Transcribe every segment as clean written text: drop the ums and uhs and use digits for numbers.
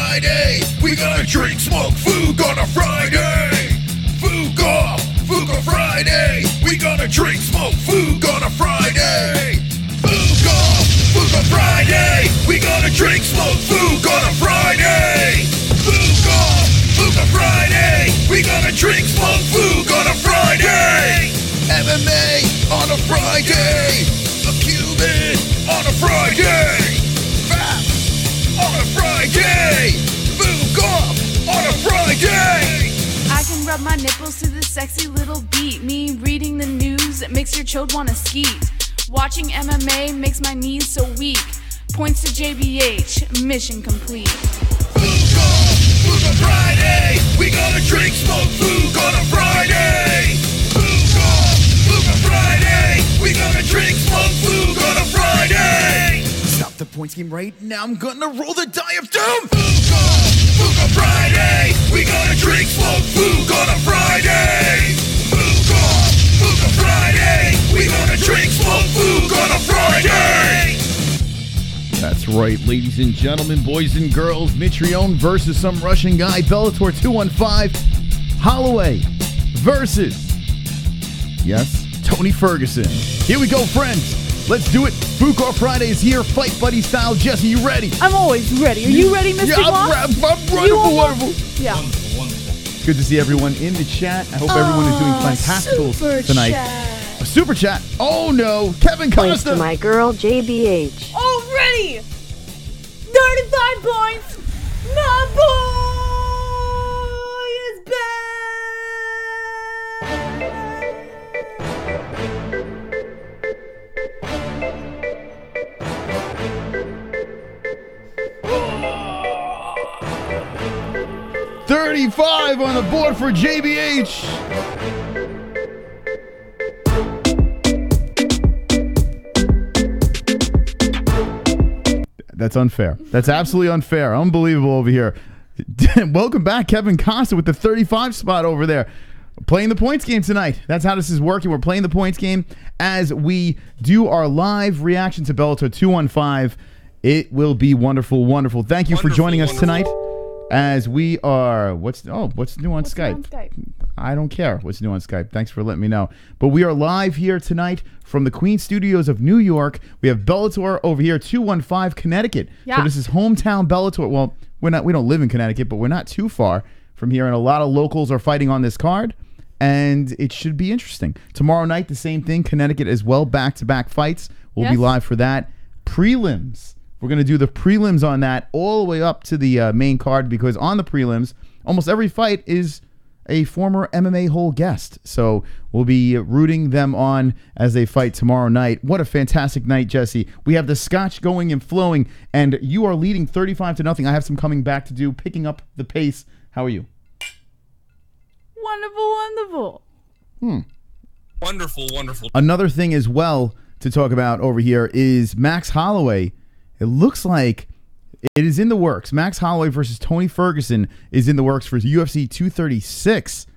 Friday. We gonna drink, smoke, FOOK on a Friday. FOOK off, FOOK on Friday. We gonna drink, smoke, FOOK on a Friday. FOOK off, FOOK on Friday. We gonna drink, smoke, FOOK on a Friday. FOOK off, FOOK on Friday. We gonna drink, smoke, FOOK on a Friday. MMA on a Friday. A Cuban on a Friday. Rap on a Friday. FOOK off on a Friday. I can rub my nipples to this sexy little beat. Me reading the news, it makes your chode wanna skeet. Watching MMA makes my knees so weak. Points to JBH, mission complete. FOOK off, FOOK on Friday. We gonna drink, smoke, FOOK on a Friday. FOOK off, FOOK on Friday. We gonna drink, smoke, FOOK on a Friday. Stop the point scheme right now. I'm gonna roll the die of doom. FOOK off, FOOK on Friday. We gonna drink, smoke, FOOK on a Friday. FOOK off, FOOK on Friday. We gonna drink, smoke, FOOK on a Friday. That's right, ladies and gentlemen, boys and girls. Mitrione versus some Russian guy. Bellator 215. Holloway versus, yes, Tony Ferguson. Here we go, friends. Let's do it. FOOK on Friday is here, fight buddy style. Jesse, you ready? I'm always ready. Are you ready, Mr. Yeah, Gloss? I'm wonderful. Yeah. It's good to see everyone in the chat. I hope everyone is doing fantastic tonight. A super chat. Oh no, Kevin Points Costa. to my girl, JBH. Already! 35 points! My boy is back! 35 on the board for JBH. That's unfair. That's absolutely unfair. Unbelievable over here. Welcome back, Kevin Costa, with the 35 spot over there. Playing the points game tonight. That's how this is working. We're playing the points game as we do our live reaction to Bellator 215. It will be wonderful, wonderful. Thank you for joining us tonight as we are... What's new on Skype? I don't care what's new on Skype. Thanks for letting me know. But we are live here tonight from the Queen Studios of New York. We have Bellator over here, 215 Connecticut. Yeah. So this is hometown Bellator. Well, we don't live in Connecticut, but we're not too far from here, and a lot of locals are fighting on this card, and it should be interesting. Tomorrow night, the same thing, Connecticut as well, back-to-back fights. We'll be live for that. Prelims. We're going to do the prelims on that all the way up to the main card, because on the prelims, almost every fight is a former MMA-Hole guest. So we'll be rooting them on as they fight tomorrow night. What a fantastic night, Jesse. We have the scotch going and flowing, and you are leading 35-0. I have some coming back to do, picking up the pace. How are you? Wonderful, wonderful. Wonderful, wonderful. Another thing as well to talk about over here is Max Holloway. It looks like it is in the works. Max Holloway versus Tony Ferguson is in the works for UFC 236.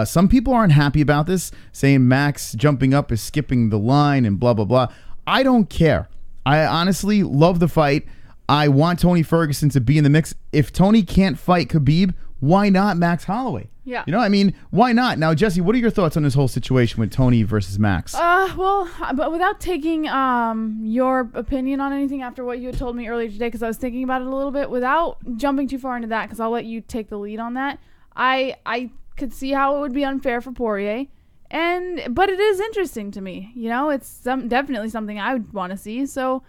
Some people aren't happy about this, saying Max jumping up is skipping the line and blah, blah, blah. I don't care. I honestly love the fight. I want Tony Ferguson to be in the mix. If Tony can't fight Khabib, why not Max Holloway? Yeah. You know, I mean, why not? Now, Jesse, what are your thoughts on this whole situation with Tony versus Max? Well, but without taking your opinion on anything after what you had told me earlier today, because I was thinking about it a little bit, without jumping too far into that, because I'll let you take the lead on that, I could see how it would be unfair for Poirier, but it is interesting to me. You know, it's definitely something I would want to see, so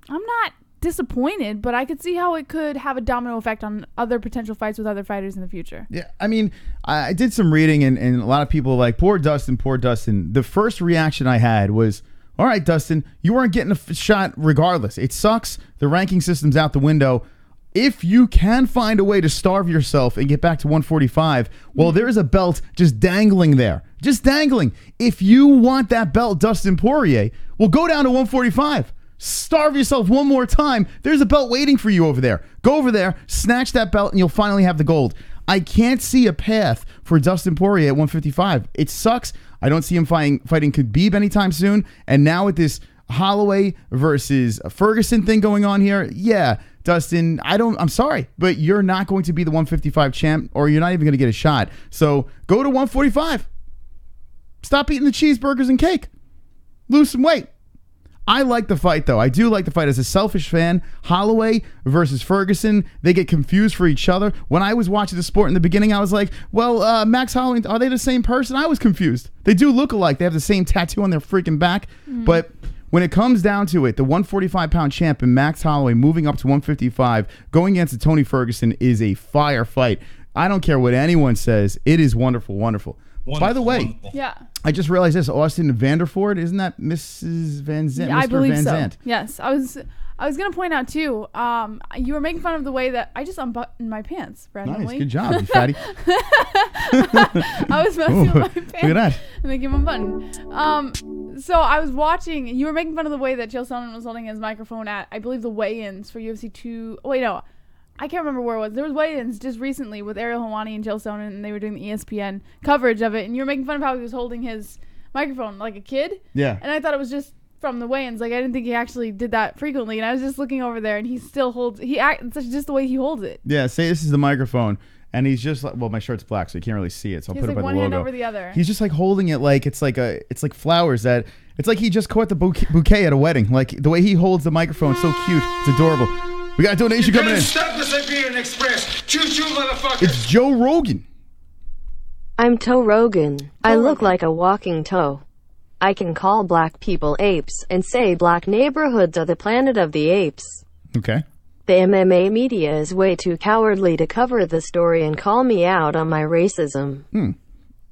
I'm not disappointed, but I could see how it could have a domino effect on other potential fights with other fighters in the future. Yeah, I mean, I did some reading, and a lot of people are like, poor Dustin, poor Dustin. The first reaction I had was, all right, Dustin, you weren't getting a shot regardless. It sucks. The ranking system's out the window. If you can find a way to starve yourself and get back to 145, well, there's a belt just dangling there. Just dangling. If you want that belt, Dustin Poirier, well, go down to 145. Starve yourself one more time. There's a belt waiting for you over there. Go over there, snatch that belt, and you'll finally have the gold. I can't see a path for Dustin Poirier at 155. It sucks. I don't see him fighting Khabib anytime soon. And now with this Holloway versus Ferguson thing going on here, yeah, Dustin, I'm sorry, but you're not going to be the 155 champ, or you're not even going to get a shot. So go to 145. Stop eating the cheeseburgers and cake. Lose some weight. I like the fight, though. I do like the fight. As a selfish fan, Holloway versus Ferguson, they get confused for each other. When I was watching the sport in the beginning, I was like, well, Max Holloway, are they the same person? I was confused. They do look alike. They have the same tattoo on their freaking back. But when it comes down to it, the 145-pound champ and Max Holloway moving up to 155, going against Tony Ferguson is a fire fight. I don't care what anyone says. It is wonderful, wonderful. By the way, yeah, I just realized this. Austin Vanderford, isn't that Mrs. Van Zandt? Yeah, I believe Van so. Zandt. Yes, I was going to point out too. You were making fun of the way that I just unbuttoned my pants randomly. Nice, good job, you fatty. I was messing with my pants. Look at that. And they came unbuttoned. So I was watching. You were making fun of the way that Chael Sonnen was holding his microphone at, I believe, the weigh-ins for UFC 2. Oh, wait, no. I can't remember where it was. There was weigh-ins just recently with Ariel Helwani and Chael Sonnen, and they were doing the ESPN coverage of it. And you were making fun of how he was holding his microphone like a kid. Yeah. And I thought it was just from the weigh-ins. Like, I didn't think he actually did that frequently. And I was just looking over there, and he still holds. It's just the way he holds it. Yeah. Say this is the microphone, and he's just like, well, my shirt's black, so you can't really see it. So I'll put it by the logo. One hand over the other. He's just like holding it like it's like flowers that. It's like he just caught the bouquet at a wedding. Like the way he holds the microphone, so cute. It's adorable. We got a donation coming in. Stop the Siberian Express. Choo-choo, motherfucker. It's Joe Rogan. I'm Toe Rogan. I look like a walking toe. I can call black people apes and say black neighborhoods are the planet of the apes. Okay. The MMA media is way too cowardly to cover the story and call me out on my racism.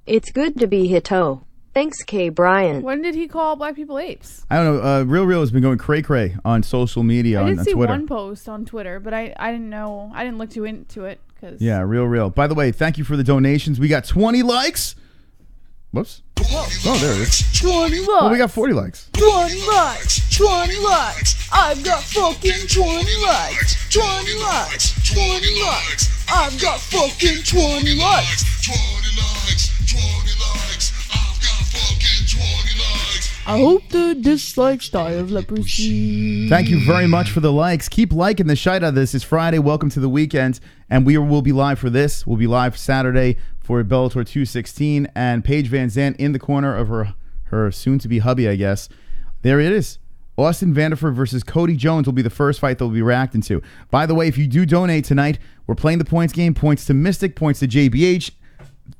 It's good to be Hito. Thanks, K. Bryant. When did he call black people apes? I don't know. Real has been going cray-cray on social media on Twitter. I did see one post on Twitter, but I didn't know. I didn't look too into it. Yeah, Real. By the way, thank you for the donations. We got 20 likes. Whoops. Oh, there it is. 20 likes. Well, we got 40 likes. 20 likes. 20 likes. I've got fucking 20 likes. 20 likes. 20 likes. I've got fucking 20 likes. 20 likes. 20 likes. I've got fucking 20 likes. I hope the dislikes die of leprosy. Thank you very much for the likes. Keep liking the shite out of this. It's Friday. Welcome to the weekend. And we will be live for this. We'll be live Saturday for Bellator 216. And Paige Van Zandt in the corner of her soon-to-be hubby, I guess. There it is. Austin Vanderford versus Cody Jones will be the first fight they'll be reacting to. By the way, if you do donate tonight, we're playing the points game. Points to Mystic, points to JBH.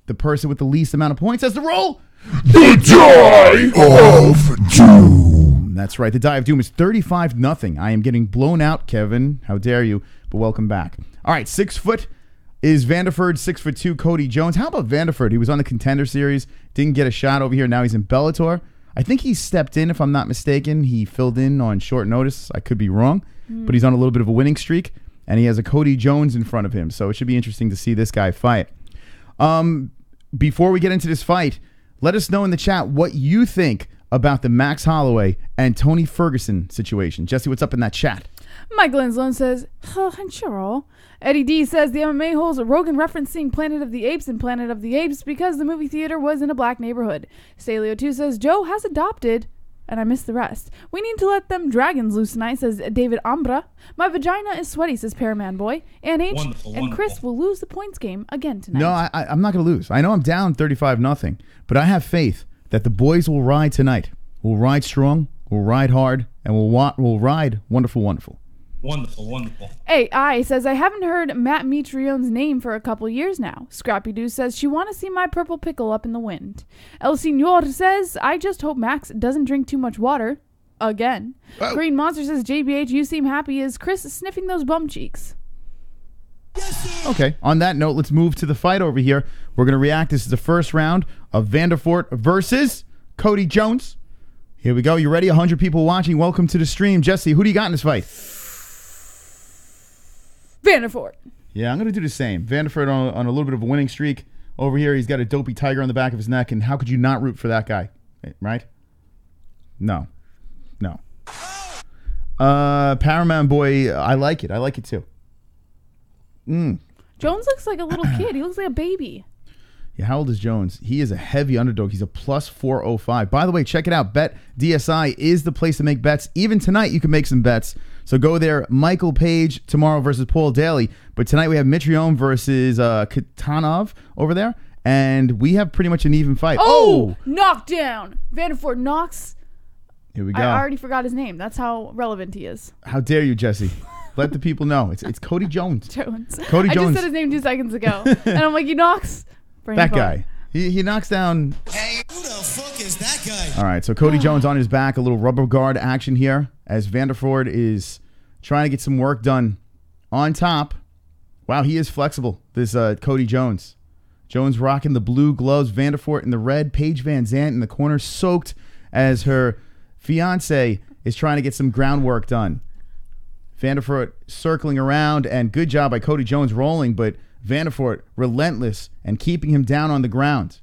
The person with the least amount of points has to roll The Die of Doom. That's right. The Die of Doom is 35-0. I am getting blown out, Kevin. How dare you? But welcome back. All right, 6 foot is Vanderford, 6'2", Cody Jones. How about Vanderford? He was on the Contender Series, didn't get a shot over here. Now he's in Bellator. I think he stepped in, if I'm not mistaken. He filled in on short notice. I could be wrong, but he's on a little bit of a winning streak, and he has a Cody Jones in front of him. So it should be interesting to see this guy fight. Before we get into this fight, let us know in the chat what you think about the Max Holloway and Tony Ferguson situation. Jesse, what's up in that chat? Michael Enslone says, sure. Eddie D says the MMA-Holes, Rogan referencing Planet of the Apes and Planet of the Apes because the movie theater was in a black neighborhood. Staleo2 says Joe has adopted, and I missed the rest. We need to let them dragons loose tonight, says David Ambra. My vagina is sweaty, says Paraman Boy. And H and Chris will lose the points game again tonight. No, I'm not going to lose. I know I'm down 35-0, but I have faith that the boys will ride tonight. We'll ride strong, we'll ride hard, and we'll ride wonderful, wonderful. Wonderful. AI says, I haven't heard Matt Mitrione's name for a couple years now. Scrappy Doo says, she want to see my purple pickle up in the wind. El Senor says, I just hope Max doesn't drink too much water. Again. Oh. Green Monster says, JBH, you seem happy. Is Chris sniffing those bum cheeks? Okay, on that note, let's move to the fight over here. We're going to react. This is the first round of Vanderford versus Cody Jones. Here we go. You ready? 100 people watching. Welcome to the stream. Jesse, who do you got in this fight? Vanderford. Yeah, I'm going to do the same. Vanderford on a little bit of a winning streak. Over here, he's got a dopey tiger on the back of his neck, and how could you not root for that guy? Right? No. Paramount Boy, I like it. I like it too. Jones looks like a little kid. He looks like a baby. Yeah, how old is Jones? He is a heavy underdog. He's a plus 405. By the way, check it out. BetDSI is the place to make bets. Even tonight, you can make some bets. So go there. Michael Page tomorrow versus Paul Daly. But tonight we have Mitrione versus Kharitonov over there. And we have pretty much an even fight. Oh! Knockdown. Vanderford knocks. Here we go. I already forgot his name. That's how relevant he is. How dare you, Jesse? Let the people know. It's Cody Jones. Cody I Jones. just said his name 2 seconds ago. And I'm like, he knocks. That guy. He knocks down. Hey, who the fuck is that guy? All right, so Cody Jones on his back. A little rubber guard action here as Vanderford is trying to get some work done on top. Wow, he is flexible, this Cody Jones. Jones rocking the blue gloves. Vanderford in the red. Paige Van Zandt in the corner, soaked as her fiance is trying to get some groundwork done. Vanderford circling around, and good job by Cody Jones rolling, but Vanderford relentless and keeping him down on the ground.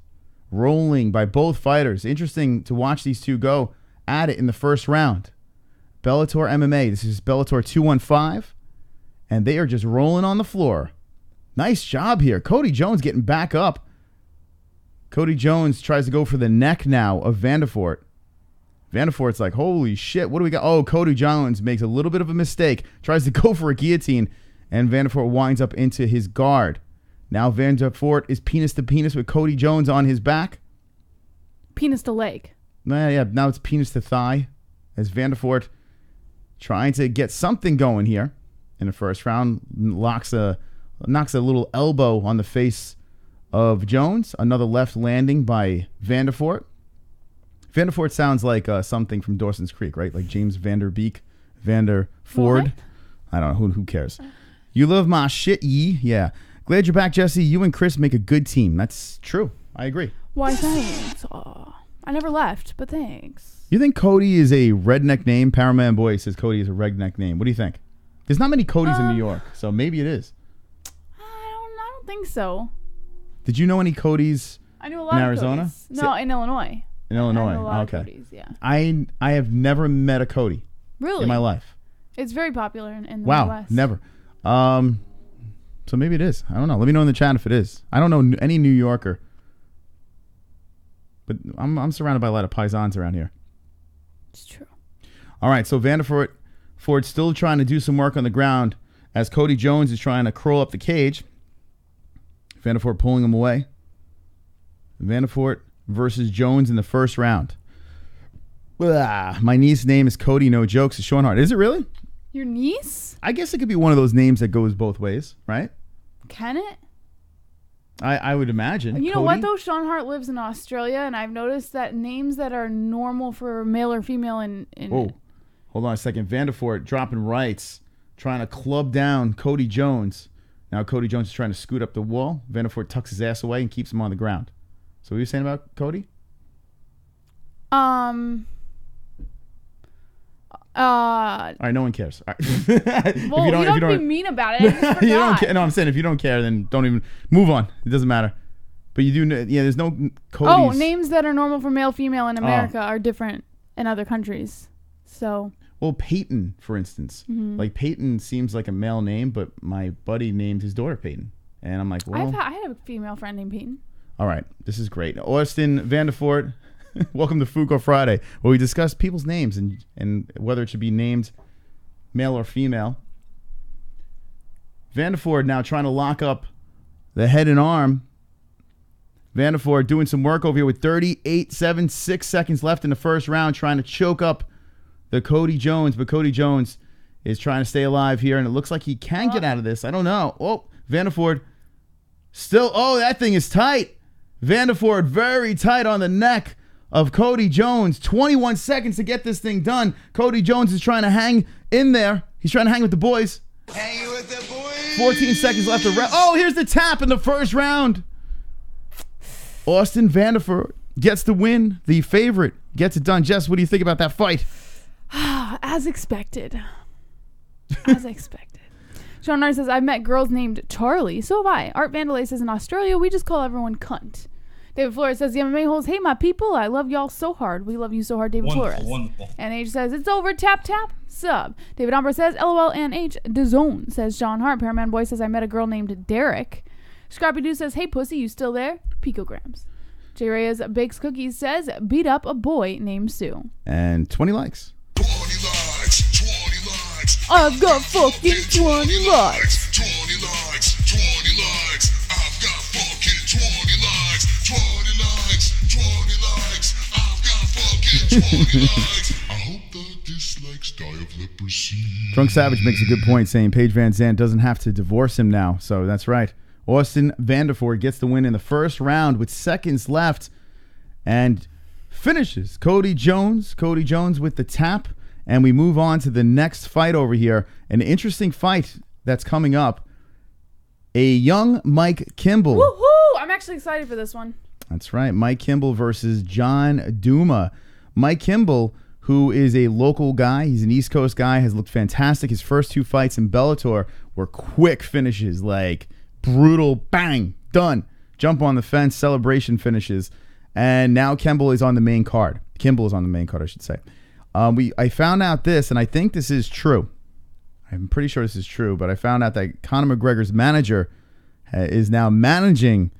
Rolling by both fighters. Interesting to watch these two go at it in the first round. Bellator MMA. This is Bellator 215, and they are just rolling on the floor. Nice job here. Cody Jones getting back up. Cody Jones tries to go for the neck now of Vanderford. Vanderford's like, holy shit, what do we got? Oh, Cody Jones makes a little bit of a mistake. Tries to go for a guillotine, and Vanderford winds up into his guard. Now Vanderford is penis to penis with Cody Jones on his back. Penis to leg. Yeah, now it's penis to thigh as Vanderford trying to get something going here in the first round. Knocks a little elbow on the face of Jones. Another left landing by Vanderford. Vanderford sounds like something from Dawson's Creek, right? Like James Vanderbeek, Vanderford. What? I don't know. Who cares? You love my shit, ye? Yeah. Glad you're back, Jesse. You and Chris make a good team. That's true. I agree. Why, thanks. Aw. I never left, but thanks. You think Cody is a redneck name? Paraman Boy says Cody is a redneck name. What do you think? There's not many Codys in New York, so maybe it is. I don't think so. Did you know any Codys I knew a lot in of Arizona? Codys. No, in Illinois. In Illinois. I know a lot Okay. of Codys, yeah. I have never met a Cody Really? in my life. It's very popular in the Wow, Midwest. never. So maybe it is. I don't know. Let me know in the chat if it is. I don't know any New Yorker, but I'm surrounded by a lot of paisans around here. It's true. All right, so Vanderford still trying to do some work on the ground as Cody Jones is trying to curl up the cage. Vanderford pulling him away. Vanderford versus Jones in the first round. My niece's name is Cody, no jokes. It's Sean Hart. Is it really? Your niece? I guess it could be one of those names that goes both ways, right? Can it? I would imagine. You know what, though? Sean Hart lives in Australia, and I've noticed that names that are normal for male or female in Oh, hold on a second. Vanderford dropping rights, trying to club down Cody Jones. Now Cody Jones is trying to scoot up the wall. Vanderford tucks his ass away and keeps him on the ground. So what are you saying about Cody? All right, no one cares. All right. Well, you don't be mean about it. I just forgot. You don't care. No, I'm saying if you don't care, then don't even move on. It doesn't matter. But you do. Yeah, there's no Codys. Oh, names that are normal for male, female in America are different in other countries. So. Well, Peyton, for instance, like Peyton seems like a male name, but my buddy named his daughter Peyton, and I'm like, well, I had a female friend named Peyton. All right, this is great. Austin Vanderford, welcome to FOOK Friday, where we discuss people's names and whether it should be named male or female. Vanderford now trying to lock up the head and arm. Vanderford doing some work over here with 6 seconds left in the first round, trying to choke up the Cody Jones, but Cody Jones is trying to stay alive here, and it looks like he can get out of this. I don't know. Oh, Vanderford still. Oh, that thing is tight. Vanderford very tight on the neck of Cody Jones. 21 seconds to get this thing done. Cody Jones is trying to hang in there. He's trying to hang with the boys. Hanging with the boys. 14 seconds left to round. Oh, here's the tap in the first round. Austin Vanderford gets the win. The favorite gets it done. Jess, what do you think about that fight? As expected. As expected. Sean Nard says, I've met girls named Charlie. So have I. Art Vandalay says, in Australia, we just call everyone cunt. David Flores says, the MMA-Holes, hey, my people, I love y'all so hard. We love you so hard, David Flores. Wonderful. And H says, it's over, tap, tap, sub. David Umbra says, LOL and H, DAZN, says Sean Hart. Paraman Boy says, I met a girl named Derek. Scrappy Doo says, hey, pussy, you still there? Picograms. J. Reyes Bakes Cookies says, beat up a boy named Sue. And 20 likes. 20 likes. I've got fucking 20 likes. 20 likes. 20 likes. I've got fucking 20 likes. 20 likes. 20 likes. I've got fucking 20 likes. I hope the dislikes die of leprosy. Drunk Savage makes a good point saying Paige Van Zandt doesn't have to divorce him now. So that's right. Austin Vanderford gets the win in the first round with seconds left and finishes Cody Jones. Cody Jones with the tap. And we move on to the next fight over here. An interesting fight that's coming up. A young Mike Kimble. Woohoo! I'm actually excited for this one. That's right. Mike Kimble versus John Douma. Mike Kimble, who is a local guy, he's an East Coast guy, has looked fantastic. His first 2 fights in Bellator were quick finishes, like brutal, bang, done. Jump on the fence, celebration finishes. And now Kimble is on the main card. Kimble is on the main card, I should say. I found out this, and I think this is true. I'm pretty sure this is true, but I found out that Conor McGregor's manager is now managing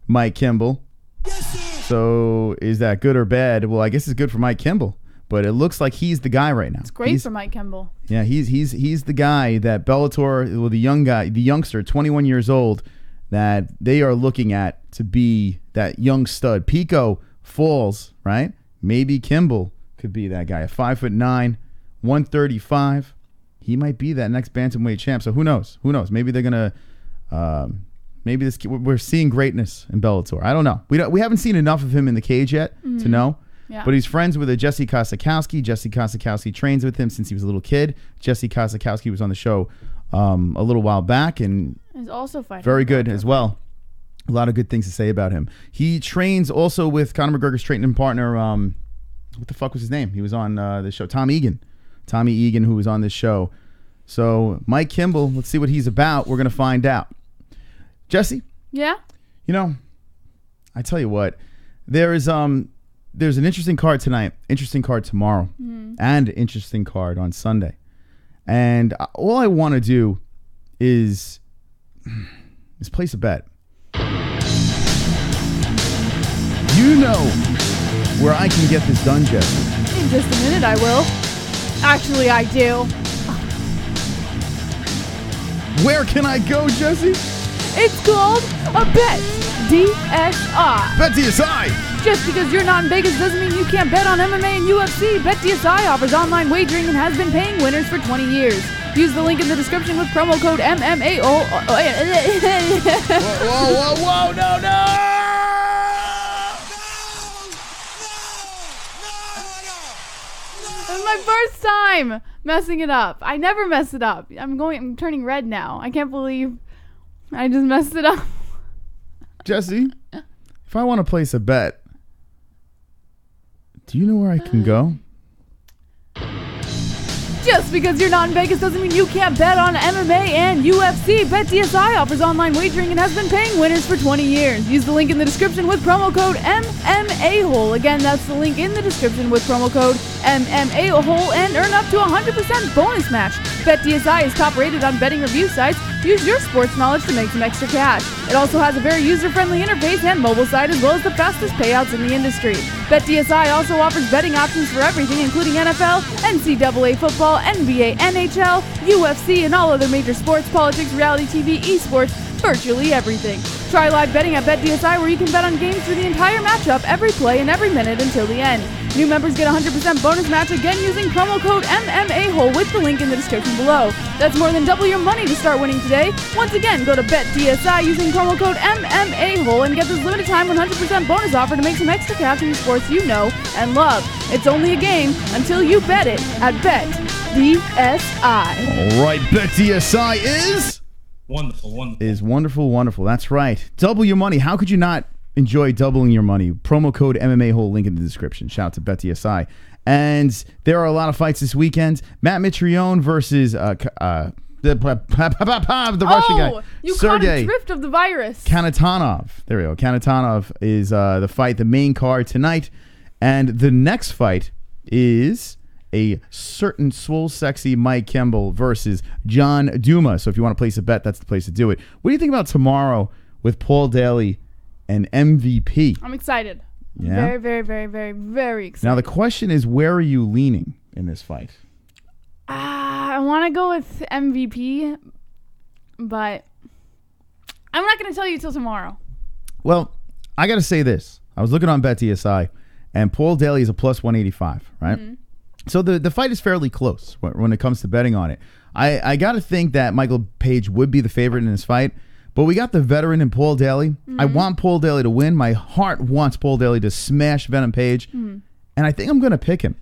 Mike Kimble. So is that good or bad? Well, I guess it's good for Mike Kimble, but it looks like he's the guy right now. It's great for Mike Kimble. Yeah, he's the guy that Bellator, well, the youngster, 21 years old, that they are looking at to be that young stud. Pico falls, right? Maybe Kimble could be that guy. 5'9", 135. He might be that next bantamweight champ. So who knows? Who knows? Maybe they're gonna. Maybe we're seeing greatness in Bellator. I don't know. We haven't seen enough of him in the cage yet to know. Yeah. But he's friends with a Jesse Kosakowski. Jesse Kosakowski trains with him since he was a little kid. Jesse Kosakowski was on the show a little while back and he's also fighting. Very good as well. A lot of good things to say about him. He trains also with Conor McGregor's training partner. What the fuck was his name? He was on the show. Tommy Egan, who was on this show. So Mike Kimble, let's see what he's about. We're going to find out. Jesse? Yeah? You know, I tell you what, there's an interesting card tonight, interesting card tomorrow, and interesting card on Sunday. And all I want to do is place a bet. You know where I can get this done, Jesse. In just a minute, I will. Actually, I do. Where can I go, Jesse? It's called a BetDSI. BetDSI! Just because you're not in Vegas doesn't mean you can't bet on MMA and UFC. BetDSI offers online wagering and has been paying winners for 20 years. Use the link in the description with promo code MMAHOLE. Whoa, no! This is my first time messing it up. I never mess it up. I'm turning red now. I can't believe I just messed it up. Jesse, if I want to place a bet, do you know where I can go? Just because you're not in Vegas doesn't mean you can't bet on MMA and UFC. BetDSI offers online wagering and has been paying winners for 20 years. Use the link in the description with promo code MMAHOLE. Again, that's the link in the description with promo code MMAHOLE and earn up to 100% bonus match. BetDSI is top rated on betting review sites. Use your sports knowledge to make some extra cash. It also has a very user-friendly interface and mobile site as well as the fastest payouts in the industry. BetDSI also offers betting options for everything including NFL, NCAA Football, NBA, NHL, UFC, and all other major sports, politics, reality TV, esports, virtually everything. Try live betting at BetDSI where you can bet on games for the entire matchup, every play, and every minute until the end. New members get 100% bonus match again using promo code MMAHOLE with the link in the description below. That's more than double your money to start winning today. Once again, go to BetDSI using promo code MMAHOLE and get this limited time 100% bonus offer to make some extra cash in the sports you know and love. It's only a game until you bet it at BetDSI. All right, BetDSI is... Wonderful. That's right. Double your money. How could you not enjoy doubling your money? Promo code MMAHOLE, link in the description. Shout out to BetDSI. And there are a lot of fights this weekend. Matt Mitrione versus the Russian guy. You Sergei caught a drift of the virus. Kharitonov. There we go. Kharitonov is the fight, the main card tonight. And the next fight is a certain swole sexy Mike Kimball versus John Douma. So if you want to place a bet, that's the place to do it. What do you think about tomorrow with Paul Daly and MVP. I'm excited. Yeah? Very, very, very, very, very excited. Now, the question is, where are you leaning in this fight? I want to go with MVP, but I'm not going to tell you till tomorrow. Well, I got to say this. I was looking on BetDSI, and Paul Daly is a plus 185, right? Mm-hmm. So the fight is fairly close when it comes to betting on it. I got to think that Michael Page would be the favorite in this fight, but we got the veteran in Paul Daly. Mm-hmm. I want Paul Daly to win. My heart wants Paul Daly to smash Venom Page, and I think I'm going to pick him.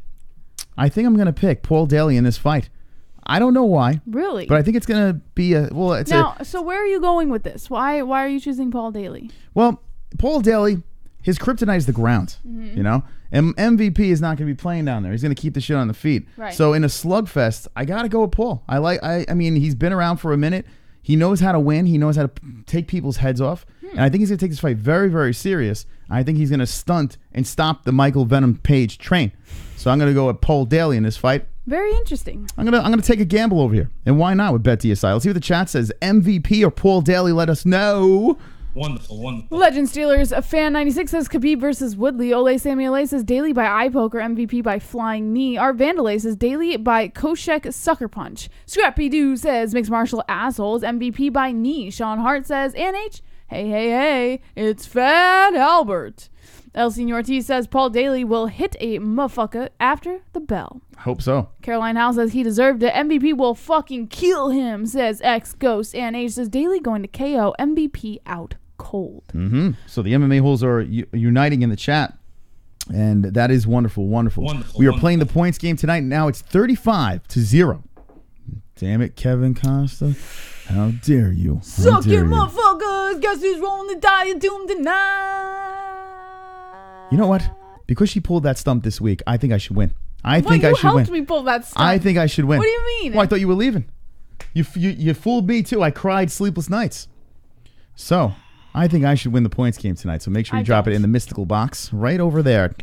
I think I'm going to pick Paul Daly in this fight. I don't know why. Really? But I think it's going to be so where are you going with this? Why are you choosing Paul Daly? Well, Paul Daly, his kryptonite is the ground, you know? And MVP is not going to be playing down there. He's going to keep the shit on the feet. Right. So in a slugfest, I got to go with Paul. I mean, he's been around for a minute. He knows how to win. He knows how to take people's heads off. And I think he's going to take this fight very, very serious. I think he's going to stunt and stop the Michael Venom Page train. So I'm going to go with Paul Daly in this fight. Very interesting. I'm gonna take a gamble over here. And why not with BetDSI? Let's see what the chat says. MVP or Paul Daly, let us know. Wonderful. Legend Steelers, a fan 96 says Khabib versus Woodley. Ole Samuel says Daly by eye poker, MVP by flying knee. Art Vandalay says Daly by Koshek sucker punch. Scrappy Doo says mixed martial assholes, MVP by knee. Sean Hart says NH, hey, it's Fat Albert. El Senor T says Paul Daly will hit a motherfucker after the bell. Hope so. Caroline Howe says he deserved it. MVP will fucking kill him, says X Ghost. And H says Daly going to KO MVP out cold. Mm-hmm. So the MMA-Holes are uniting in the chat. And that is wonderful. We are playing the points game tonight. Now it's 35-0. Damn it, Kevin Costa. How dare you? Suck it, motherfuckers. Guess who's rolling the die of doom tonight? You know what? Because she pulled that stump this week, I think I should win. I think you I should win. helped me pull that stump. I think I should win. What do you mean? Well, I thought you were leaving. You fooled me too. I cried sleepless nights. So I think I should win the points game tonight. So make sure you drop it in the mystical box right over there.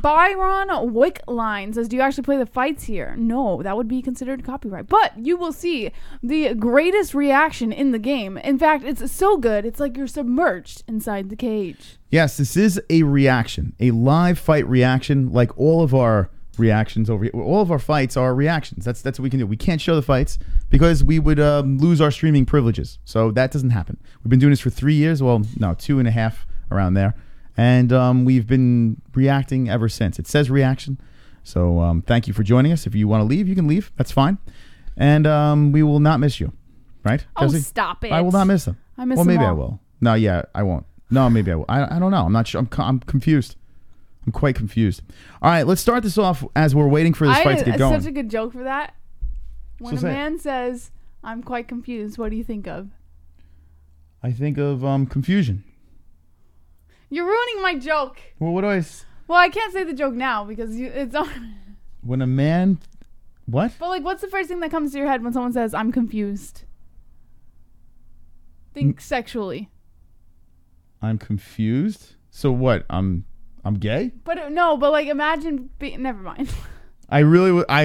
Byron Wickline says, do you actually play the fights here? No, that would be considered copyright. But you will see the greatest reaction in the game. In fact, it's so good, it's like you're submerged inside the cage. Yes, this is a reaction, a live fight reaction, like all of our reactions over here. All of our fights are reactions. That's what we can do. We can't show the fights because we would lose our streaming privileges. So that doesn't happen. We've been doing this for 3 years. Well, no, 2.5 around there. And we've been reacting ever since. It says reaction. So thank you for joining us. If you want to leave, you can leave. That's fine. And we will not miss you. Right? Oh, stop it. I will not miss them. I miss them. Well, maybe all. I will. No, yeah, I won't. No, maybe I will. I don't know. I'm not sure. I'm confused. I'm quite confused. All right, let's start this off as we're waiting for this fight to get going. Such a good joke for that. When a man says, I'm quite confused, what do you think of? I think of confusion. You're ruining my joke. Well, what do I... Well, I can't say the joke now because it's on... When a man... What? But, like, what's the first thing that comes to your head when someone says, I'm confused? Think sexually. I'm confused? So what? I'm gay? But no, but like imagine never mind. I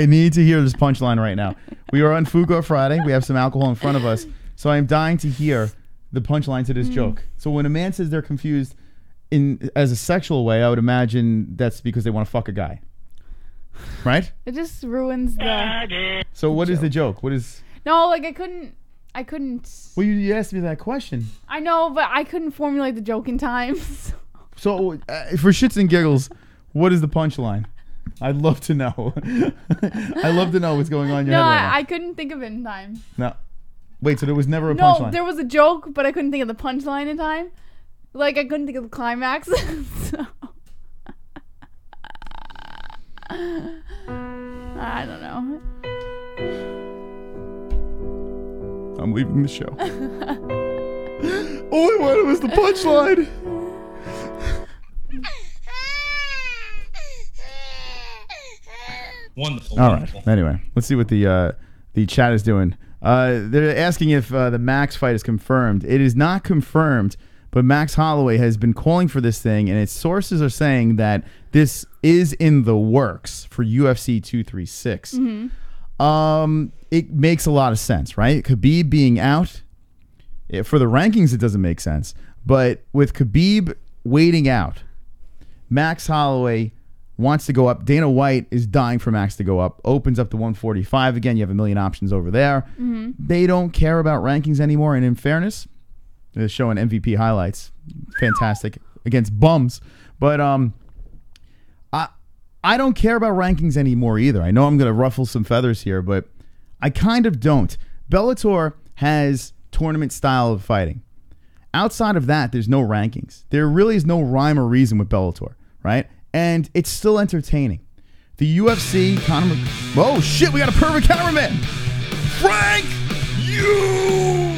need to hear this punchline right now. We are on FOOK Friday. We have some alcohol in front of us. So I'm dying to hear the punchline to this joke. So when a man says they're confused as a sexual way, I would imagine that's because they want to fuck a guy. Right? It just ruins the So what is the joke? What is... No, like I couldn't. Well, you asked me that question. I know, but I couldn't formulate the joke in time. So for shits and giggles, what is the punchline? I'd love to know. I'd love to know what's going on in your head right now. I couldn't think of it in time. No. Wait, so there was never a punchline? No, there was a joke, but I couldn't think of the punchline in time. Like, I couldn't think of the climax. So. I don't know. I'm leaving the show. All I wanted was the punchline. Wonderful. All right. Anyway, let's see what the chat is doing. They're asking if the Max fight is confirmed. It is not confirmed, but Max Holloway has been calling for this thing, and its sources are saying that this is in the works for UFC 236. Mm-hmm. It makes a lot of sense, right? Khabib being out, For the rankings, it doesn't make sense. But with Khabib waiting out, Max Holloway wants to go up. Dana White is dying for Max to go up. Opens up to 145 again. You have a million options over there. Mm-hmm. They don't care about rankings anymore. And in fairness, they're showing MVP highlights. Fantastic against bums. But I don't care about rankings anymore either. I know I'm going to ruffle some feathers here, but I kind of don't. Bellator has tournament style of fighting. Outside of that, there's no rankings. There really is no rhyme or reason with Bellator, right? And it's still entertaining. The UFC, Conor... Oh, shit, we got a perfect cameraman! Frank, you!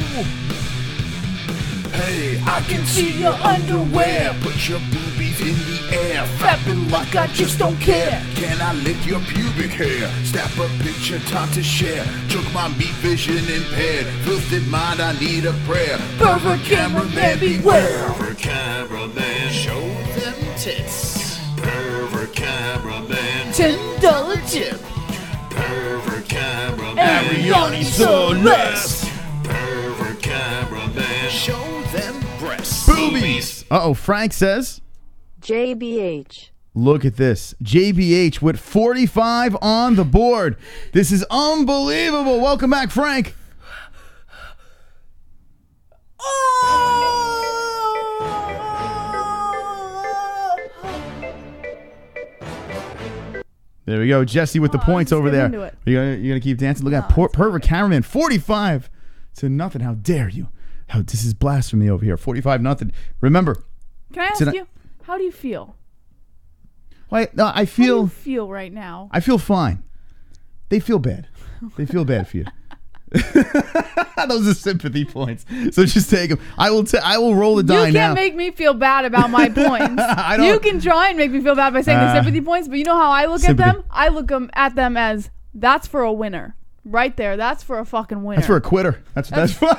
Hey, I can see your underwear. Put your boobies in the air. Flapping like I just don't care. Can I lick your pubic hair? Snap a picture, time to share. Took my meat vision impaired. Filthy mind, I need a prayer. Pervert cameraman, beware. Pervert cameraman, show them tits. Pervert cameraman, $10 tip. Pervert cameraman, Ariane Celeste. Pervert cameraman, show them breasts. Boobies! Uh-oh, Frank says... JBH. Look at this. JBH with 45 on the board. This is unbelievable. Welcome back, Frank. There we go. Jesse with the points over there. You're gonna keep dancing? Look at pervert cameraman. 45 to nothing. How dare you? This is blasphemy over here. 45-0. Remember. Can I ask you, how do you feel? I feel... How do you feel right now? I feel fine. They feel bad. They feel bad for you. Those are sympathy points. So just take them. I will roll the die now. You can't make me feel bad about my points. You can try and make me feel bad by saying the sympathy points, but you know how I look at them? I look at them as, that's for a winner. Right there. That's for a fucking winner. That's for a quitter. That's for...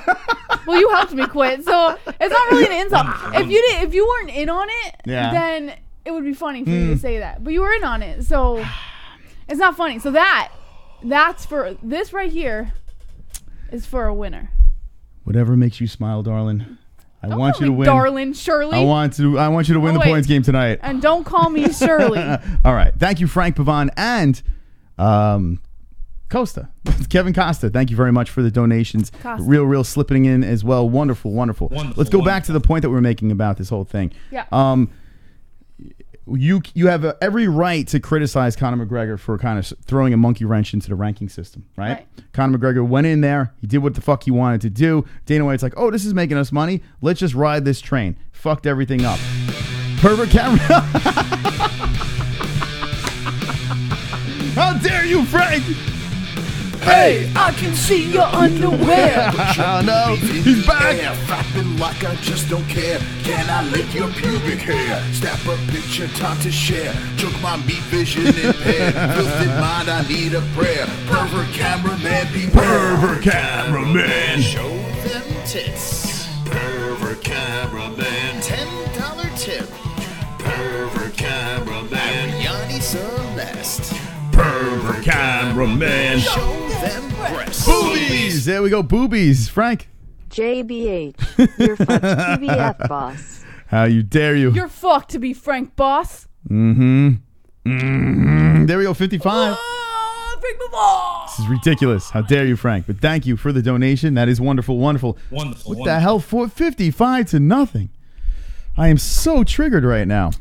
Well, you helped me quit, so it's not really an insult. If you weren't in on it, then it would be funny for you to say that. But you were in on it, so it's not funny. So that's for this right here is for a winner. Whatever makes you smile, darling. I want you to win, darling Shirley. I want you to win the points game tonight. And don't call me Shirley. All right. Thank you, Frank Pavon and Costa. Kevin Costa, thank you very much for the donations. Costa. Real slipping in as well. Wonderful. Let's go back to the point that we're making about this whole thing. Yeah. You have every right to criticize Conor McGregor for kind of throwing a monkey wrench into the ranking system, right? Conor McGregor went in there. He did what the fuck he wanted to do. Dana White's like, oh, this is making us money. Let's just ride this train. Fucked everything up. Pervert camera. How dare you, Frank? Hey, I can see your underwear. Oh no, he's back. Flapping like I just don't care. Can I lick your pubic hair? Snap a picture, time to share. Took my meat vision impaired. Filthy mind, I need a prayer. Pervert cameraman, beware. Pervert cameraman, show them tits. Pervert cameraman, $10 tip. Pervert cameraman, Ariane Celeste. Pervert cameraman, show them breasts. Boobies! There we go, boobies. Frank. JBH. You're fucked PBF, boss. How you dare you? You're fucked to be Frank, boss. There we go, 55. Frank the boss. This is ridiculous. How dare you, Frank? But thank you for the donation. That is wonderful. What the hell? 55 to nothing. I am so triggered right now.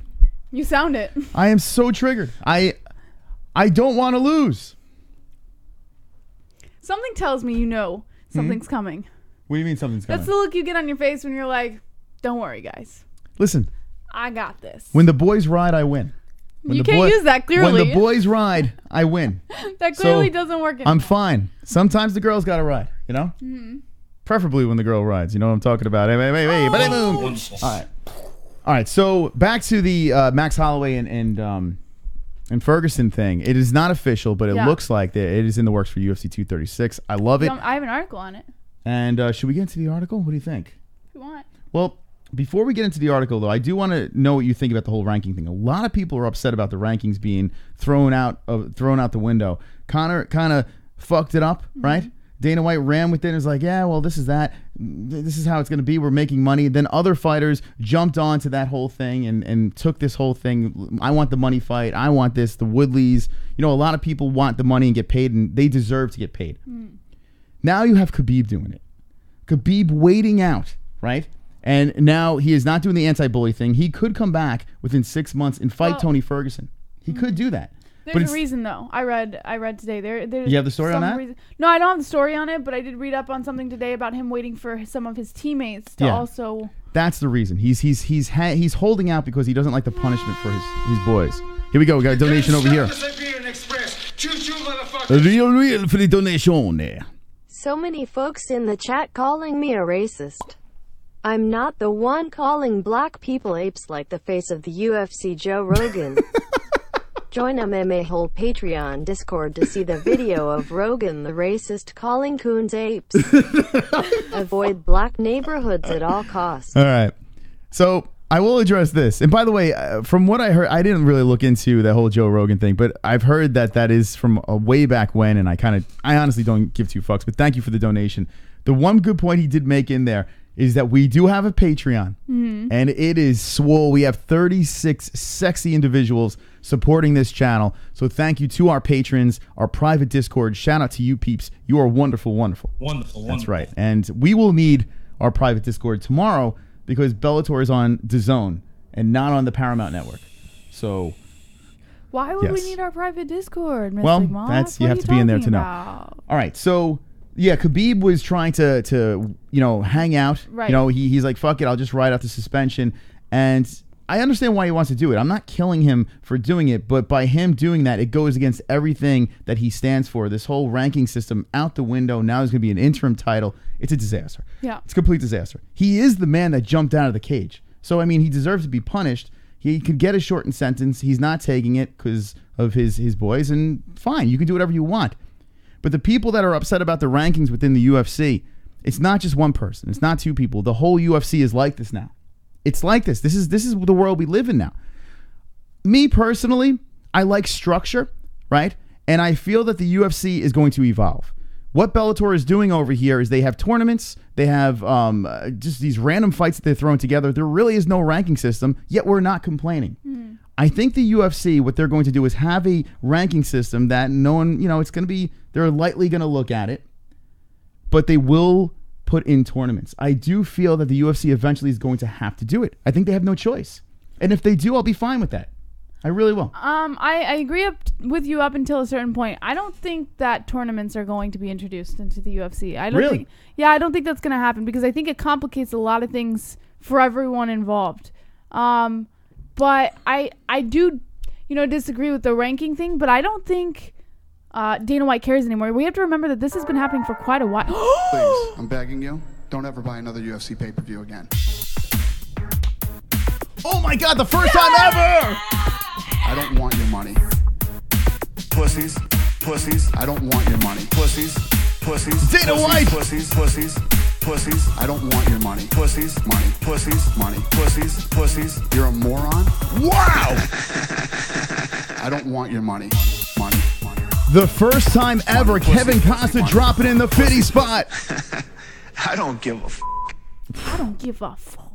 You sound it. I am so triggered. I don't want to lose. Something tells me something's coming. What do you mean something's coming? That's the look you get on your face when you're like, don't worry, guys. Listen. I got this. When the boys ride, I win. You can't use that, clearly. When the boys ride, I win. That clearly doesn't work anymore. I'm fine. Sometimes the girl's got to ride, you know? Mm-hmm. Preferably when the girl rides. You know what I'm talking about. Hey. All right, so back to the Max Holloway and Ferguson thing. It is not official, but it looks like it is in the works for UFC 236. I love it. I have an article on it. And should we get into the article? What do you think? If you want. Well, before we get into the article, though, I do want to know what you think about the whole ranking thing. A lot of people are upset about the rankings being thrown out the window. Conor kind of fucked it up, right? Dana White ran with it and was like, yeah, well, this is that. This is how it's going to be. We're making money. Then other fighters jumped onto that whole thing and took this whole thing. I want the money fight. I want this. The Woodleys. A lot of people want the money and get paid, and they deserve to get paid. Now you have Khabib doing it. Khabib waiting out, right? And now he is not doing the anti-bully thing. He could come back within 6 months and fight Tony Ferguson. He could do that. There's a reason, though. I read today. There's you have the story on that? No, I don't have the story on it, but I did read up on something today about him waiting for some of his teammates to also. That's the reason. He's holding out because he doesn't like the punishment for his boys. Here we go. We got a donation over here. Real for the donation there. So many folks in the chat calling me a racist. I'm not the one calling black people apes like the face of the UFC Joe Rogan. Join MMA-Hole Patreon Discord to see the video of Rogan the racist calling coons apes. Avoid black neighborhoods at all costs. All right. So I will address this. And by the way, from what I heard, I didn't really look into the whole Joe Rogan thing, but I've heard that is from a way back when, and I honestly don't give two fucks, but thank you for the donation. The one good point he did make in there is that we do have a Patreon, and it is swole. We have 36 sexy individuals supporting this channel. So thank you to our patrons, our private Discord. Shout out to you peeps. You are wonderful, wonderful. Wonderful. That's right. And we will need our private Discord tomorrow because Bellator is on DAZN and not on the Paramount Network. So why would we need our private Discord, Mr. Well, Moss? you have to be in there to know. All right. So yeah, Khabib was trying to hang out. Right. He's like, fuck it, I'll just ride out the suspension. And I understand why he wants to do it. I'm not killing him for doing it, but by him doing that, it goes against everything that he stands for. This whole ranking system out the window. Now there's going to be an interim title. It's a disaster. Yeah. It's a complete disaster. He is the man that jumped out of the cage. So, I mean, he deserves to be punished. He could get a shortened sentence. He's not taking it because of his boys, and fine, you can do whatever you want. But the people that are upset about the rankings within the UFC, it's not just one person. It's not two people. The whole UFC is like this now. It's like this. This is the world we live in now. Me personally, I like structure, right? And I feel that the UFC is going to evolve. What Bellator is doing over here is they have tournaments. They have just these random fights that they're throwing together. There really is no ranking system, yet we're not complaining. I think the UFC, what they're going to do is have a ranking system that no one, it's going to be, they're lightly going to look at it, but they will put in tournaments. I do feel that the UFC eventually is going to have to do it. I think they have no choice. And if they do, I'll be fine with that. I really will. I agree with you up until a certain point. I don't think that tournaments are going to be introduced into the UFC. I don't think that's going to happen because I think it complicates a lot of things for everyone involved. But I do, disagree with the ranking thing, but I don't think Dana White cares anymore. We have to remember that this has been happening for quite a while. Please, I'm begging you, don't ever buy another UFC pay-per-view again. Oh my God, the first time ever! I don't want your money. Pussies, I don't want your money. Pussies, Dana White! Pussies, I don't want your money. Pussies, money. Pussies, you're a moron? Wow! I don't want your money. The first time ever, Kevin Costa dropping in the fitty spot. I don't give a f***. I don't give a fuck.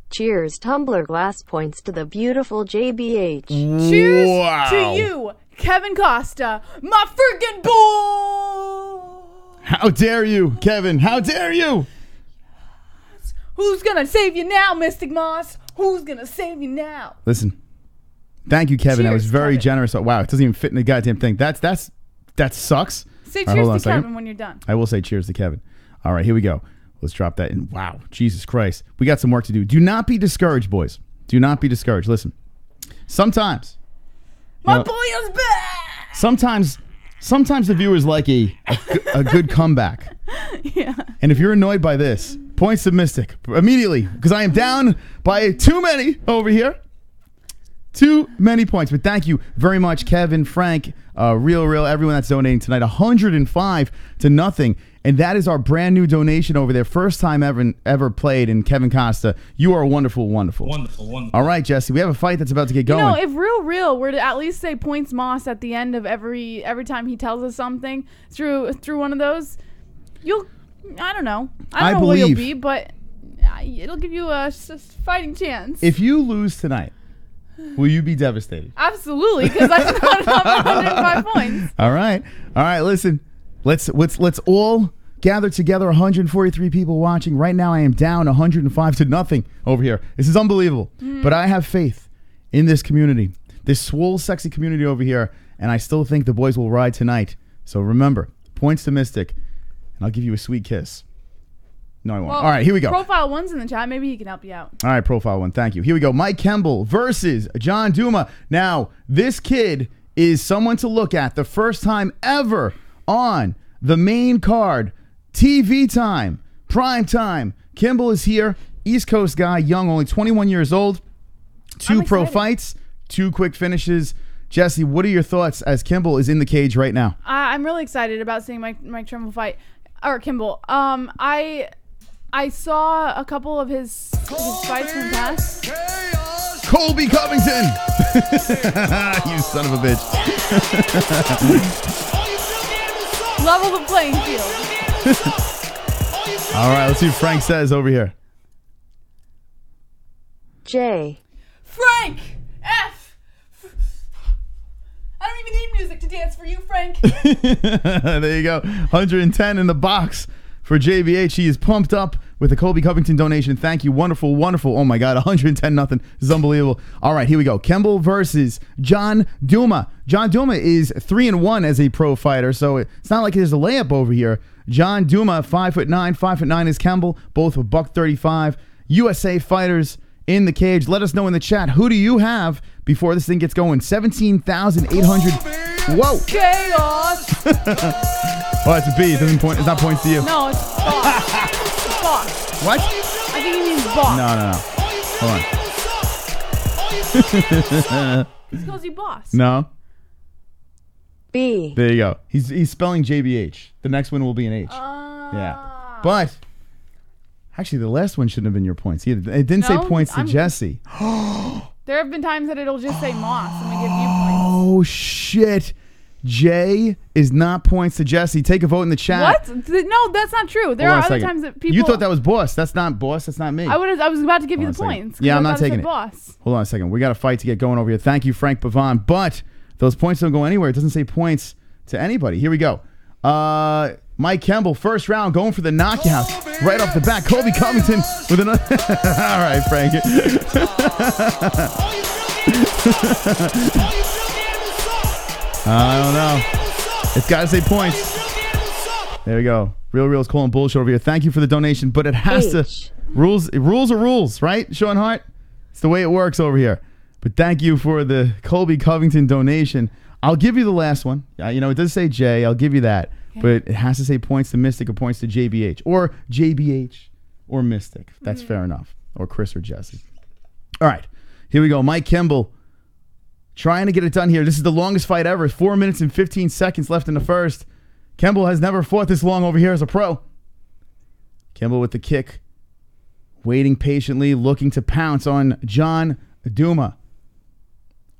Cheers, tumbler glass points to the beautiful JBH. Cheers to you, Kevin Costa, my freaking boy. How dare you, Kevin? How dare you? Who's gonna save you now, Mystic Moss? Who's gonna save you now? Listen, thank you, Kevin. Cheers, that was very Kevin. generous. Oh, wow, it doesn't even fit in the goddamn thing. That sucks. Say All right, cheers hold on a to second. Kevin when you're done. I will say cheers to Kevin. All right, here we go. Let's drop that in. Wow, Jesus Christ. We got some work to do. Do not be discouraged, boys. Do not be discouraged. Listen, sometimes. My boy is back. Sometimes the viewers like a good comeback. Yeah. And if you're annoyed by this, points to Mystic immediately, because I am down by too many over here. Too many points. But thank you very much, Kevin, Frank, Real, everyone that's donating tonight. 105 to nothing. And that is our brand new donation over there. First time ever played in Kevin Costa. You are wonderful. Wonderful. All right, Jesse, we have a fight that's about to get going. If Real were to at least say points Moss at the end of every time he tells us something through one of those, I don't know. I I don't know who you'll believe- be, but it'll give you a fighting chance. If you lose tonight, will you be devastated? Absolutely, because I'm not up 105 points. All right. Listen, let's all gather together. 143 people watching right now. I am down 105-0 over here. This is unbelievable, but I have faith in this community, this swole, sexy community over here, and I still think the boys will ride tonight. So remember, points to Mystic, and I'll give you a sweet kiss. No, I won't. Well, All right, here we go. Profile 1's in the chat. Maybe he can help you out. All right, Profile 1. Thank you. Here we go. Mike Kimble versus John Douma. Now, this kid is someone to look at. The first time ever on the main card. TV time. Prime time. Kimball is here. East Coast guy. Young, only 21 years old. 2 pro fights. 2 quick finishes. Jesse, what are your thoughts as Kimball is in the cage right now? I'm really excited about seeing Mike Trimble fight. Or Kimball. I saw a couple of his fights in the past. Colby Covington! You son of a bitch. Level the playing field. All right, let's see what Frank says over here. J. Frank! F! I don't even need music to dance for you, Frank. There you go. 110 in the box for JBH. He is pumped up with the Colby Covington donation. Thank you. Wonderful, wonderful. Oh my God, 110-0. This is unbelievable. All right, here we go. Kimball versus John Douma. John Douma is 3-1 as a pro fighter, so it's not like there's a layup over here. John Douma, 5'9". 5'9" is Kimball, both with $135. USA fighters in the cage. Let us know in the chat, who do you have before this thing gets going? 17,800. Whoa. Chaos! Oh, it's a B. It doesn't point. It's not points to you. No, it's boss. It's boss. What? I think he means boss. No. Hold on. He calls you boss. No. B. There you go. He's spelling JBH. The next one will be an H. Yeah. But actually, the last one shouldn't have been your points either. It didn't say No, points to Jesse. There have been times that it'll just say Moss and we give you points. Oh shit. J is not points to Jesse. Take a vote in the chat. What? No, that's not true. There are other times that people. You thought that was boss. That's not boss. That's not me. I was about to give you Hold the on a second. points. Yeah, I'm I not thought it taking said it. Boss. Hold on a second. We got a fight to get going over here. Thank you, Frank Pavon. But those points don't go anywhere. It doesn't say points to anybody. Here we go. Mike Kimball, first round, going for the knockout right off the bat. Colby Covington with another. All right, Frank. I don't know. It's got to say points. There we go. Real's calling bullshit over here. Thank you for the donation, but it has to. Rules are rules, right, Sean Hart? It's the way it works over here. But thank you for the Colby Covington donation. I'll give you the last one. It does say J. I'll give you that. Okay. But it has to say points to Mystic or points to JBH. Or JBH or Mystic. That's fair enough. Or Chris or Jesse. All right. Here we go. Mike Kimball trying to get it done here. This is the longest fight ever. 4 minutes and 15 seconds left in the first. Kimball has never fought this long over here as a pro. Kimball with the kick. Waiting patiently, looking to pounce on John Douma.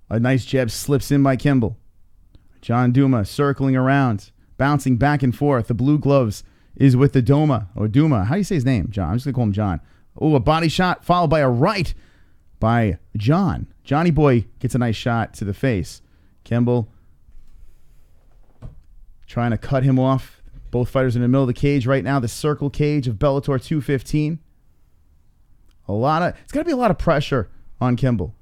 A nice jab slips in by Kimball. John Douma circling around, bouncing back and forth. The blue gloves is with the Duma. How do you say his name, John? I'm just going to call him John. Oh, a body shot followed by a right by John. Johnny Boy gets a nice shot to the face. Kimball trying to cut him off. Both fighters in the middle of the cage right now. The circle cage of Bellator 215. It's got to be a lot of pressure on Kimball.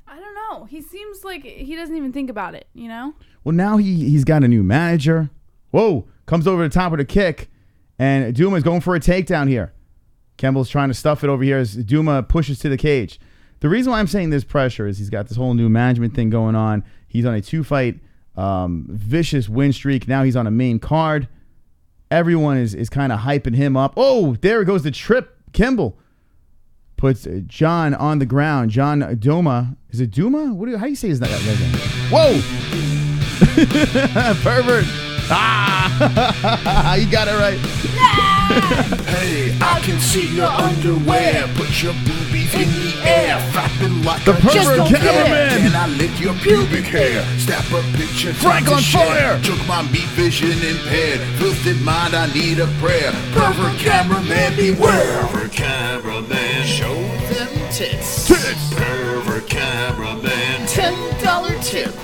I don't know. He seems like he doesn't even think about it, you know? Well, now he's got a new manager. Whoa, comes over the top with a kick, and Duma's going for a takedown here. Kimball's trying to stuff it over here as Duma pushes to the cage. The reason why I'm saying this pressure is he's got this whole new management thing going on. He's on a 2-fight vicious win streak. Now he's on a main card. Everyone is kind of hyping him up. Oh, there goes the trip. Kimball puts John on the ground. John Douma. Is it Duma? How do you say his name? Whoa! Pervert. Ah! You got it right. Hey, I can see your underwear. Put your boobies in the air. stare, flapping like The a pervert just don't care. cameraman. Can I lick your pubic hair? Snap a picture, Frank time to on share. fire. Took my meat vision impaired. Filthy mind, I need a prayer. Pervert cameraman, beware. Pervert cameraman, show them tits. Pervert cameraman, $10 tip.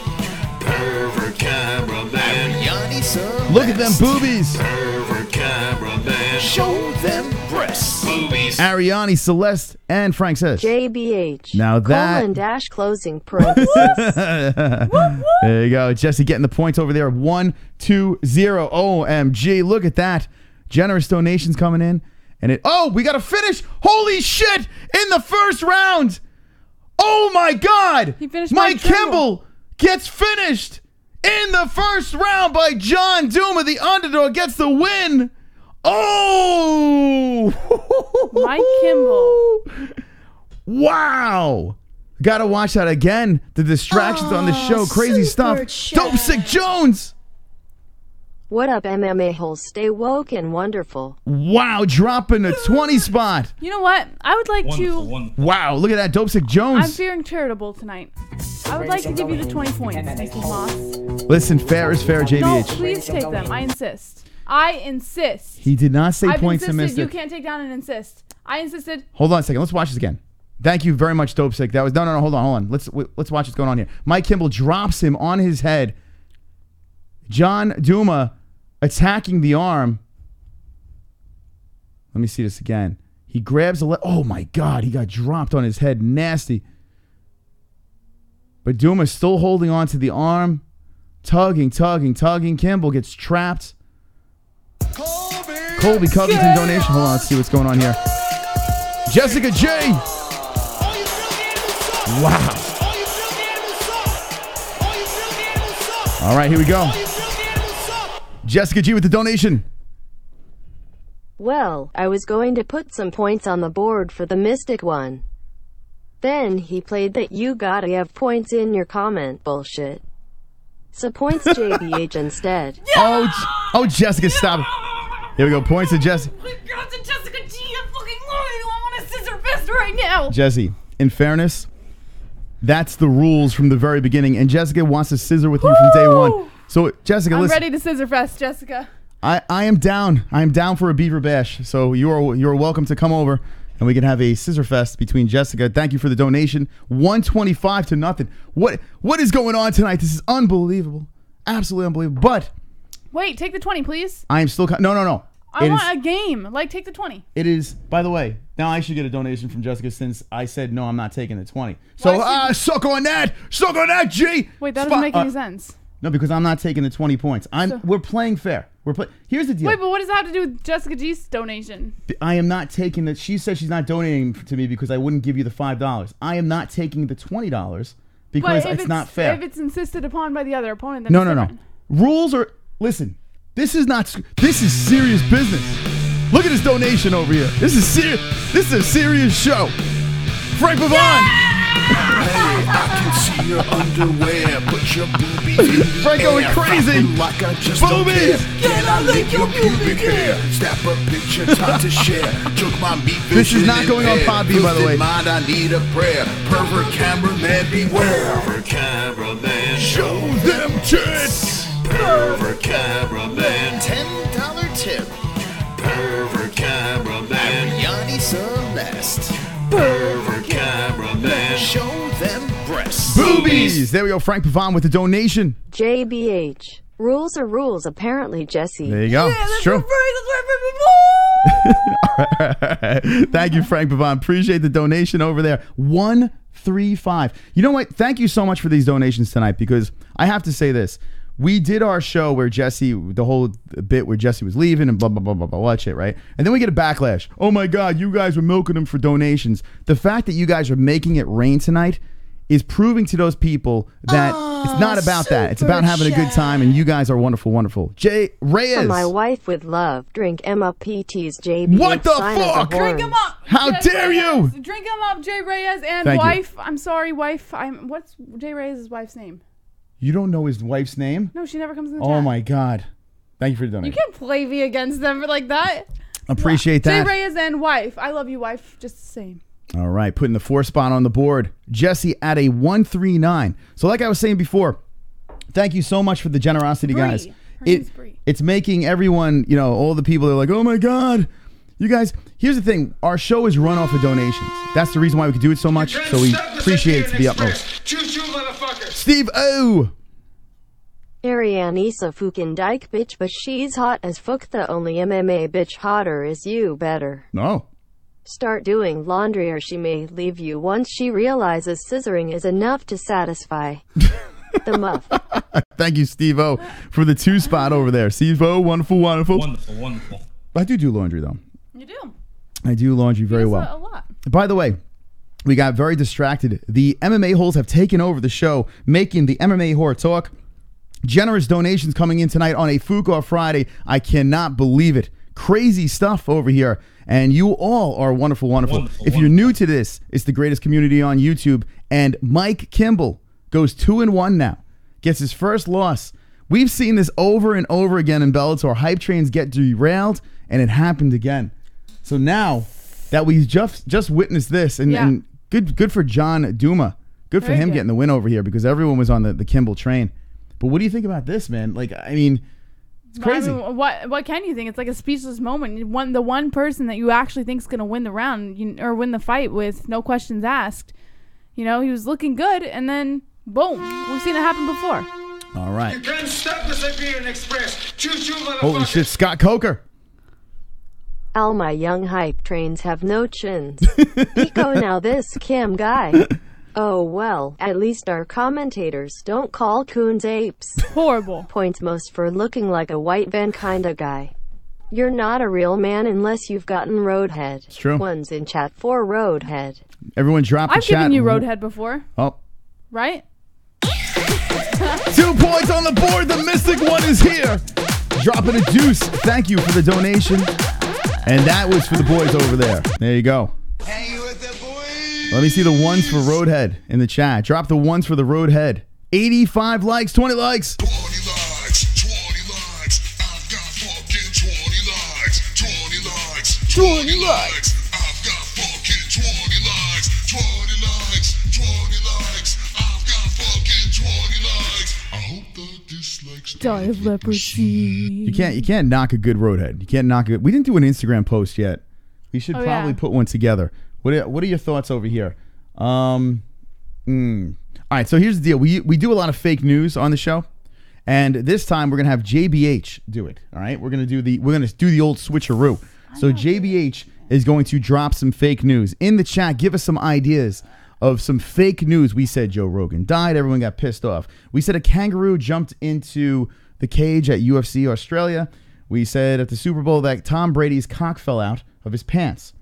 Pervert cameraman, Yanni Celeste. Look at them boobies. Pervert cameraman, show them breasts. Boobies. Ariani, Celeste, and Frank says. JBH. Now that- Colon dash closing parenthesis. There you go. Jesse getting the points over there. 1-2-0. OMG. Look at that. Generous donations coming in. And we got to finish. Holy shit. In the first round. Oh my God. He finished Mike Mike Kimble gets finished in the first round by John Douma. The underdog gets the win. Oh. Mike Kimball. Wow. Gotta watch that again. The distractions on the show. Crazy stuff. Dope Sick Jones. What up, MMA-Holes? Stay woke and wonderful. Wow. Dropping a 20 spot. You know what? I would like Wonderful, to. wonderful. Wow. Look at that. Dope Sick Jones. I'm feeling charitable tonight. I would like to give you the 20 points, Mr. Moss. Listen, fair is fair, No, JBH. please take them. I insist. I insist. He did not say I've points and missed insisted. You it. can't take down and insist. I insisted. Hold on a second. Let's watch this again. Thank you very much, Dope Sick. That was no. Hold on. Let's watch what's going on here. Mike Kimble drops him on his head. John Douma attacking the arm. Let me see this again. He grabs a oh my God, he got dropped on his head. Nasty. But Duma's still holding on to the arm. Tugging. Kimball gets trapped. Colby Covington donation. Hold on, let's see what's going on here. Jessica J. Wow. All right, here we go. Jessica G with the donation. Well, I was going to put some points on the board for the Mystic one. Then he played that you gotta have points in your comment bullshit. So points JBH instead. Oh, Jessica, stop it. Here we go. Points to Jessica. Congrats to Jessica G. I'm fucking loyal. I want a scissor fest right now. Jesse, in fairness, that's the rules from the very beginning. And Jessica wants to scissor with you from day one. So, Jessica, I'm listen. ready to scissor fest, Jessica. I am down. I am down for a beaver bash. So you're welcome to come over and we can have a scissor fest between Jessica. Thank you for the donation. 125-0. What is going on tonight? This is unbelievable. Absolutely unbelievable. But Wait, take the 20, please. I am still no. I want a game. Like, take the 20. It is, by the way, now I should get a donation from Jessica since I said no, I'm not taking the 20. So suck on that, G. Wait, that doesn't make any sense. No, because I'm not taking the 20 points. We're playing fair. Here's the deal. Wait, but what does that have to do with Jessica G's donation? I am not taking the. She said she's not donating to me because I wouldn't give you the $5. I am not taking the $20 because it's not fair. If it's insisted upon by the other opponent, then No. it's different. Rules are. Listen, this is serious business. Look at this donation over here. This is serious. This is a serious show. Frank Pavon. Hey, I can see your underwear. Put your boobies in the Frank going air. crazy. Flapping like I just don't Boobies. care. Can I lick your pubic hair? Snap a picture, time to share. Took my meat vision. This is not going on impaired. Podbean, by the way. Filthy mind, I need a prayer. Pervert cameraman, beware. Pervert cameraman, show them tits. Pervert cameraman, $10 tip. Pervert cameraman, Yanni Celeste. Pervert cameraman, show them breasts. Boobies. There we go. Frank Pavon with the donation. JBH. Rules are rules, apparently, Jesse. There you go. It's true. Thank you, Frank Pavon. Appreciate the donation over there. 135. You know what? Thank you so much for these donations tonight because I have to say this. We did our show where the whole bit where Jesse was leaving and blah, blah, blah, blah, blah, that shit, right? And then we get a backlash. Oh my God, you guys were milking him for donations. The fact that you guys are making it rain tonight is proving to those people that it's not about that. It's about having a good time, and you guys are wonderful, wonderful. Jay Reyes. For my wife with love, drink Emma PT's JBH. What the sign of fuck? Drink him up. How Jay dare Reyes. you? Drink him up, Jay Reyes and Thank you. wife. I'm sorry, wife. What's Jay Reyes' wife's name? You don't know his wife's name? No, she never comes in the chat. Oh my God. Thank you for the You donation. can't play me against them like that. Appreciate that. Jay Reyes and wife. I love you, wife. Just the same. All right, putting the 4 spot on the board. Jesse at a 139. So like I was saying before, thank you so much for the generosity, guys. It's making everyone, all the people that are like, oh my God, you guys. Here's the thing. Our show is run off of donations. That's the reason why we can do it so much. So we appreciate it to the utmost. Steve O. Ariane Issa fucking dyke bitch, but she's hot as fuck. The only MMA bitch hotter is you. Better. No. Start doing laundry or she may leave you once she realizes scissoring is enough to satisfy the muff. Thank you, Steve O, for the 2 spot over there. Steve O, wonderful. Wonderful. I do laundry, though. You do. I do laundry very well. A lot. By the way, we got very distracted. The MMA-Holes have taken over the show, making the MMA Horror Talk. Generous donations coming in tonight on a FOOK off Friday. I cannot believe it. Crazy stuff over here. And you all are wonderful. If you're new to this, it's the greatest community on YouTube. And Mike Kimball goes 2-1 now. Gets his first loss. We've seen this over and over again in Bellator. Hype trains get derailed, and it happened again. So now that we just witnessed this, and good for John Douma. Good for him getting the win over here because everyone was on the Kimball train. But what do you think about this, man? It's crazy. What can you think? It's like a speechless moment. The one person that you actually think is going to win the round or win the fight with no questions asked. He was looking good, and then boom, we've seen it happen before. All right. You can't stop the Siberian Express. Choo-choo, motherfucker. Holy shit, Scott Coker. All my young hype trains have no chins. Pico now this Cam guy. Oh well, at least our commentators don't call coons apes. Horrible. Points most for looking like a white van kinda guy. You're not a real man unless you've gotten roadhead. It's true. One's in chat for roadhead. Everyone drop the I've chat. given you roadhead before. Oh. Right? 2 points on the board. The Mystic one is here. Dropping a deuce. Thank you for the donation. And that was for the boys over there. There you go. Hang with the boys. Let me see the ones for Roadhead in the chat. Drop the ones for the Roadhead. 85 likes, 20 likes. 20 likes. I've got fucking 20 likes. 20 likes. 20 likes. I've got fucking 20 likes. 20 likes. 20 likes. I've got fucking 20 likes. I hope the dislikes Die of leprosy. You can't knock a good Roadhead. You can't knock it. We didn't do an Instagram post yet. We should probably put one together. What are your thoughts over here? All right, so here's the deal. We do a lot of fake news on the show, and this time we're gonna have JBH do it. All right, we're gonna do the old switcheroo. So JBH is going to drop some fake news in the chat. Give us some ideas of some fake news. We said Joe Rogan died. Everyone got pissed off. We said a kangaroo jumped into the cage at UFC Australia. We said at the Super Bowl that Tom Brady's cock fell out of his pants.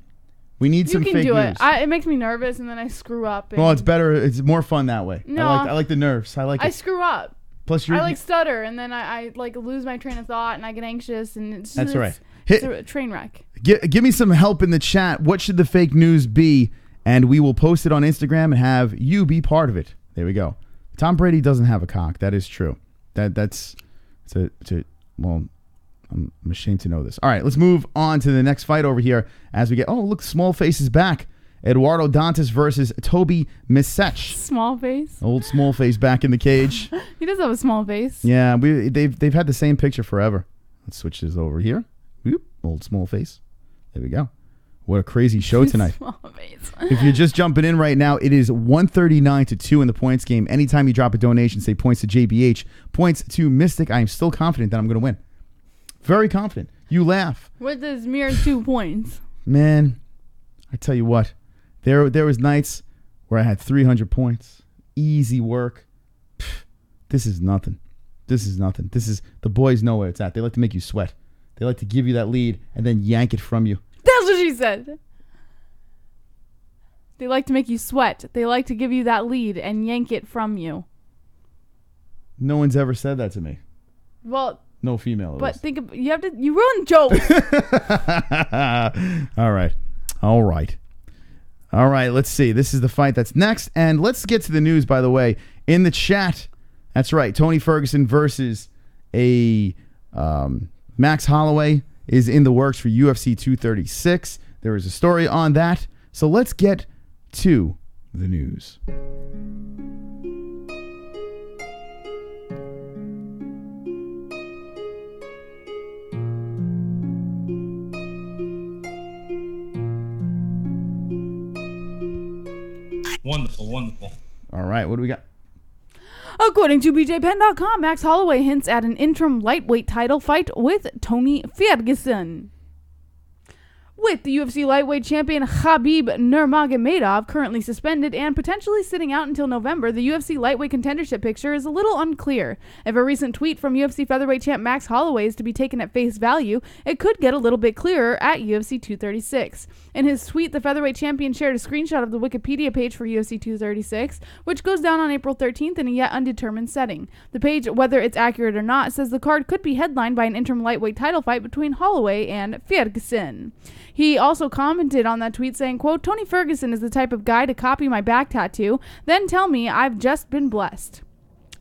We need some fake news. You can do it. It makes me nervous, and then I screw up. Well, it's better. It's more fun that way. No. I like the nerves. I screw up. Plus, I stutter, and then I lose my train of thought, and I get anxious, and it's that's right. It's a train wreck. Give me some help in the chat. What should the fake news be? And we will post it on Instagram and have you be part of it. There we go. Tom Brady doesn't have a cock. That is true. Well, I'm ashamed to know this. All right, let's move on to the next fight over here as we get... Oh, look, Small Face is back. Eduardo Dantas versus Toby Misech. Small Face? Old Small Face back in the cage. He does have a small face. Yeah, they've had the same picture forever. Let's switch this over here. Whoop, old Small Face. There we go. What a crazy show tonight. If you're just jumping in right now, it is 139-2 in the points game. Anytime you drop a donation, say points to JBH, points to Mystic, I am still confident that I'm going to win. Very confident. You laugh. With this mere 2 points. Man, I tell you what. There was nights where I had 300 points. Easy work. This is nothing. The boys know where it's at. They like to make you sweat. They like to give you that lead and then yank it from you. That's what she said. They like to make you sweat. They like to give you that lead and yank it from you. No one's ever said that to me. Well, no female. But you ruined jokes. All right. Let's see. This is the fight that's next, and let's get to the news. By the way, in the chat, that's right. Tony Ferguson versus a Max Holloway is in the works for UFC 236. There is a story on that. So let's get to the news. Wonderful, wonderful. All right, what do we got? According to BJPenn.com, Max Holloway hints at an interim lightweight title fight with Tony Ferguson. With the UFC lightweight champion Khabib Nurmagomedov currently suspended and potentially sitting out until November, the UFC lightweight contendership picture is a little unclear. If a recent tweet from UFC featherweight champ Max Holloway is to be taken at face value, it could get a little bit clearer at UFC 236. In his tweet, the featherweight champion shared a screenshot of the Wikipedia page for UFC 236, which goes down on April 13th in a yet undetermined setting. The page, whether it's accurate or not, says the card could be headlined by an interim lightweight title fight between Holloway and Ferguson. He also commented on that tweet saying, quote, Tony Ferguson is the type of guy to copy my back tattoo, then tell me I've just been blessed.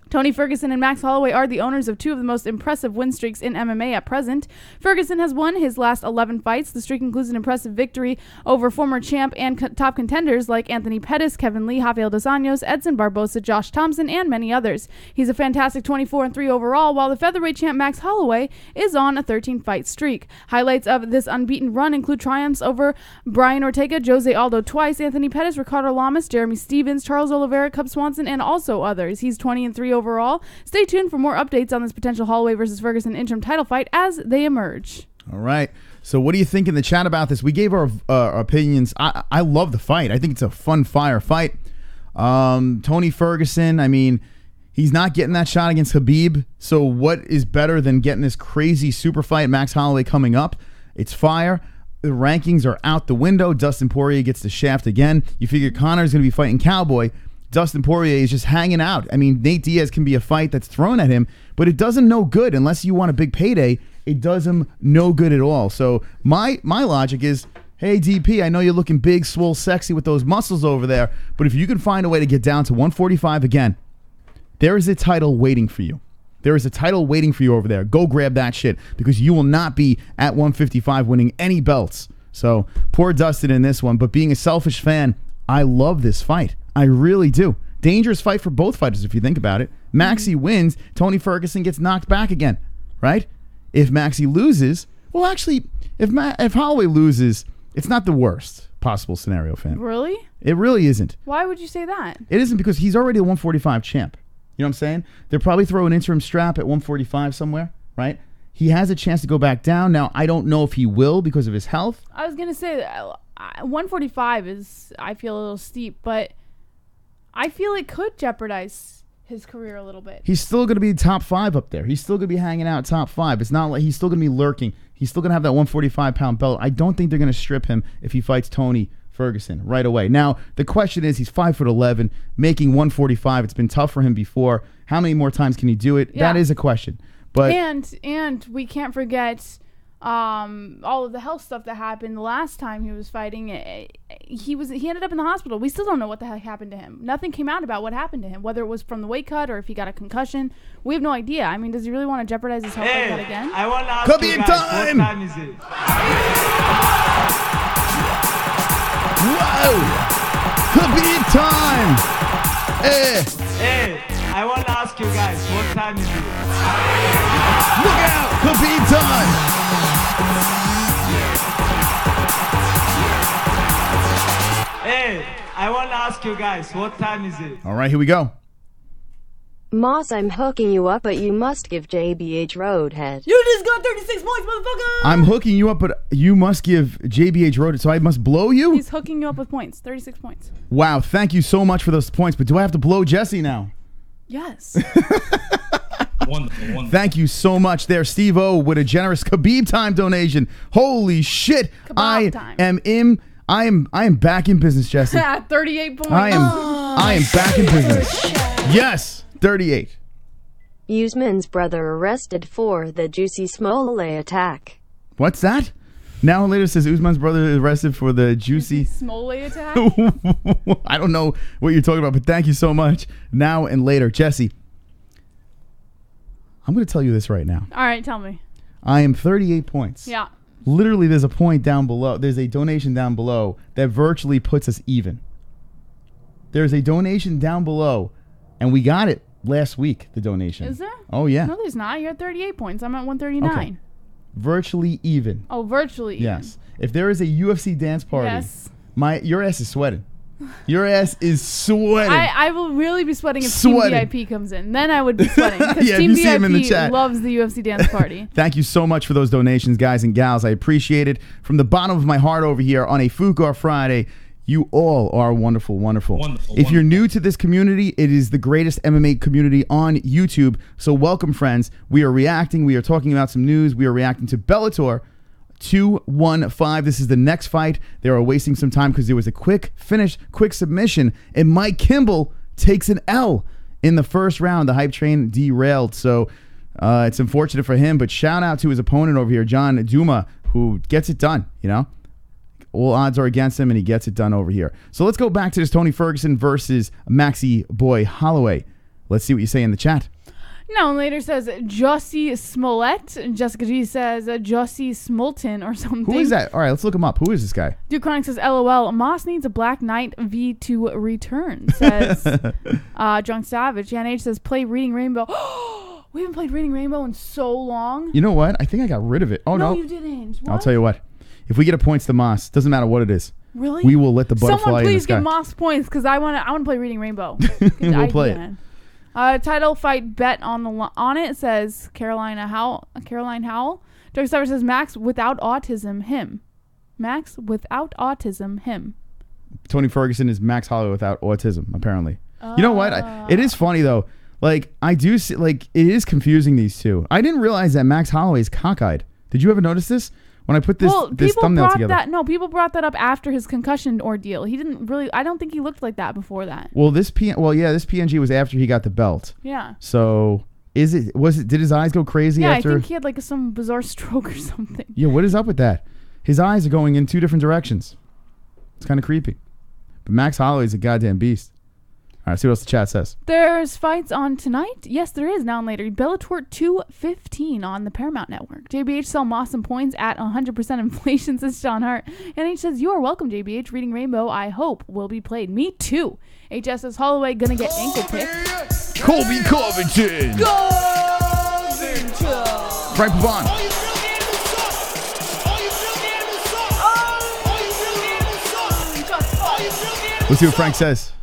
Tony Ferguson and Max Holloway are the owners of two of the most impressive win streaks in MMA at present. Ferguson has won his last 11 fights. The streak includes an impressive victory over former champ and top contenders like Anthony Pettis, Kevin Lee, Rafael dos Anjos, Edson Barbosa, Josh Thompson, and many others. He's a fantastic 24-3 overall, while the featherweight champ Max Holloway is on a 13-fight streak. Highlights of this unbeaten run include triumphs over Brian Ortega, Jose Aldo twice, Anthony Pettis, Ricardo Lamas, Jeremy Stevens, Charles Oliveira, Cub Swanson, and also others. He's 20-3 overall. Stay tuned for more updates on this potential Holloway versus Ferguson interim title fight as they emerge. All right. So what do you think in the chat about this? We gave our opinions. I love the fight. I think it's a fun fire fight. Tony Ferguson, I mean, he's not getting that shot against Khabib. So what is better than getting this crazy super fight, Max Holloway, coming up? It's fire. The rankings are out the window. Dustin Poirier gets the shaft again. You figure Conor's going to be fighting Cowboy. Dustin Poirier is just hanging out. I mean, Nate Diaz can be a fight that's thrown at him, but it does him no good unless you want a big payday. It does him no good at all. So my logic is, hey, DP, I know you're looking big, swole, sexy with those muscles over there, but if you can find a way to get down to 145 again, there is a title waiting for you. There is a title waiting for you over there. Go grab that shit because you will not be at 155 winning any belts. So poor Dustin in this one, but being a selfish fan, I love this fight. I really do. Dangerous fight for both fighters if you think about it. Maxie wins, Tony Ferguson gets knocked back again, right? If Maxie loses, well, actually, if Holloway loses, it's not the worst possible scenario, fam. Really? It really isn't. Why would you say that? It isn't because he's already a 145 champ. You know what I'm saying? They'll probably throw an interim strap at 145 somewhere, right? He has a chance to go back down. Now, I don't know if he will because of his health. I was going to say 145 is, I feel, a little steep, but I feel it could jeopardize his career a little bit. He's still going to be top 5 up there. He's still going to be hanging out top 5. It's not like he's still going to be lurking. He's still going to have that 145-pound belt. I don't think they're going to strip him if he fights Tony Ferguson right away. Now, the question is, he's 5'11", making 145. It's been tough for him before. How many more times can he do it? Yeah. That is a question. But and we can't forget all of the health stuff that happened the last time he was fighting. He ended up in the hospital. We still don't know what the heck happened to him. Nothing came out about what happened to him, whether it was from the weight cut or if he got a concussion. We have no idea. I mean, does he really want to jeopardize his health like that again? I want to ask you guys, time. what time is it? Whoa! Khabib time! Hey, I want to ask you guys, what time is it? Look out! Khabib time! Hey, I want to ask you guys, what time is it? All right, here we go. Moss, I'm hooking you up, but you must give JBH Roadhead. You just got 36 points, motherfucker! I'm hooking you up, but you must give JBH Road, so I must blow you? He's hooking you up with points. 36 points. Wow, thank you so much for those points, but do I have to blow Jesse now? Yes. Wonderful. Thank you so much there, Steve-O, with a generous Khabib time donation. Holy shit. Kebab time. I am back in business, Jesse. 38 points. I am back in business. Yes, 38. Usman's brother arrested for the Juicy Smollett attack. What's that? Now later says Usman's brother is arrested for the Juicy Smollett attack? I don't know what you're talking about, but thank you so much. Now and later. Jesse, I'm going to tell you this right now. All right, tell me. I am 38 points. Yeah. Literally, there's a point down below. There's a donation down below that virtually puts us even. There's a donation down below, and we got it last week, the donation. Is there? Oh, yeah. No, there's not. You're at 38 points. I'm at 139. Okay. Virtually even. Oh, virtually even. Yes. If there is a UFC dance party, Yes. your ass is sweating. Your ass is sweating. I will really be sweating if Sweating. Team VIP comes in. Then I would be sweating. Because Yeah, if Team you see him in the VIP chat. loves the UFC dance party. Thank you so much for those donations, guys and gals. I appreciate it. From the bottom of my heart over here on a FOOK Friday, you all are wonderful, wonderful. If you're new to this community, it is the greatest MMA community on YouTube. So welcome, friends. We are reacting. We are talking about some news. We are reacting to Bellator 215. This is the next fight. They are wasting some time because there was a quick finish, quick submission, and Mike Kimble takes an L in the first round. The hype train derailed. So it's unfortunate for him, but shout out to his opponent over here, John Douma, who gets it done, you know? All odds are against him, and he gets it done over here. So let's go back to this Tony Ferguson versus Maxie Boy Holloway. Let's see what you say in the chat. No, later says Jussie Smollett. Jessica G says Jussie Smolton or something. Who is that? All right, let's look him up. Who is this guy? Duke Chronic says, LOL, Moss needs a Black Knight V to return, says Drunk Savage. Jan H says, play Reading Rainbow. We haven't played Reading Rainbow in so long. You know what? I think I got rid of it. Oh, no. No, you didn't. What? I'll tell you what. If we get a points to Moss, doesn't matter what it is. Really? We will let the butterfly Someone in the please sky. give Moss points because I want to play Reading Rainbow. We'll play it. Title fight bet on it says Caroline Howell. Dark Star says Max without autism him. Max without autism him. Tony Ferguson is Max Holloway without autism, apparently. You know what? It is funny though. Like I do see, like it is confusing these two. I didn't realize that Max Holloway is cockeyed. Did you ever notice this? When I put this thumbnail together. People brought that up after his concussion ordeal. He didn't really. I don't think he looked like that before that. Well, this PNG was after he got the belt. Yeah. So did his eyes go crazy Yeah, after? I think he had like some bizarre stroke or something. Yeah, what is up with that? His eyes are going in two different directions. It's kind of creepy. But Max Holloway's a goddamn beast. All right, see what else the chat says. There's fights on tonight. Yes, there is now and later. Bellator 215 on the Paramount Network. JBH sell Moss some points at 100% inflation, says Sean Hart. And he says, you are welcome, JBH. Reading Rainbow, I hope, will be played. Me too. HS says, Holloway gonna get ankle picked. Colby Covington. Frank Pavon. Let's see what Frank says.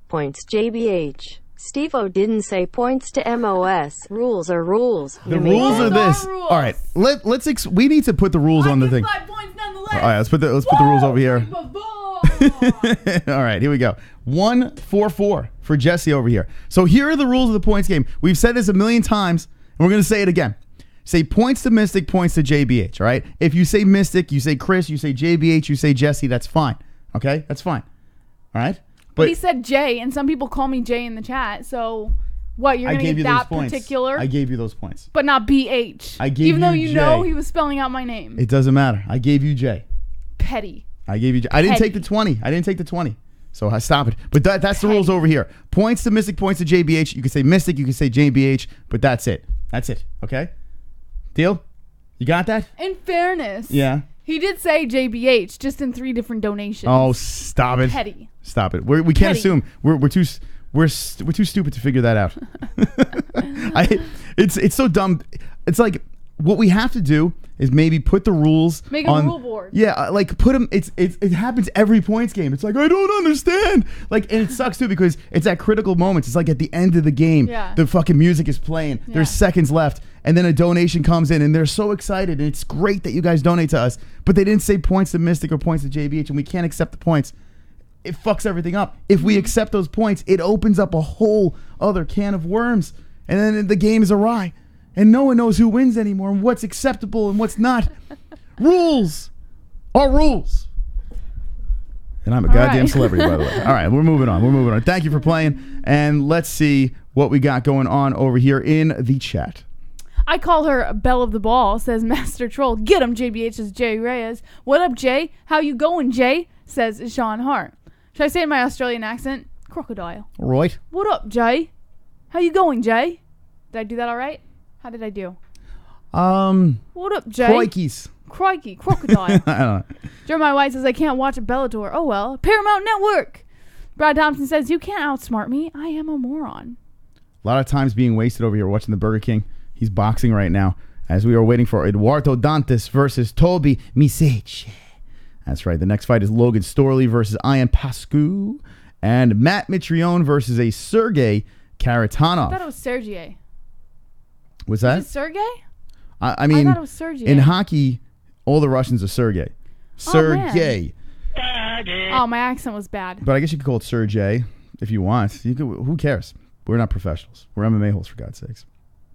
Points JBH. Steve-O didn't say points to MOS. Rules are rules. The rules are this. rules. All right, we need to put the rules on the thing. 5 points nonetheless. All right, let's put the rules over here. All right, here we go. 1-4-4 for Jesse over here. So here are the rules of the points game. We've said this a million times, and we're going to say it again. Say points to Mystic, points to JBH, all right? If you say Mystic, you say Chris, you say JBH, you say Jesse, that's fine. Okay? That's fine. All right? But he said Jay, and some people call me Jay in the chat. So, what, you're going to get that particular? I gave you those points. But not BH. I gave even though you you J. know he was spelling out my name. It doesn't matter. I gave you J. Petty. I gave you J. I didn't take the 20. I didn't take the 20. So stop it. But that's the rules over here. Points to Mystic, points to JBH. You can say Mystic, you can say JBH, but that's it. That's it. Okay? Deal? You got that? In fairness. Yeah. He did say JBH, just in 3 different donations. Oh, stop it. Petty. Stop it. We can't assume. We're too stupid to figure that out. It's so dumb. It's like what we have to do is maybe put the rules Make a on rule board. Yeah, like put them. It happens every points game. It's like I don't understand. Like, and it sucks too because it's at critical moments. It's like at the end of the game, Yeah. the fucking music is playing. Yeah. There's seconds left, and then a donation comes in, and they're so excited, and it's great that you guys donate to us. But they didn't say points to Mystic or points to JBH, and we can't accept the points. It fucks everything up. If we accept those points, it opens up a whole other can of worms, and then the game is awry. And no one knows who wins anymore and what's acceptable and what's not. Rules are rules. And I'm a goddamn celebrity, by the way. All right, we're moving on. Thank you for playing. And let's see what we got going on over here in the chat. I call her Belle of the Ball, says Master Troll. Get him, JBH, says Jay Reyes. What up, Jay? How you going, Jay? Says Sean Hart. Should I say it in my Australian accent? Crocodile. Right. What up, Jay? How you going, Jay? Did I do that all right? How did I do? What up, Jay? Crikeys. Crikey, crocodile. I don't know. Jeremiah White says, I can't watch a Bellator. Oh, well. Paramount Network. Brad Thompson says, you can't outsmart me. I am a moron. A lot of times being wasted over here watching the Burger King. He's boxing right now as we are waiting for Eduardo Dantas versus Toby Misech. That's right. The next fight is Logan Storley versus Ion Pascu. And Matt Mitrione versus a Sergei Kharitonov. I thought it was Sergei. Was that? Is it Sergei? I mean, I thought it was Sergei. In hockey, all the Russians are Sergei. Sergei. Oh, my accent was bad. But I guess you could call it Sergei if you want. You could, who cares? We're not professionals. We're MMA-Holes, for God's sakes.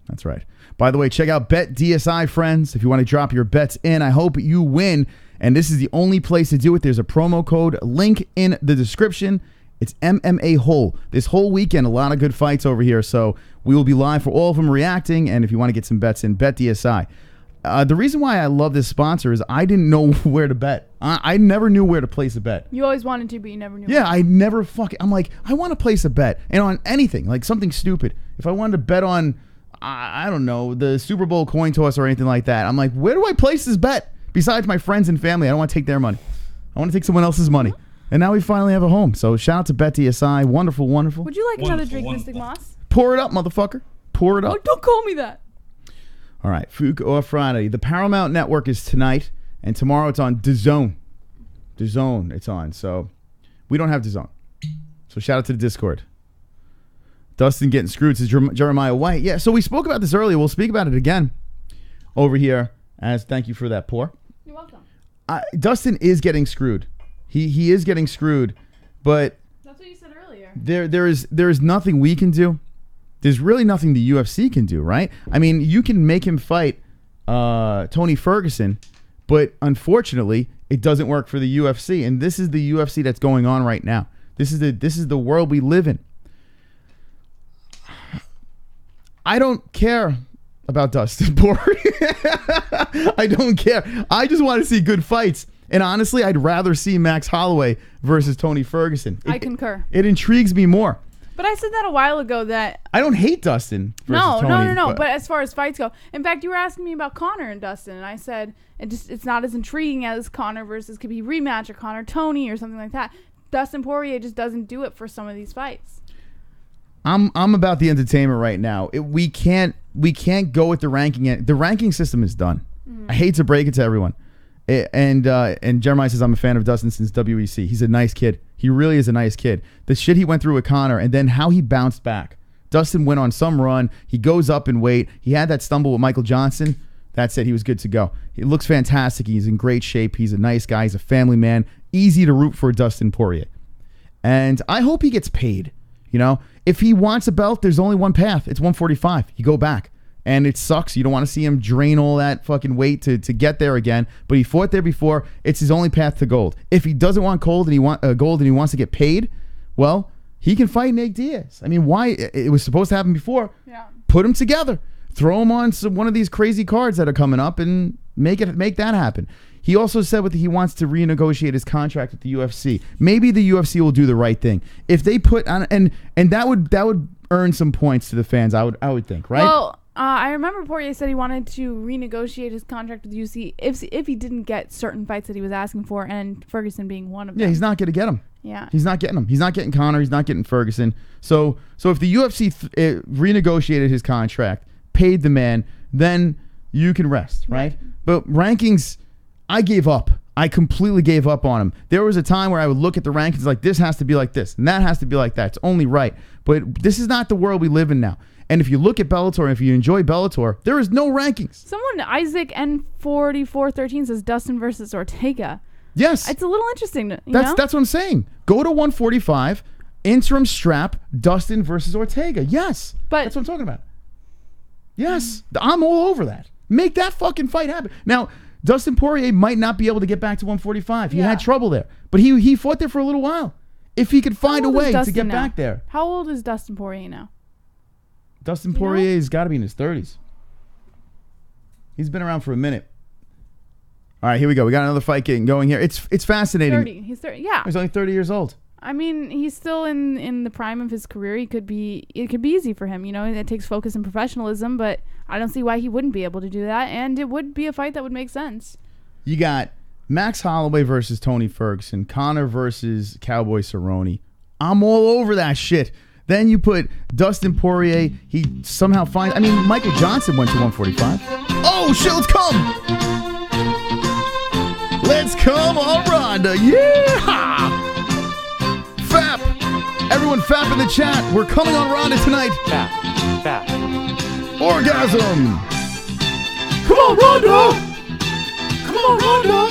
That's right. By the way, check out BetDSI, friends. If you want to drop your bets in, I hope you win. And this is the only place to do it. There's a promo code link in the description. It's MMA-Hole. This whole weekend, a lot of good fights over here. So we will be live for all of them reacting. And if you want to get some bets in, BetDSI. The reason why I love this sponsor is I didn't know where to bet. I never knew where to place a bet. You always wanted to, but you never knew. Yeah, I never fucking... I'm like, I want to place a bet. And on anything, like something stupid. If I wanted to bet on, I don't know, the Super Bowl coin toss or anything like that, I'm like, where do I place this bet? Besides my friends and family, I don't want to take their money. I want to take someone else's money. And now we finally have a home. So shout out to BetDSI. Wonderful, wonderful. Would you like another drink, Mystic Moss? Pour it up, motherfucker. Pour it up. Oh, don't call me that. All right, FOOK or Friday. The Paramount Network is tonight, and tomorrow it's on DAZN. DAZN it's on. So we don't have DAZN. So shout out to the Discord. Dustin getting screwed, says Jeremiah White. Yeah, so we spoke about this earlier. We'll speak about it again over here. As thank you for that pour. You're welcome. Dustin is getting screwed. He is getting screwed, but that's what you said earlier. There is nothing we can do. There's really nothing the UFC can do, right? I mean, you can make him fight Tony Ferguson, but unfortunately, it doesn't work for the UFC. And this is the UFC that's going on right now. This is the world we live in. I don't care about Dustin Poirier. I don't care. I just want to see good fights. And honestly, I'd rather see Max Holloway versus Tony Ferguson. I concur. It intrigues me more. But I said that a while ago that... I don't hate Dustin versus Tony. No. But as far as fights go... In fact, you were asking me about Conor and Dustin, and I said it's not as intriguing as Conor versus could be rematch or Conor Tony or something like that. Dustin Poirier just doesn't do it for some of these fights. I'm about the entertainment right now. We can't go with the ranking. The ranking system is done. I hate to break it to everyone. And Jeremiah says, I'm a fan of Dustin since WEC. He's a nice kid. He really is a nice kid. The shit he went through with Conor and then how he bounced back. Dustin went on some run. He goes up in weight. He had that stumble with Michael Johnson. That's it. He was good to go. He looks fantastic. He's in great shape. He's a nice guy. He's a family man. Easy to root for Dustin Poirier. And I hope he gets paid. You know, if he wants a belt, there's only one path. It's 145. You go back. And it sucks. You don't want to see him drain all that fucking weight to get there again. But he fought there before. It's his only path to gold. If he doesn't want gold and he wants to get paid, well, he can fight Nate Diaz. I mean, why? It was supposed to happen before. Yeah. Put them together. Throw him on one of these crazy cards that are coming up and make that happen. He also said he wants to renegotiate his contract with the UFC. Maybe the UFC will do the right thing. If they put on and that would earn some points to the fans. I would think, right? Well, I remember Poirier said he wanted to renegotiate his contract with the UFC if he didn't get certain fights that he was asking for, and Ferguson being one of them. Yeah, he's not going to get them. Yeah, he's not getting them. He's not getting Conor. He's not getting Ferguson. So if the UFC renegotiated his contract, paid the man, then you can rest, right? But rankings, I gave up. I completely gave up on him. There was a time where I would look at the rankings like this has to be like this, and that has to be like that. It's only right. But this is not the world we live in now. And if you look at Bellator, and if you enjoy Bellator, there is no rankings. Someone, Isaac N4413 says Dustin versus Ortega. Yes. It's a little interesting. That's what I'm saying. Go to 145, interim strap, Dustin versus Ortega. Yes. But that's what I'm talking about. Yes. I'm all over that. Make that fucking fight happen. Now, Dustin Poirier might not be able to get back to 145. He had trouble there. But he fought there for a little while. If he could find a way to get back there. How old is Dustin Poirier now? Dustin Poirier's got to be in his 30s. He's been around for a minute. All right, here we go. We got another fight getting going here. It's fascinating. 30. He's 30. Yeah. He's only 30 years old. I mean, he's still in the prime of his career. It could be easy for him. You know, it takes focus and professionalism, but I don't see why he wouldn't be able to do that. And it would be a fight that would make sense. You got Max Holloway versus Tony Ferguson, Conor versus Cowboy Cerrone. I'm all over that shit. Then you put Dustin Poirier. He somehow finds... I mean, Michael Johnson went to 145. Oh, shit, let's come. Let's come on, Ronda. Yeah! Fap. Everyone fap in the chat. We're coming on Ronda tonight. Fap. Orgasm. Come on, Ronda. Come on, Ronda.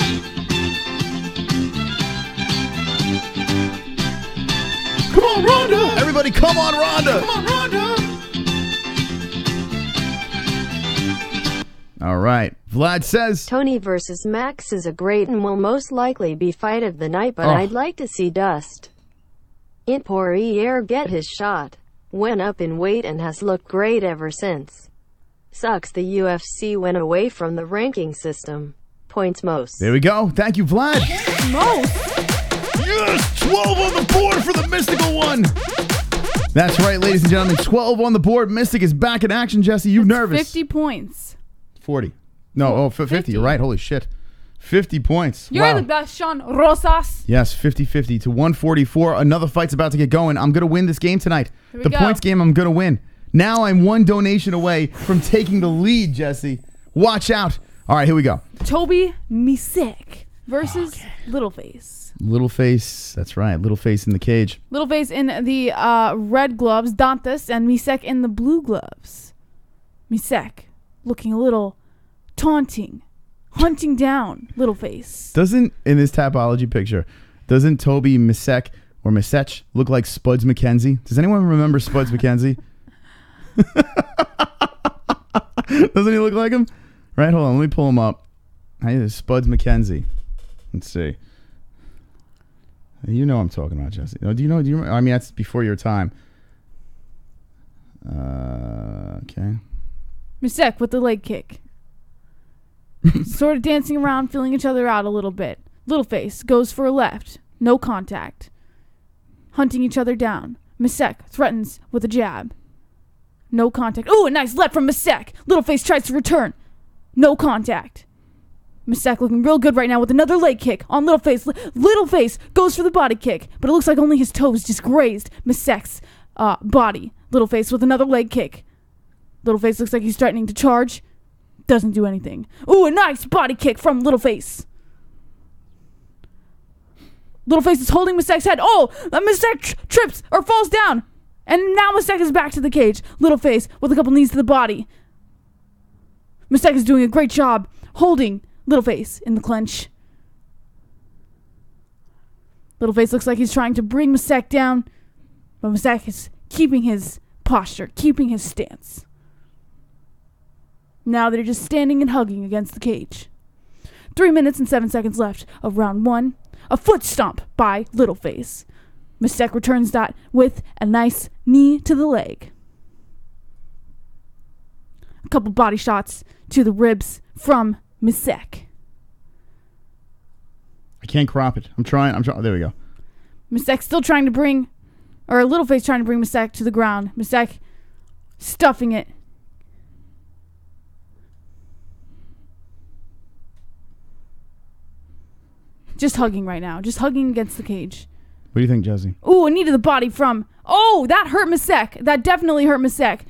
Come on, Ronda. Everybody, come on, Ronda. Come on, Ronda. All right. Vlad says... Tony versus Max is a great and will most likely be fight of the night, but I'd like to see Dust. Poirier get his shot. Went up in weight and has looked great ever since. Sucks the UFC went away from the ranking system. Points most. There we go. Thank you, Vlad. Most. Yes, 12 on the board for the mystical one. That's right, ladies and gentlemen. 12 on the board. Mystic is back in action, Jesse. You nervous? 50 points. 40. No, 50. You're right. Holy shit. 50 points. You're the best, Sean Rosas. Yes, 50-50 to 144. Another fight's about to get going. I'm going to win this game tonight. The points game, I'm going to win. Now I'm one donation away from taking the lead, Jesse. Watch out. All right, here we go. Toby Misech versus Littleface. Littleface, that's right. Littleface in the cage. Littleface in the red gloves, Dantas, and Misech in the blue gloves. Misech looking a little taunting, hunting down Littleface. Doesn't, in this Tapology picture, doesn't Toby Misech or Misech look like Spuds McKenzie? Does anyone remember Spuds McKenzie? Doesn't he look like him? Right, hold on, let me pull him up. Hey, Spuds McKenzie. Let's see. You know what I'm talking about, Jesse. Do you remember? I mean, that's before your time. Okay. Misech with the leg kick. Sort of dancing around, feeling each other out a little bit. Littleface goes for a left. No contact. Hunting each other down. Misech threatens with a jab. No contact. Ooh, a nice left from Misech. Littleface tries to return. No contact. Misech looking real good right now with another leg kick on Littleface. Littleface goes for the body kick, but it looks like only his toes just grazed Misech's body. Littleface with another leg kick. Littleface looks like he's threatening to charge. Doesn't do anything. Ooh, a nice body kick from Littleface. Littleface is holding Misech's head. Oh, Misech trips or falls down. And now Misech is back to the cage. Littleface with a couple knees to the body. Misech is doing a great job holding Littleface in the clinch. Littleface looks like he's trying to bring Misech down, but Misech is keeping his posture, keeping his stance. Now they're just standing and hugging against the cage. 3 minutes and 7 seconds left of round one. A foot stomp by Littleface. Misech returns that with a nice knee to the leg. A couple body shots to the ribs from Misech. I can't crop it. I'm trying. There we go. Misech still trying to bring, or Littleface trying to bring Misech to the ground. Misech stuffing it. Just hugging right now. Just hugging against the cage. What do you think, Jesse? Ooh, a knee to the body from... Oh, that hurt Misech. That definitely hurt Misech.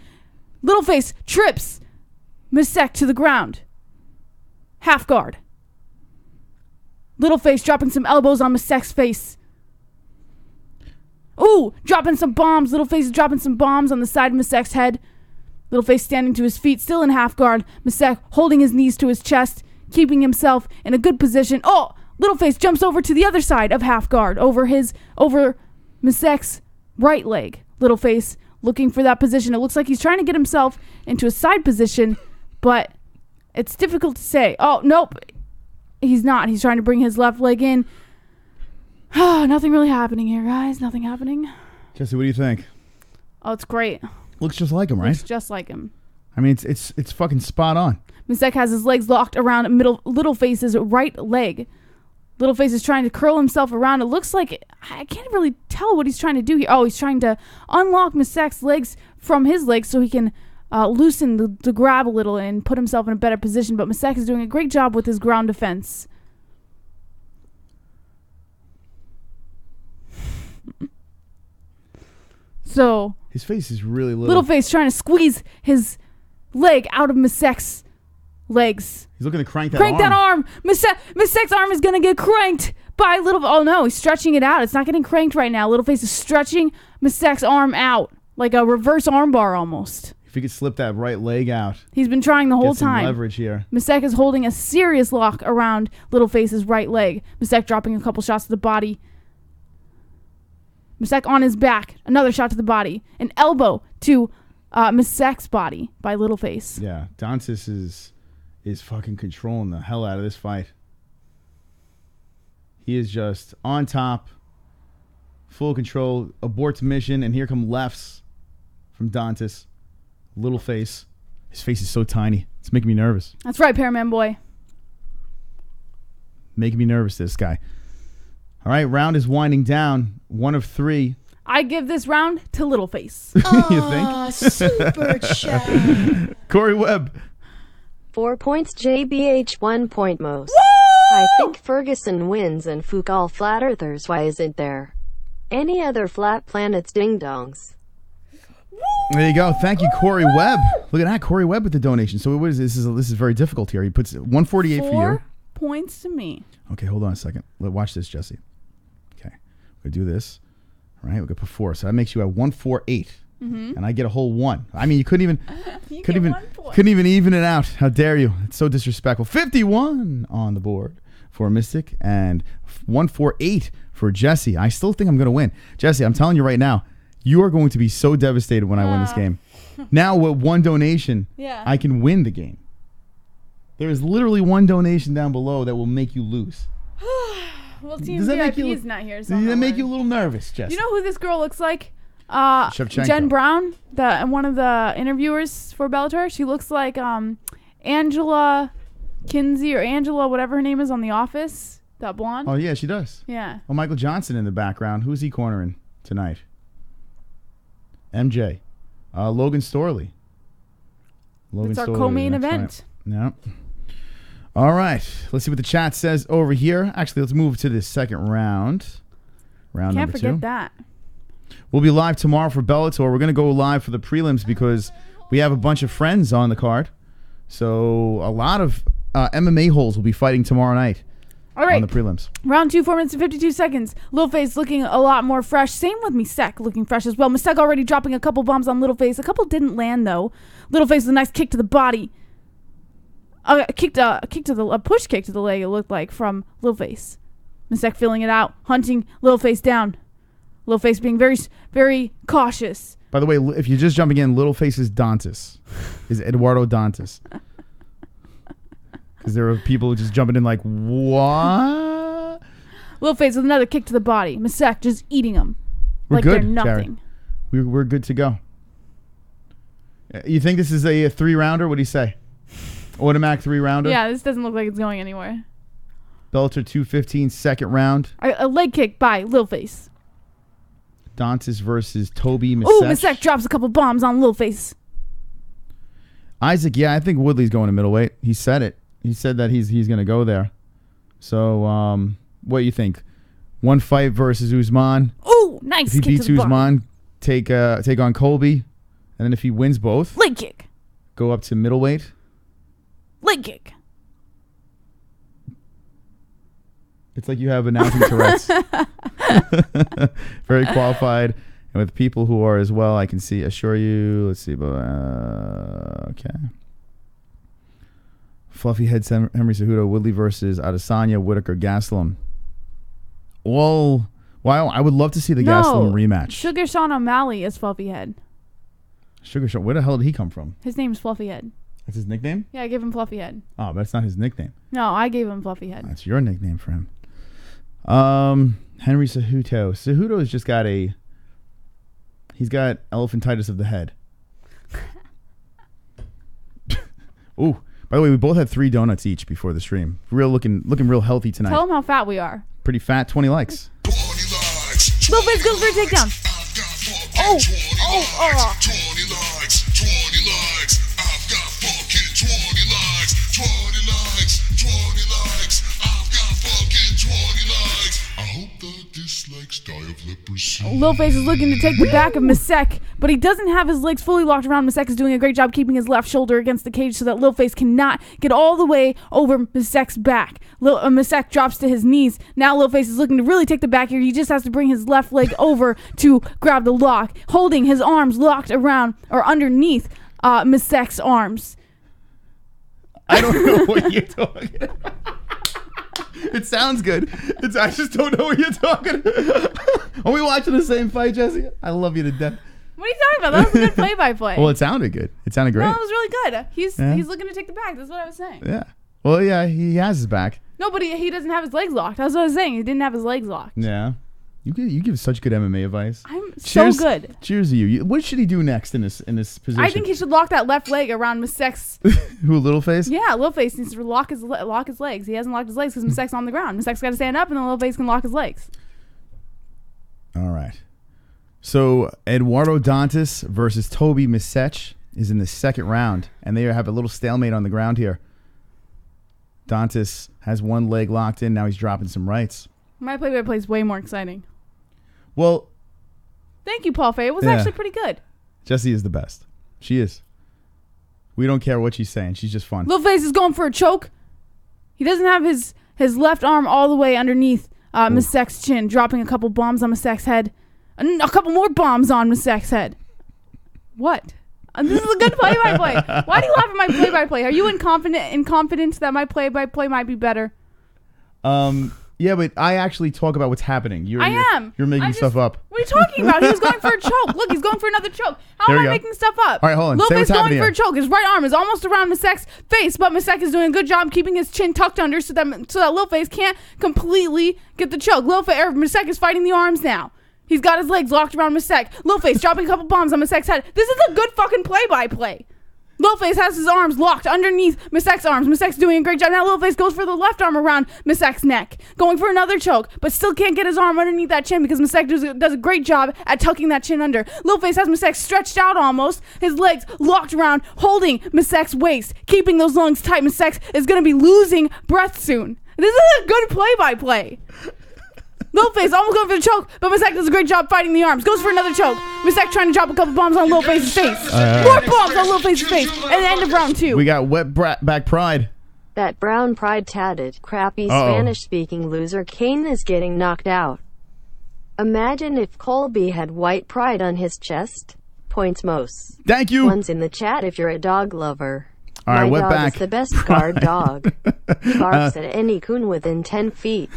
Littleface trips Misech to the ground. Half guard. Littleface dropping some elbows on Misech's face. Ooh, dropping some bombs. Littleface is dropping some bombs on the side of Misech's head. Littleface standing to his feet, still in half guard. Misech holding his knees to his chest, keeping himself in a good position. Oh! Littleface jumps over to the other side of half guard, over Misech's right leg. Littleface looking for that position. It looks like he's trying to get himself into a side position, but it's difficult to say. Oh, nope. He's not. He's trying to bring his left leg in. Nothing really happening here, guys. Nothing happening. Jesse, what do you think? Oh, it's great. Looks just like him, right? Looks just like him. I mean, it's fucking spot on. Misech has his legs locked around Littleface's right leg. Littleface is trying to curl himself around. It looks like, I can't really tell what he's trying to do here. Oh, he's trying to unlock Misech's legs from his legs so he can loosen the grab a little and put himself in a better position. But Misech is doing a great job with his ground defense. So his face is really little. Little face trying to squeeze his leg out of Misech's legs. He's looking to crank that arm. Misech's arm is going to get cranked by Little... Oh, no. He's stretching it out. It's not getting cranked right now. Littleface is stretching Misech's arm out like a reverse armbar almost. If he could slip that right leg out. He's been trying the whole get some time. Leverage here. Misech is holding a serious lock around Littleface's right leg. Misech dropping a couple shots to the body. Misech on his back. Another shot to the body. An elbow to Misech's body by Littleface. Yeah. Dantas is fucking controlling the hell out of this fight. He is just on top, full control, aborts mission, and here come lefts from Dantas. Littleface. His face is so tiny. It's making me nervous. That's right, Paraman Boy. Making me nervous, this guy. All right, round is winding down. 1 of 3. I give this round to Littleface. You think? Super chat. Corey Webb. 4 points JBH, 1 point most. I think Ferguson wins and FOOK all flat earthers. Why isn't there any other flat planets ding-dongs? There you go. Thank you, Corey Webb. Look at that, Corey Webb with the donation. So what is this? This is very difficult here. He puts 148 for you. 4 points to me. Okay, hold on a second. Watch this, Jesse. Okay, we're gonna do this. All right, we're gonna put 4. So that makes you at 148, and I get a whole 1. I mean, you couldn't even it out. How dare you? It's so disrespectful. 51 on the board for Mystic and 148 for Jesse. I still think I'm gonna win, Jesse. I'm telling you right now, you are going to be so devastated when I win this game. Now with 1 donation, I can win the game. There is literally 1 donation down below that will make you lose. Well, Team VIP is not here. So does that make you a little nervous, Jesse? You know who this girl looks like? Shevchenko. Jen Brown, one of the interviewers for Bellator. She looks like Angela Kinsey or Angela, whatever her name is on The Office. That blonde. Oh, yeah, she does. Yeah. Oh, Michael Johnson in the background. Who's he cornering tonight? MJ. Logan Storley. It's our co-main event. Yeah. All right. Let's see what the chat says over here. Actually, let's move to the second round. Round Can't number 2. forget that. We'll be live tomorrow for Bellator. We're going to go live for the prelims because we have a bunch of friends on the card. So a lot of MMA-Holes will be fighting tomorrow night. All right. On the prelims. Round 2, 4 minutes and 52 seconds. Littleface looking a lot more fresh. Same with Misech looking fresh as well. Misech already dropping a couple bombs on Littleface. A couple didn't land though. Littleface with a nice kick to the body. A push kick to the leg, it looked like, from Littleface. Misech feeling it out, hunting Littleface down. Littleface being very, very cautious. By the way, if you're just jumping in, Littleface's Dantas is Eduardo Dantas. Because there are people just jumping in like, what? Littleface with another kick to the body. Misech just eating him. We're like good, they're nothing. Jared. We're good to go. You think this is a 3-rounder? What do you say? Automatic 3-rounder? Yeah, this doesn't look like it's going anywhere. Bellator 215, second round. A leg kick by Littleface. Dantas versus Toby Misech. Ooh, Misech drops a couple bombs on Littleface. Isaac, yeah, I think Woodley's going to middleweight. He said it. He said that he's going to go there. So, what do you think? 1 fight versus Usman. Ooh, nice kick to the body. If he beats Usman, take on Colby. And then if he wins both, leg kick. Go up to middleweight. Leg kick. It's like you have announcing Tourette's. Very qualified. And with people who are as well, I can assure you. Let's see. Okay. Fluffy Head Henry Cejudo, Woodley versus Adesanya, Whitaker, Gastelum. Well, wow, I would love to see the Gastelum rematch. Sugar Sean O'Malley is Fluffy Head. Sugar Sean, where the hell did he come from? His name's Fluffy Head. That's his nickname? Yeah, I gave him Fluffy Head. Oh, but it's not his nickname. No, I gave him Fluffy Head. That's your nickname for him. Henry Cejudo. Cejudo has just got he's got elephantitis of the head. Ooh, by the way, we both had 3 donuts each before the stream. Looking real healthy tonight. Tell him how fat we are. Pretty fat. 20 likes. Littleface goes for a takedown. Oh. 20 likes. I've got fucking 20 likes. 20 likes. I've got fucking 20 likes. I hope the dislikes die Littleface is looking to take the back of Misech, but he doesn't have his legs fully locked around. Misech is doing a great job keeping his left shoulder against the cage so that Littleface cannot get all the way over Misech's back. Misech drops to his knees. Now Littleface is looking to really take the back here. He just has to bring his left leg over to grab the lock, holding his arms locked around or underneath Misech's arms. I don't know what you're talking about. It sounds good. I just don't know what you're talking about. Are we watching the same fight, Jesse? I love you to death. What are you talking about? That was a good play-by-play. Well, it sounded good. It sounded great. No, it was really good. He's looking to take the back. That's what I was saying. Yeah. Well, yeah, he has his back. No, but he doesn't have his legs locked. That's what I was saying. He didn't have his legs locked. Yeah. You give such good MMA advice. So good. Cheers to you. What should he do next in this position? I think he should lock that left leg around Misech's. Who, Littleface? Yeah, Littleface needs to lock his legs. He hasn't locked his legs because Misech's on the ground. Misech's got to stand up, and then Littleface can lock his legs. All right. So Eduardo Dantas versus Toby Misech is in the second round, and they have a little stalemate on the ground here. Dantas has one leg locked in. Now he's dropping some rights. My play-by-play is way more exciting. Well, thank you, Paul Fay. It was actually pretty good. Jessie is the best. She is. We don't care what she's saying. She's just fun. Littleface is going for a choke. He doesn't have his left arm all the way underneath Misech's chin, dropping a couple bombs on Misech's head. A couple more bombs on Misech's head. What? This is a good play-by-play. Why do you laugh at my play-by-play? Are you confident that my play-by-play might be better? Yeah, but I actually talk about what's happening. You're making stuff up. What are you talking about? He was going for a choke. Look, he's going for another choke. How am I making stuff up? All right, hold on. Littleface going for a choke. His right arm is almost around Misech's face, but Misech is doing a good job keeping his chin tucked under so that Littleface can't completely get the choke. Misech is fighting the arms now. He's got his legs locked around Misech. Littleface dropping a couple bombs on Misech's head. This is a good fucking play-by-play. Littleface has his arms locked underneath Misech's arms. Misech's doing a great job. Now Littleface goes for the left arm around Misech's neck, going for another choke, but still can't get his arm underneath that chin because Misech does a great job at tucking that chin under. Littleface has Misech stretched out almost, his legs locked around, holding Misech's waist, keeping those lungs tight. Misech is going to be losing breath soon. This is a good play-by-play. Littleface almost going for the choke, but Misech does a great job fighting the arms. Goes for another choke. Misech trying to drop a couple bombs on Littleface's face. More bombs on Littleface's face. And the end of round 2. We got wet back pride. That brown pride tatted, crappy Spanish-speaking loser Kane is getting knocked out. Imagine if Colby had white pride on his chest. Points most. Thank you. One's in the chat if you're a dog lover. All right, My wet dog back is the best guard dog. He barks at any coon within 10 feet.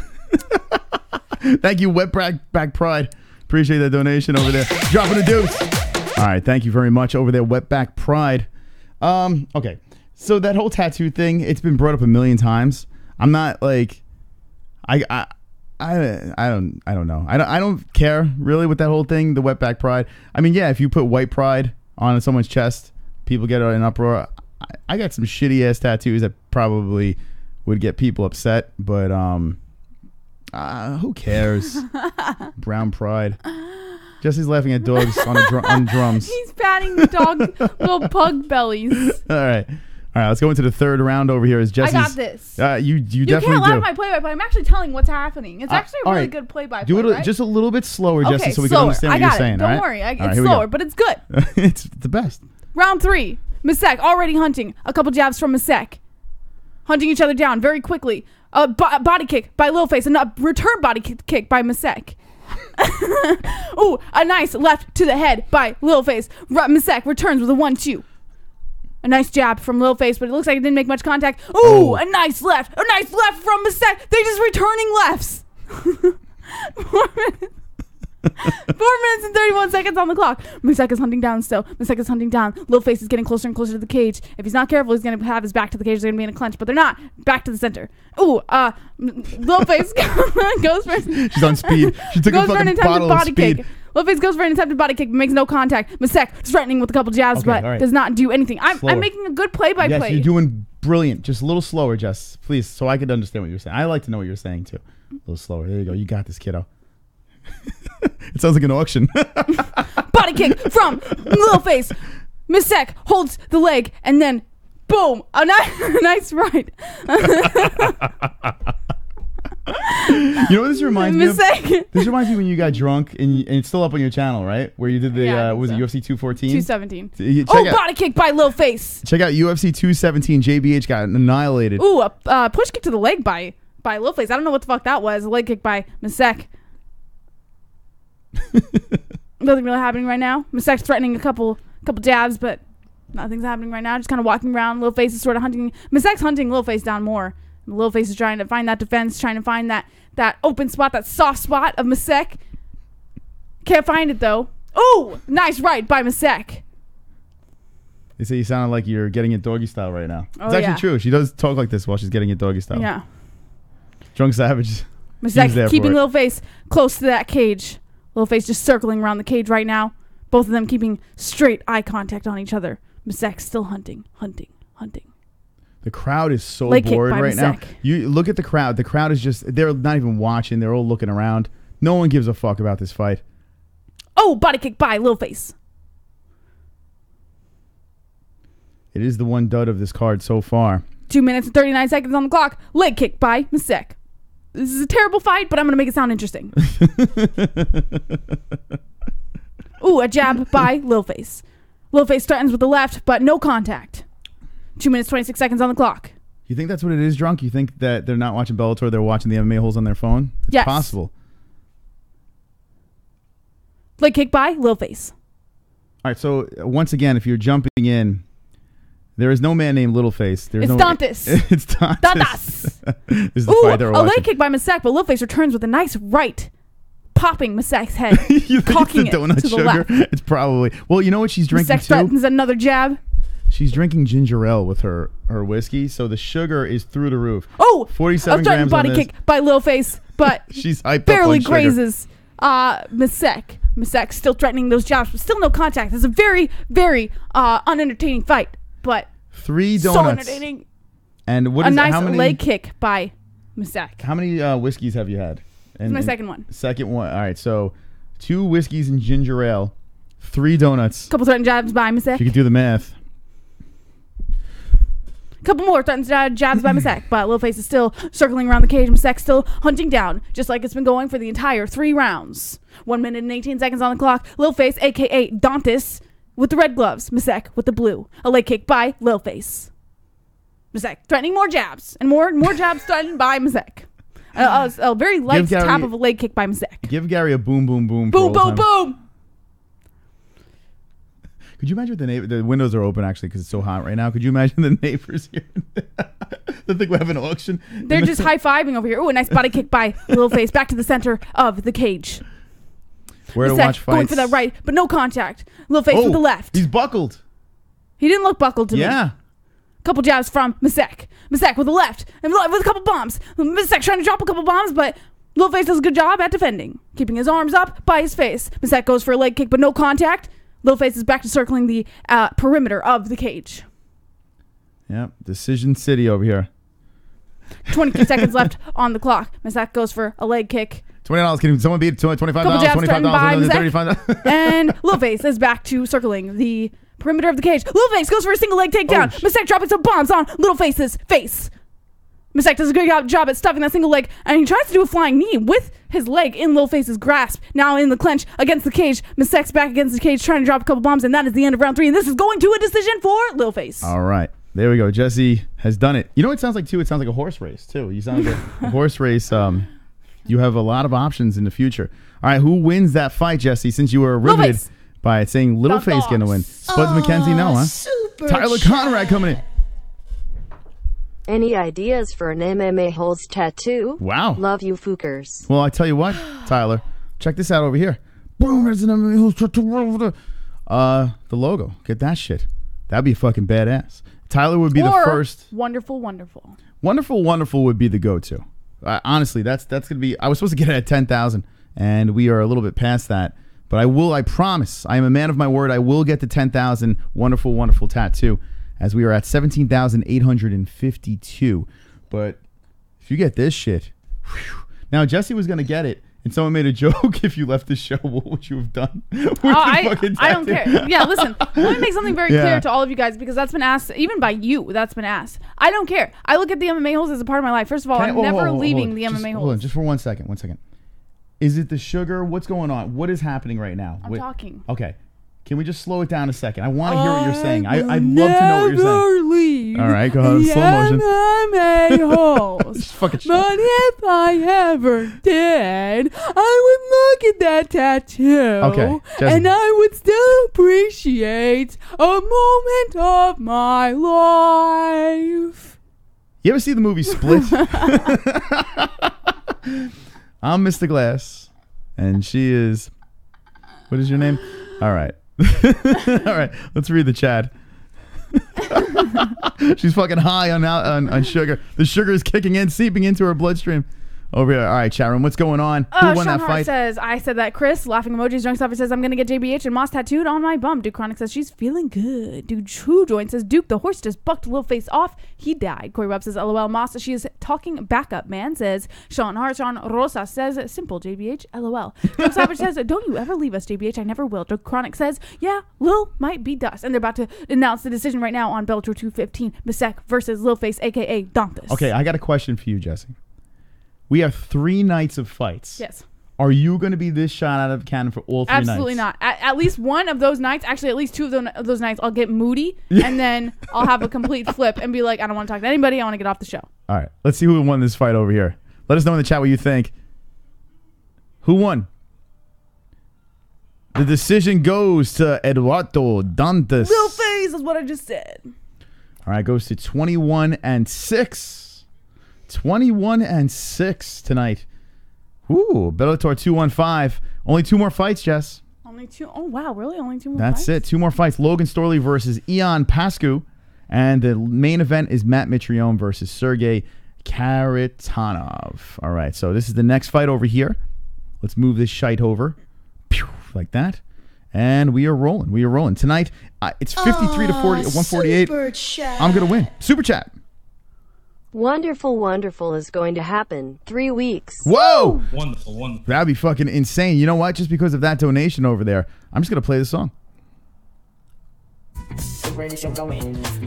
Thank you, wet back pride. Appreciate that donation over there. Dropping a deuce. All right, thank you very much over there, wet back pride. Okay, so that whole tattoo thing, it's been brought up a million times. I'm not like, I don't know. I don't care really with that whole thing, the wet back pride. I mean, yeah, if you put white pride on someone's chest, people get an uproar. I got some shitty ass tattoos that probably would get people upset, but who cares? Brown pride. Jesse's laughing at dogs on drums. He's patting the dog little pug bellies. All right, let's go into the third round over here. Is Jesse's, I got this. You definitely can't laugh do. at my play-by-play. I'm actually telling what's happening. It's actually a really good play-by-play. Do it right? just a little bit slower, Jesse, okay, so we can understand what you're saying. Don't worry. It's slower, but it's good. It's the best. Round 3. Misech already hunting. A couple jabs from Misech. Hunting each other down very quickly. A body kick by Littleface and a return body kick by Misech. Ooh, a nice left to the head by Littleface. Misech returns with a 1-2. A nice jab from Littleface, but it looks like it didn't make much contact. Ooh, a nice left. A nice left from Misech. They're just returning lefts. 4 minutes and 31 seconds on the clock. Misech is hunting down still. Misech is hunting down. Littleface is getting closer and closer to the cage. If he's not careful, he's going to have his back to the cage. They're going to be in a clinch, but they're not. Back to the center. Ooh, Littleface goes for... She's on speed. She took a fucking bottle of speed. Kick. Littleface goes for an attempted body kick, but makes no contact. Misech threatening with a couple jabs, but does not do anything. I'm making a good play-by-play. Yes, you're doing brilliant. Just a little slower, Jess, please, so I could understand what you're saying. I like to know what you're saying, too. A little slower. There you go. You got this, kiddo. It sounds like an auction. Body kick from Littleface. Misech holds the leg, and then boom, a nice right. You know what this reminds me of? Misech. This reminds me when you got drunk and it's still up on your channel, right? Where you did the Yeah, I think was so. it UFC 214? 217. Check out, Body kick by Lil Face. check out UFC 217. JBH got annihilated. Ooh, a push kick to the leg by Lil Face. I don't know what the fuck that was. A leg kick by Misech. Nothing really happening right now. Misech's threatening a couple jabs, but nothing's happening right now. Just kind of walking around. Lil Face is sort of hunting. Misech's hunting Lil Face down more. Lil Face is trying to find that defense, trying to find that open spot, that soft spot of Misech. Can't find it though. Ooh, nice right by Misech. They say you sound like you're getting it doggy style right now. Oh, It's actually yeah. true. She does talk like this while she's getting it doggy style. Yeah. Drunk Savage. He was Misech there keeping for it. Lil Face close to that cage. Lil Face just circling around the cage right now. Both of them keeping straight eye contact on each other. Misech still hunting. The crowd is so Leg kick bored by right now. Misech. You look at the crowd. The crowd is just, they're not even watching. They're all looking around. No one gives a fuck about this fight. Oh, body kick by Lil Face. It is the one dud of this card so far. 2 minutes and 39 seconds on the clock. Leg kick by Misech. This is a terrible fight, but I'm going to make it sound interesting. Ooh, a jab by Lil Face. Lil Face threatens with the left, but no contact. 2 minutes, 26 seconds on the clock. You think that's what it is, Drunk? You think that they're not watching Bellator, they're watching the MMA-Holes on their phone? It's Yes. possible. Leg kick by Lil Face. All right, so once again, if you're jumping in, there is no man named Littleface. There's It's Dantas. It's Dantas. Dantas. This is the Ooh, fight they're a watching. leg kick by Misech, but Lil Face returns with a nice right, popping Misech's head, You think cocking it's the donut it to sugar? the left. It's probably. Well, you know what she's drinking Misech too? threatens another jab. She's drinking ginger ale with her whiskey, so the sugar is through the roof. Oh, 47 a threatened grams on body this. kick by Lil Face, but She's hyped barely up on sugar. grazes Misech. Misech still threatening those jabs, but still no contact. It's a very, very unentertaining fight, but 3 so donuts. entertaining. And what A is nice how many leg kick by Misech. How many whiskeys have you had? It's my second one. Second one. All right, so 2 whiskeys and ginger ale, 3 donuts. Couple threatened jabs by If you Misech. could do the math. Couple more threatened jabs by Misech, but Lil Face is still circling around the cage. Misech still hunting down, just like it's been going for the entire 3 rounds. 1 minute and 18 seconds on the clock. Lil Face, a.k.a. Dantas, with the red gloves. Misech with the blue. A leg kick by Lil Face. Misech threatening more jabs, and more jabs threatened by Misech. A very light Gary- tap of a leg kick by Misech. Give Gary a boom, boom, boom. Boom, for all boom, time. boom. Could you imagine the windows are open actually because it's so hot right now? Could you imagine the neighbors here? They think we're having an auction. They're just high-fiving over here. Ooh, a nice body kick by Lil Face. Back to the center of the cage. Where to Misech watch fights? going for that right, but no contact. Lil Face with the left. He's buckled. He didn't look buckled to me. Yeah. Couple jabs from Misech. Misech with the left and with a couple bombs. Misech trying to drop a couple bombs, but Lil Face does a good job at defending, keeping his arms up by his face. Misech goes for a leg kick, but no contact. Lil Face is back to circling the perimeter of the cage. Yep. Decision City over here. 22 seconds left on the clock. Misech goes for a leg kick. $20. Can someone beat $25? Couple jabs threatened by $25. Misech. And Lil Face is back to circling the perimeter of the cage. Lil Face goes for a single leg takedown. Misech dropping some bombs on Lil Face's face. Misech does a good job at stuffing that single leg, and he tries to do a flying knee with his leg in Lil Face's grasp. Now in the clinch against the cage. Misech's back against the cage trying to drop a couple bombs, and that is the end of round 3, and this is going to a decision for Lil Face. All right. There we go. Jesse has done it. You know what it sounds like, too? It sounds like a horse race, too. You sound like a horse race. You have a lot of options in the future. All right. Who wins that fight, Jesse, since you were riveted Face. by saying Little Face going to win? Spuds McKenzie, no, huh? Tyler Conrad coming in. Any ideas for an MMA-Holes tattoo? Wow. Love you, Fookers. Well, I tell you what, Tyler, check this out over here. Boom, there's an MMA tattoo. The logo. Get that shit. That'd be fucking badass. Tyler would be the first. Wonderful, wonderful. Wonderful, wonderful would be the go-to. Honestly, that's gonna be. I was supposed to get it at 10,000, and we are a little bit past that. But I promise. I am a man of my word. I will get the 10,000 wonderful, wonderful tattoo, as we are at 17,852. But if you get this shit, whew. Now Jesse was gonna get it and someone made a joke, if you left the show, what would you have done? I don't care. Yeah, listen. Let me make something very clear to all of you guys, because that's been asked, even by you, that's been asked. I don't care. I look at the MMA-Holes as a part of my life. First of all, I'm never leaving the MMA-Holes. Hold on, just for 1 second. 1 second. Is it the sugar? What's going on? What is happening right now? I'm talking. Okay. Can we just slow it down a second? I want to hear what you're saying. I'd love to know what you're saying. Leave. All right, go ahead. Slow motion. MMA-Holes. Just fucking shut But if I ever did, I would look at that tattoo. Okay, Jasmine. And I would still appreciate a moment of my life. You ever see the movie Split? I'm Mr. Glass, and she is... What is your name? All right. All right, let's read the chat. She's fucking high on sugar. The sugar is kicking in, seeping into her bloodstream. Over here. All right, chat room. What's going on? Who won Sean that Hart fight? says, I said that. Chris, laughing emojis. Drunk Stuffer says, I'm going to get JBH and Moss tattooed on my bum. Dude Chronic says, she's feeling good. Dude CHOO joins says, Duke, the horse just bucked Lil Face off. He died. Corey Webb says, LOL. Moss, she is talking backup, man, says Sean Hart. Sean Rosa says, simple, JBH, LOL. Drunk Stuffer says, don't you ever leave us, JBH. I never will. Duke Chronic says, yeah, Lil might be dust. And they're about to announce the decision right now on Bellator 215. Misech versus Lil Face, a.k.a. Dantas. Okay, I got a question for you, Jesse. We have 3 nights of fights. Yes. Are you going to be this shot out of the cannon for all 3 nights? Absolutely not. At least one of those nights, actually at least 2 of those nights, I'll get moody, and then I'll have a complete flip and be like, I don't want to talk to anybody. I want to get off the show. All right. Let's see who won this fight over here. Let us know in the chat what you think. Who won? The decision goes to Eduardo Dantas. Lil Face is what I just said. All right. Goes to 21-6. 21-6 tonight. Ooh, Bellator 215. Only 2 more fights, Jess. Only 2. Oh, wow. Really? Only 2 more That's fights? it. 2 more fights. Logan Storley versus Ion Pascu. And the main event is Matt Mitrione versus Sergei Kharitonov. All right, so this is the next fight over here. Let's move this shite over. Pew, like that. And we are rolling. We are rolling. Tonight, it's 53 to 148. Super chat. I'm going to win. Super chat. Wonderful, wonderful is going to happen. 3 weeks. Whoa! Wonderful, wonderful. That'd be fucking insane. You know what? Just because of that donation over there, I'm just going to play the song.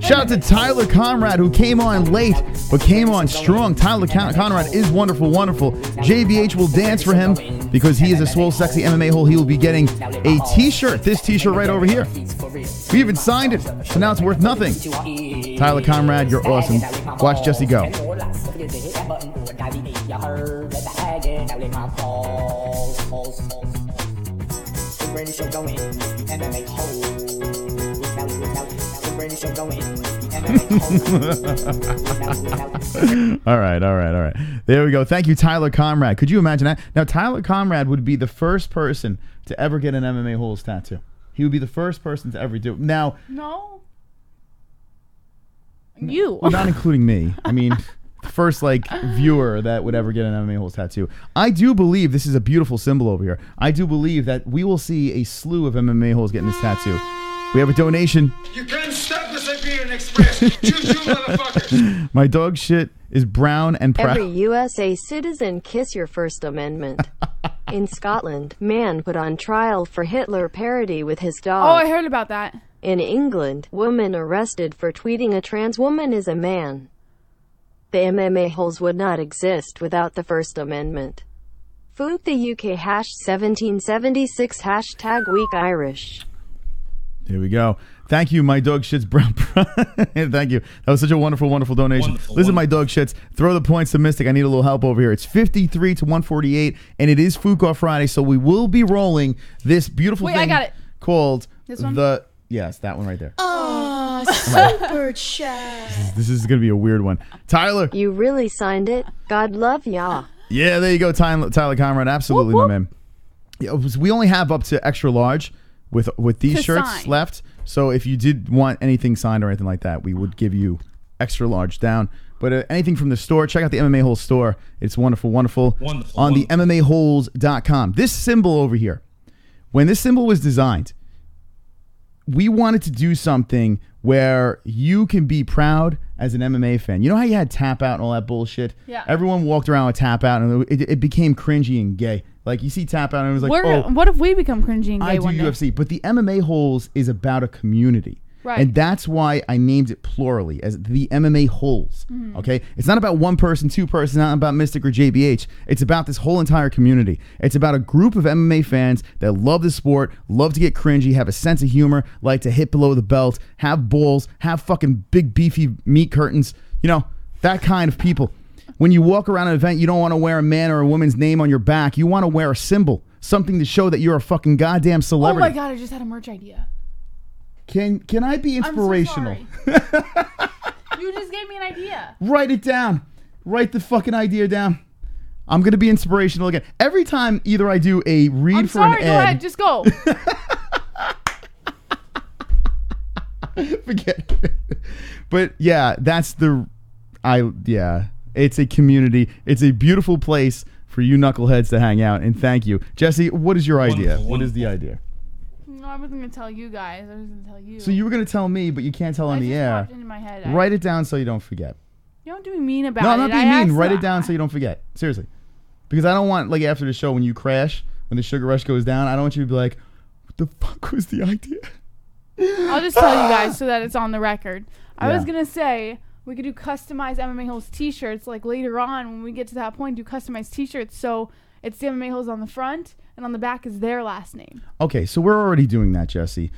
Shout out to Tyler Conrad, who came on late, but came on strong. Tyler Conrad is wonderful, wonderful. JBH will dance for him because he is a swole, sexy MMA hole. He will be getting a t-shirt. This t-shirt right over here. We even signed it, so now it's worth nothing. Tyler Conrad, you're awesome. Watch Jesse go. All right. There we go. Thank you, Tyler Conrad. Could you imagine that? Now, Tyler Conrad would be the first person to ever get an MMA-Holes tattoo. He would be the first person to ever do it. Now, No. You. well, not including me. I mean, the first viewer that would ever get an MMA-Holes tattoo. I do believe this is a beautiful symbol over here. I do believe that we will see a slew of MMA-Holes getting this tattoo. We have a donation. You can't stop the Siberian Express. Choo-choo, motherfuckers. My dog shit is brown and proud. Every USA citizen kiss your First Amendment. In Scotland, man put on trial for Hitler parody with his dog. Oh, I heard about that. In England, woman arrested for tweeting a trans woman is a man. The MMA-Holes would not exist without the First Amendment. FOOK the UK #1776 #Weak Irish. Here we go. Thank you, my dog shits brown. Thank you. That was such a wonderful, wonderful donation. Listen, my dog shits. Throw the points to Mystic. I need a little help over here. It's 53 to 148, and it is FOOK off Friday, so we will be rolling this beautiful thing I got it. called This one? Yes, that one right there. Oh, super chat. This is going to be a weird one. Tyler. You really signed it? God love ya. Yeah, there you go, Tyler Conrad. Absolutely, Whoop, my man. Yeah, we only have up to extra large with these To shirts sign. left. So if you did want anything signed or anything like that, we would give you extra large down. But anything from the store, check out the MMA Holes store. It's wonderful, wonderful. On the MMAHoles.com. This symbol over here, when this symbol was designed, we wanted to do something where you can be proud as an MMA fan. You know how you had tap out and all that bullshit? Yeah. Everyone walked around with tap out, and it became cringy and gay. Like you see Tap Out and it was like, what if we become cringy and gay I do one day? UFC. But the MMA-Holes is about a community. Right. And that's why I named it plurally as the MMA-Holes. Okay? It's not about one person, two persons, not about Mystic or JBH. It's about this whole entire community. It's about a group of MMA fans that love the sport, love to get cringy, have a sense of humor, like to hit below the belt, have balls, have fucking big beefy meat curtains. You know, that kind of people. When you walk around an event, you don't want to wear a man or a woman's name on your back. You want to wear a symbol, something to show that you're a fucking goddamn Oh celebrity. my God, I just had a merch idea. Can I be inspirational? I'm so sorry. You just gave me an idea. Write it down. Write the fucking idea down. I'm going to be inspirational again. Every time either I do a read I'm for sorry, an go ad. ahead, just go. Forget it. But yeah, that's it's a community. It's a beautiful place for you knuckleheads to hang out. And thank you. Jesse, what is your idea? What is the idea? No, I wasn't going to tell you guys. I was going to tell you. So you were going to tell me, but you can't tell on the air. Popped into my head. Write it down so you don't forget. You don't do mean about No, it. I'm not being mean. Write it down so you don't forget. Seriously. Because I don't want, like, after the show, when you crash, when the sugar rush goes down, I don't want you to be like, what the fuck was the idea? I'll just tell you guys so that it's on the record. I Yeah. was going to say we could do customized MMA-Holes t-shirts, like later on when we get to that point, do customized t-shirts so it's the MMA-Holes on the front and on the back is their last name. Okay, so we're already doing that, Jesse.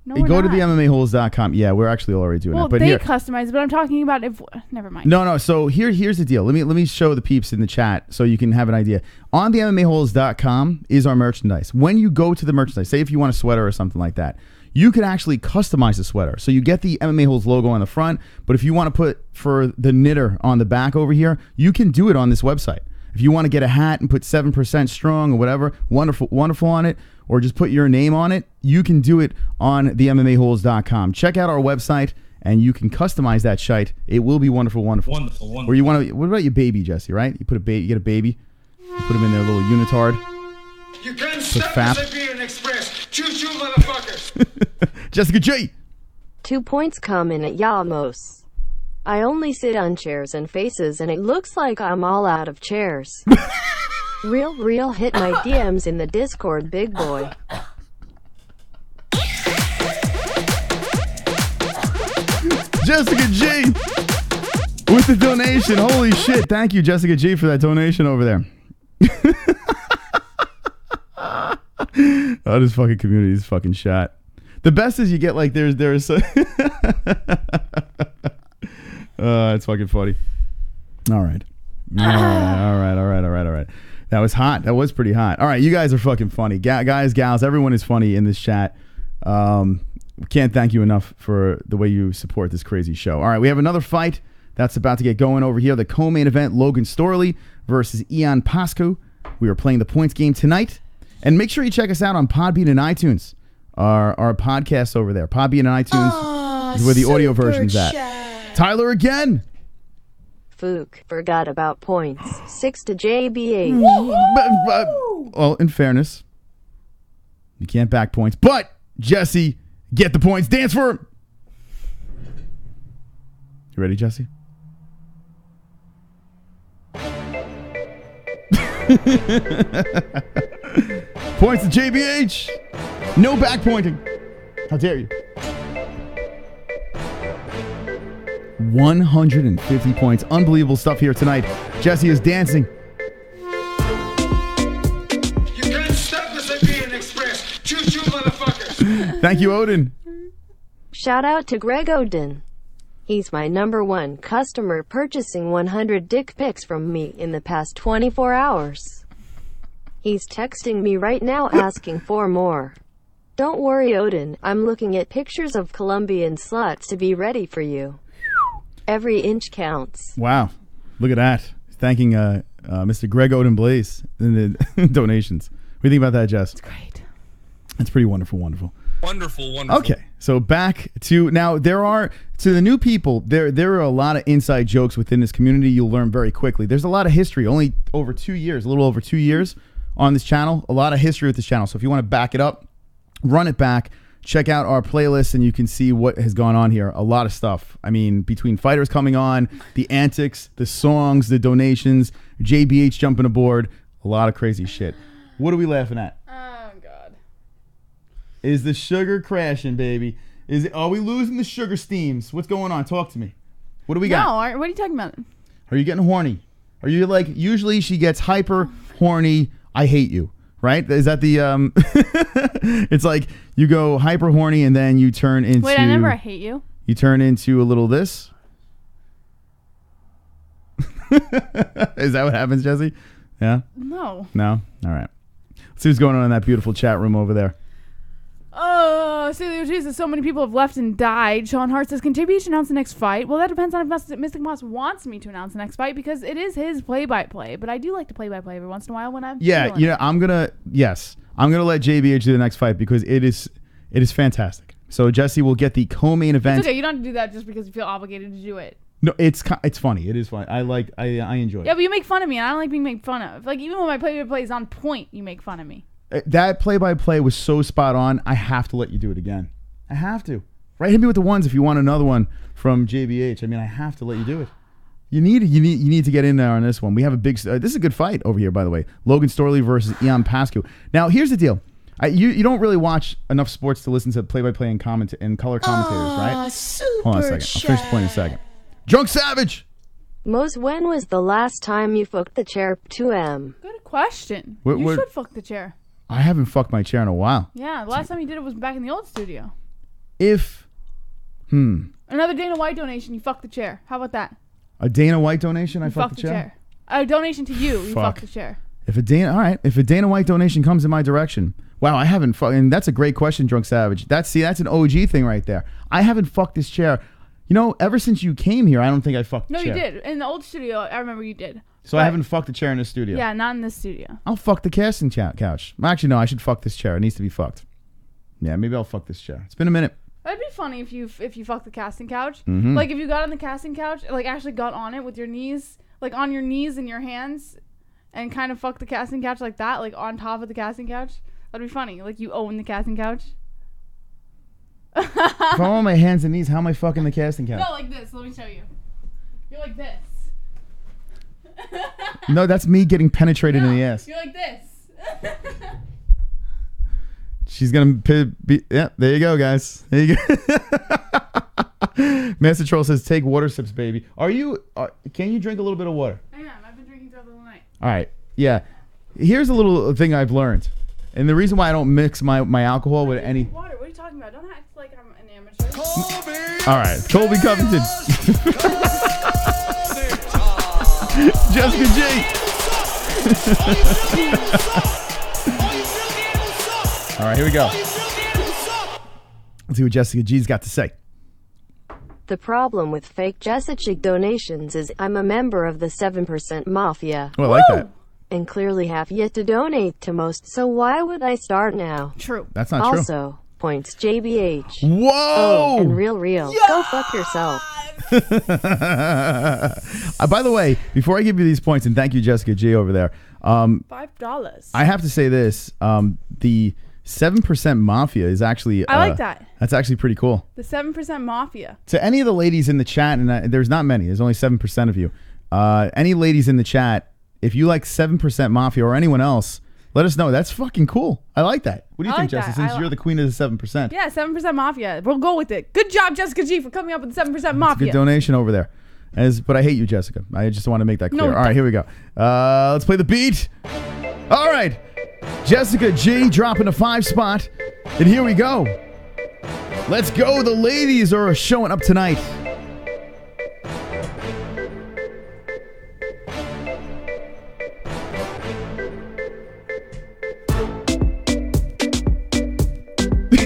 No, Hey, we're go not. to the MMAHoles.com. Yeah, we're actually already doing Well, that. But they here, customize, but I'm talking about if... Never mind. no. So here's the deal. Let me show the peeps in the chat so you can have an idea. On the MMAHoles.com is our merchandise. When you go to the merchandise, say if you want a sweater or something like that, you could actually customize the sweater. So you get the MMA Holes logo on the front, but if you want to put for the knitter on the back over here, you can do it on this website. If you want to get a hat and put 7% strong or whatever, wonderful on it, or just put your name on it, you can do it on the MMAHoles.com. Check out our website, and you can customize that shite. It will be wonderful. Or you want to? What about your baby, Jesse? Right? You get a baby, you put him in their little unitard. You can't Put stop fap. the Siberian Express. Choo-choo, motherfuckers. Jessica G. 2 points coming at Yamos. I only sit on chairs and faces and it looks like I'm all out of chairs. Real hit my DMs in the Discord, big boy. Jessica G. With the donation. Holy shit. Thank you, Jessica G, for that donation over there. Oh, this fucking community is fucking shot. The best is you get like there's it's fucking funny. All right. That was hot. That was pretty hot. All right, you guys are fucking funny. Guys, gals, everyone is funny in this chat. Can't thank you enough for the way you support this crazy show. All right, we have another fight that's about to get going over here. The co-main event, Logan Storley versus Ion Pascu. We are playing the points game tonight. And make sure you check us out on Podbean and iTunes. Our podcasts over there. Podbean and iTunes is where the audio version's at. Tyler again. FOOK forgot about points. 6 to JBH. Well, in fairness, you can't back points. But, Jesse, get the points. Dance for him. You ready, Jesse? Points to JBH. No back pointing. How dare you? 150 points. Unbelievable stuff here tonight. Jesse is dancing. You can't stop the Siberian Express. Choo-choo, motherfuckers. Thank you, Odin. Shout out to Greg Odin. He's my #1 customer, purchasing 100 dick pics from me in the past 24 hours. He's texting me right now asking for more. Don't worry, Odin, I'm looking at pictures of Colombian sluts to be ready for you. Every inch counts. Wow. Look at that. Thanking Mr. Greg Odin Blaze in the donations. What do you think about that, Jess? It's great. That's pretty wonderful. Wonderful. Okay, so back to now. There are to the new people. There are a lot of inside jokes within this community. You'll learn very quickly. There's a lot of history. Only over 2 years, a little over 2 years on this channel. A lot of history with this channel. So if you want to back it up, run it back. Check out our playlist, and you can see what has gone on here. A lot of stuff. I mean, between fighters coming on, the antics, the songs, the donations, JBH jumping aboard. A lot of crazy shit. What are we laughing at? Oh God. Is the sugar crashing, baby? Are we losing the sugar steams? What's going on? Talk to me. What do we got? No, what are you talking about? Are you getting horny? Are you like, usually she gets hyper horny, I hate you, right? Is that the it's like you go hyper horny and then you turn into Wait, I hate you. You turn into a little this? Is that what happens, Jesse? Yeah? No. No? All right. Let's see what's going on in that beautiful chat room over there. Oh, Jesus, so many people have left and died. Sean Hart says, can JBH announce the next fight? Well, that depends on if Mystic Moss wants me to announce the next fight because it is his play-by-play. But I do like to play-by-play every once in a while when I'm feeling it. I'm going to let JBH do the next fight because it is fantastic. So Jesse will get the co-main event. It's okay, you don't have to do that just because you feel obligated to do it. No, it's funny. It is funny. I enjoy it. Yeah, but you make fun of me, and I don't like being made fun of. Like, even when my play-by-play is on point, you make fun of me. That play-by-play was so spot on. I have to let you do it again. I have to. Right? Hit me with the ones if you want another one from JBH. I mean, I have to let you do it. You need to get in there on this one. We have a big. This is a good fight over here, by the way. Logan Storley versus Ion Pascu. Now, here's the deal. You don't really watch enough sports to listen to play-by-play and color commentators, right? Hold on a second. I'll finish the point in a second. Drunk Savage. Mose, when was the last time you fucked the chair 2M? Good question. You should fuck the chair. I haven't fucked my chair in a while. Yeah, the last time you did it was back in the old studio. Another Dana White donation, you fucked the chair. How about that? A Dana White donation, I fucked the chair? A donation to you, you fucked the chair. If a Dana White donation comes in my direction, wow, I haven't fucked. And that's a great question, Drunk Savage. That's an OG thing right there. I haven't fucked this chair. You know, ever since you came here, I don't think I fucked the chair. No, you did. In the old studio, I remember you did. So I haven't fucked the chair in the studio. Yeah, not in this studio. I'll fuck the casting couch. Actually, no, I should fuck this chair. It needs to be fucked. Yeah, maybe I'll fuck this chair. It's been a minute. That'd be funny if you fucked the casting couch. Mm-hmm. Like if you got on the casting couch, like actually got on it with your knees, like on your knees and your hands, and kind of fuck the casting couch like that, like on top of the casting couch. That'd be funny. Like you own the casting couch. If I'm on my hands and knees, how am I fucking the casting couch? No, like this. Let me show you. You're like this. No, that's me getting penetrated in the ass. You're like this. She's gonna be. Yeah, there you go, guys. There you go. Master Troll says, "Take water sips, baby." Can you drink a little bit of water? I am. I've been drinking throughout the whole night. All right. Yeah. Here's a little thing I've learned, and the reason why I don't mix my alcohol with any. Water. What are you talking about? Don't act like I'm an amateur. All right, Colby Covington. Jessica G. All right, here we go. Let's see what Jessica G's got to say. The problem with fake Jessica donations is I'm a member of the 7% Mafia. Oh, I like that. And clearly have yet to donate to most, so why would I start now? True. That's not true. Also, points JBH. Whoa! Oh, and real. Yes! Go fuck yourself. By the way, before I give you these points, and thank you, Jessica G over there. $5. I have to say this. The 7% Mafia is actually... I like that. That's actually pretty cool. The 7% Mafia. To any of the ladies in the chat, and there's not many, there's only 7% of you. Any ladies in the chat, if you like 7% Mafia or anyone else, let us know. That's fucking cool. I like that. What do you think, Jessica, since you're the queen of the 7%? Yeah, 7% Mafia. We'll go with it. Good job, Jessica G, for coming up with the 7% Mafia. Good donation over there. But I hate you, Jessica. I just want to make that clear. No, all right, here we go. Let's play the beat. All right. Jessica G dropping a 5 spot. And here we go. Let's go. The ladies are showing up tonight.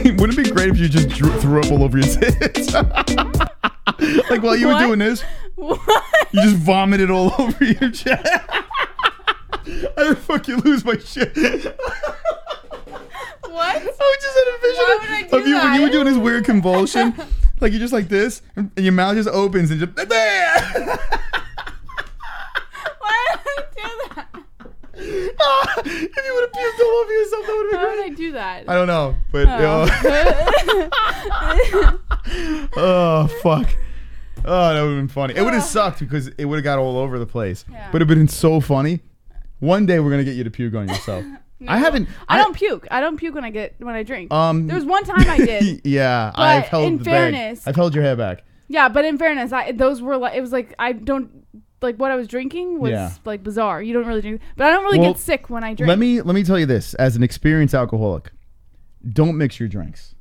Wouldn't it be great if you just threw up all over your tits? Like while you were doing this, what? You just vomited all over your chest. I would fucking lose my shit. What? I just had a vision of you when you were doing this weird convulsion. Like you just like this, and your mouth just opens and just. Why did I do that? If you would have puked all over yourself, that would have been How great. did I do that? I don't know, but oh fuck. Oh, that would have been funny. It would have sucked because it would have got all over the place. Yeah. But it would have been so funny One day we're gonna get you to puke on yourself. I haven't. I don't puke. I don't puke when I drink. There was one time I did. Yeah, but I've held in the fairness, bag. I've held your hair back. Yeah, but in fairness, those were like, it was like I don't like what I was drinking was like bizarre. You don't really drink, but I don't really get sick when I drink. Let me tell you this, as an experienced alcoholic, don't mix your drinks.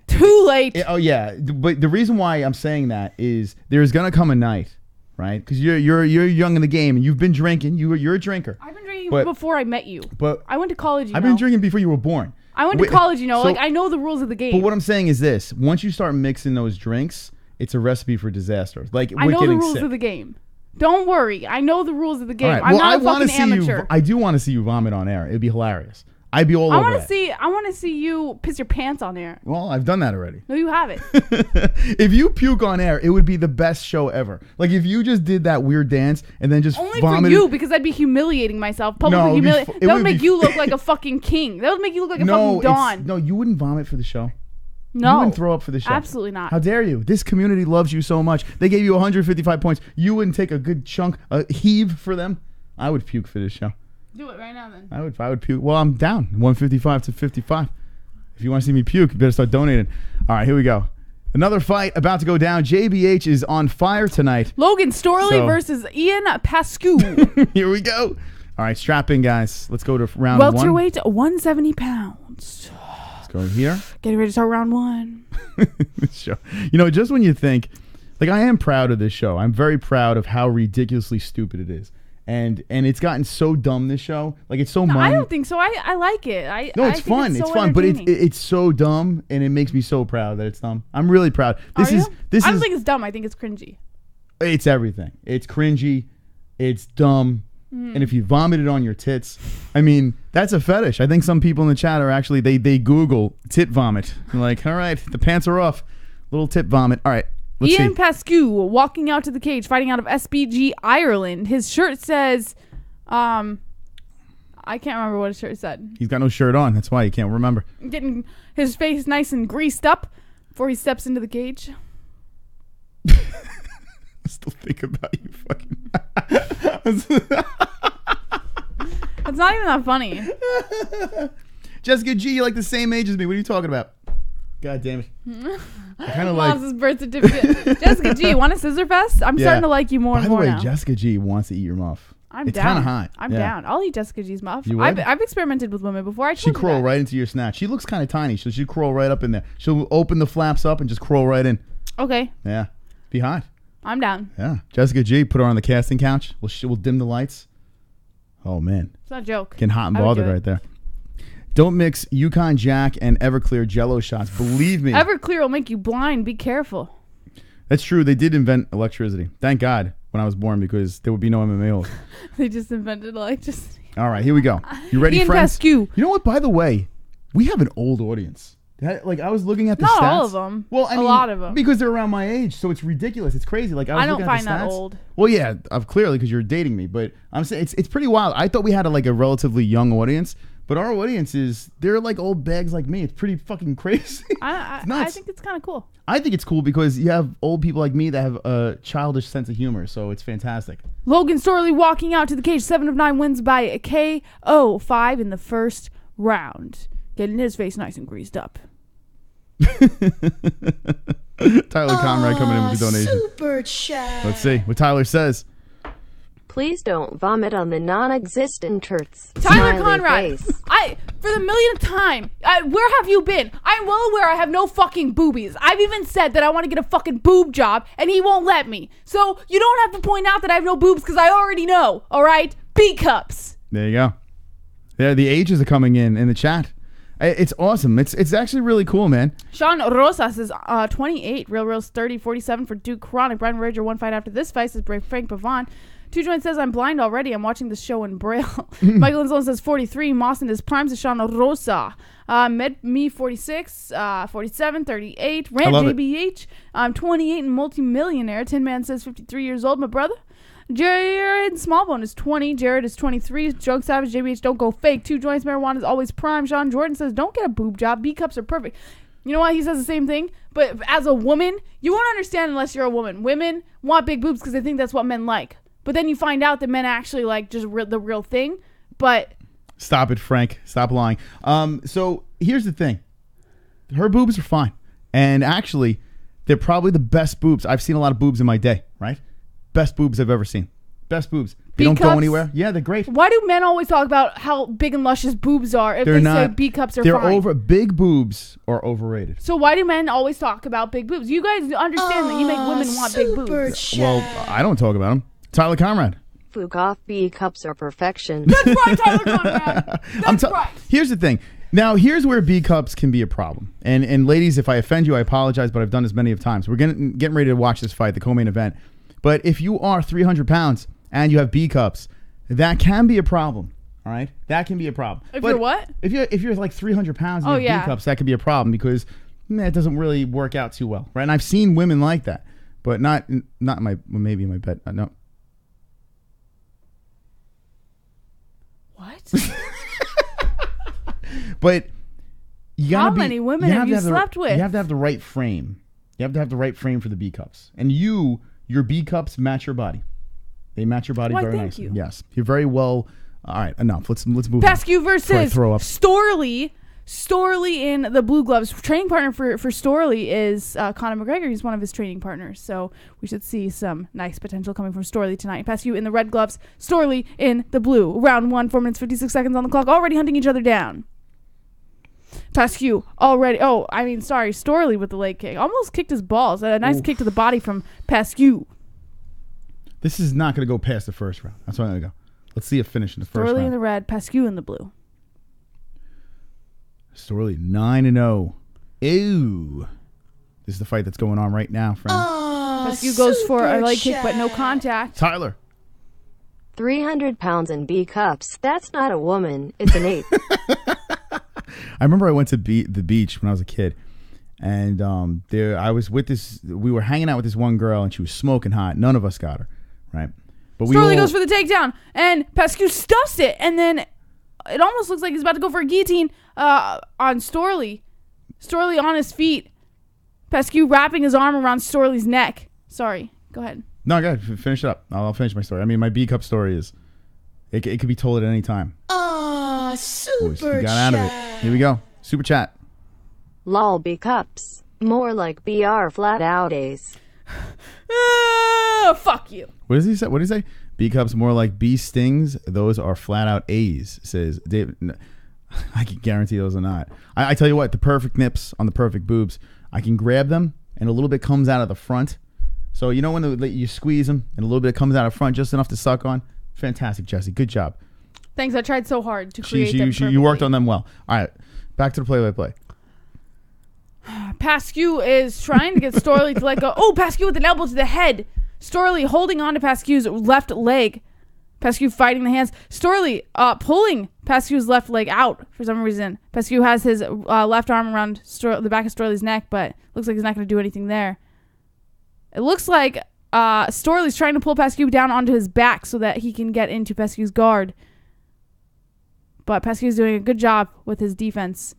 Too late. Oh yeah, but the reason why I'm saying that is there's gonna come a night, right? Because you're young in the game and you've been drinking. You're a drinker. I've been drinking before I met you. But I went to college. I've been drinking before you were born. I went to college. Like I know the rules of the game. But what I'm saying is this: once you start mixing those drinks, it's a recipe for disaster. Like I know the rules sick. of the game. Don't worry. I know the rules of the game. Right. I'm not a fucking amateur. I do want to see you vomit on air. It'd be hilarious. I'd be all over that. I want to see you piss your pants on air. Well, I've done that already. No, you haven't. If you puke on air, it would be the best show ever. Like if you just did that weird dance and then just only vomited. For you, because I'd be humiliating myself. Publicly humiliating. That would make you look like a fucking king. That would make you look like a fucking Don. No, you wouldn't vomit for the show. No. You wouldn't throw up for the show. Absolutely not. How dare you? This community loves you so much. They gave you 155 points. You wouldn't take a good chunk, a heave for them. I would puke for this show. Do it right now then. I would puke. Well, I'm down. 155 to 55. If you want to see me puke, you better start donating. All right, here we go. Another fight about to go down. JBH is on fire tonight. Logan Storley versus Ion Pascu. Here we go. All right, strap in, guys. Let's go to round one. Welterweight, 170 pounds. Let's go here. Getting ready to start round one. This show. Just when you think, like, I am proud of this show. I'm very proud of how ridiculously stupid it is. And it's gotten so dumb, this show. Like, it's so I don't think so. I like it. It's fun. It's fun, but it's so dumb, and it makes me so proud that it's dumb. I'm really proud. I don't think it's dumb. I think it's cringy. It's everything. It's cringy. It's dumb. And if you vomited on your tits, I mean, that's a fetish. I think some people in the chat are actually, they Google tit vomit. They're like, all right, the pants are off. Little tit vomit. All right. Ion Pascu walking out to the cage, fighting out of SBG Ireland. His shirt says, I can't remember what his shirt said. He's got no shirt on. That's why you can't remember. Getting his face nice and greased up before he steps into the cage. I still think about you fucking. It's not even that funny. Jessica G, you're like the same age as me. What are you talking about? God damn it. I kind of like his birth certificate. Jessica G, want a scissor fest? I'm starting to like you more and more now. By the way, Jessica G wants to eat your muff. It's down. Kind of hot. I'm down. I'll eat Jessica G's muff. You would? I've experimented with women before. She'd crawl right into your snatch. She looks kind of tiny, so she'd crawl right up in there. She'll open the flaps up and just crawl right in. Okay. Yeah. Be hot. I'm down. Yeah. Jessica G, put her on the casting couch. We'll dim the lights. Oh, man. It's not a joke. Getting hot and bothered right there. Don't mix Yukon Jack and Everclear Jello shots. Believe me. Everclear will make you blind. Be careful. That's true. They did invent electricity. Thank God when I was born, because there would be no MMA-Holes. They just invented electricity. All right, here we go. You ready, Ion friends? Pascu. You know what? By the way, we have an old audience. Like, I was looking at the stats. Not all of them. Well, I mean, a lot of them. Because they're around my age, so it's ridiculous. It's crazy. Like, I don't find that stats. old. Well, yeah, clearly because you're dating me, but I'm saying it's pretty wild. I thought we had a relatively young audience, but our audience they're like old bags like me. It's pretty fucking crazy. I think it's kind of cool. I think it's cool because you have old people like me that have a childish sense of humor, so it's fantastic. Logan Storley walking out to the cage, 7 of 9 wins by a KO, 5 in the first round. Getting his face nice and greased up. Tyler Conrad coming in with a donation. Super chat. Let's see what Tyler says. Please don't vomit on the non-existent turds. Tyler Conrad, for the millionth time, where have you been? I'm well aware I have no fucking boobies. I've even said that I want to get a fucking boob job, and he won't let me. So you don't have to point out that I have no boobs, because I already know, all right? B cups. There you go. Yeah, the ages are coming in the chat. It's awesome. It's actually really cool, man. Sean Rosas is 28. Real Real's 30, 47 for Duke Chronic. Brian Rager, one fight after this fight, says Frank Pavon. Two Joint says, I'm blind already. I'm watching the show in Braille. Michael Gonzalez says 43. Moss in his prime says Sean Rosa. Me 46, 47, 38. Rand JBH. I'm 28 and multi-millionaire. Tin Man says 53 years old, my brother. Jared Smallbone is 20. Jared is 23. Drug Savage, JBH, don't go fake. Two Joints, marijuana is always prime. Sean Jordan says, don't get a boob job. B cups are perfect. You know what? He says the same thing. But as a woman, you won't understand unless you're a woman. Women want big boobs because they think that's what men like. But then you find out that men actually like just the real thing. But stop it, Frank. Stop lying. So here's the thing. Her boobs are fine. And actually, they're probably the best boobs. I've seen a lot of boobs in my day, right? Best boobs I've ever seen. Best boobs. They don't go anywhere. Yeah, they're great. Why do men always talk about how big and luscious boobs are if they say B cups are fine? Big boobs are overrated. So why do men always talk about big boobs? You guys understand that you make women want big boobs. Well, I don't talk about them. Tyler Conrad. FOOK off, B cups are perfection. That's right, Tyler Conrad. That's right. Here's the thing. Now, here's where B cups can be a problem. And ladies, if I offend you, I apologize, but I've done this many of times. We're getting ready to watch this fight, the co-main event. But if you are 300 pounds and you have B cups, that can be a problem. All right, that can be a problem. If you're what? If you're like 300 pounds and you have B cups, that could be a problem because it doesn't really work out too well, right? And I've seen women like that, but not maybe in my bed. No. What? But you gotta How many women have you slept with? You have to have the right frame. You have to have the right frame for the B cups, and your B cups match your body. They match your body very nicely. You. Yes, you're very well. All right, enough. Let's move Pascu on. versus Storley. Storley in the blue gloves. Training partner for Storley is Conor McGregor. He's one of his training partners. So we should see some nice potential coming from Storley tonight. Pascu in the red gloves. Storley in the blue. Round 1, 4 minutes, 56 seconds on the clock. Already hunting each other down. Pascu already. Storley with the leg kick. Almost kicked his balls. A nice kick to the body from Pascu. This is not going to go past the first round. That's why I'm going to go. Let's see it finish in the first round. Storley in the red, Pascu in the blue. Storley 9-0. Ew. This is the fight that's going on right now, friend. Pascu goes for a leg kick, but no contact. Tyler. 300 pounds in B cups. That's not a woman. It's an ape. I remember I went to the beach when I was a kid. And I was with we were hanging out with this one girl, and she was smoking hot. None of us got her, right? But Storley goes for the takedown, and Pascu stuffs it, and then it almost looks like he's about to go for a guillotine on Storley. Storley on his feet. Pascu wrapping his arm around Storley's neck. Sorry, go ahead. No, go ahead. Finish it up. I'll finish my story. I mean, my B cup story is it could be told at any time. Super you got out of it. Here we go. Super chat. Lol, B cups. More like BR flat out A's. Fuck you. What does he say? What did he say? B cups more like B stings. Those are flat out A's, says David. No, I can guarantee those are not. I tell you what, the perfect nips on the perfect boobs. I can grab them and a little bit comes out of the front. So you know when you squeeze them and a little bit comes out of front, just enough to suck on. Fantastic, Jesse. Good job. Thanks. I tried so hard to create them perfectly. You worked on them well. All right, back to the play-by-play. Pascu is trying to get Storley to let go. Oh, Pascu with an elbow to the head. Storley holding on to Pascu's left leg. Pascu fighting the hands. Storley pulling Pascu's left leg out for some reason. Pascu has his left arm around the back of Storley's neck, but looks like he's not going to do anything there. It looks like Storley's trying to pull Pascu down onto his back so that he can get into Pascu's guard. But Pascu's doing a good job with his defense.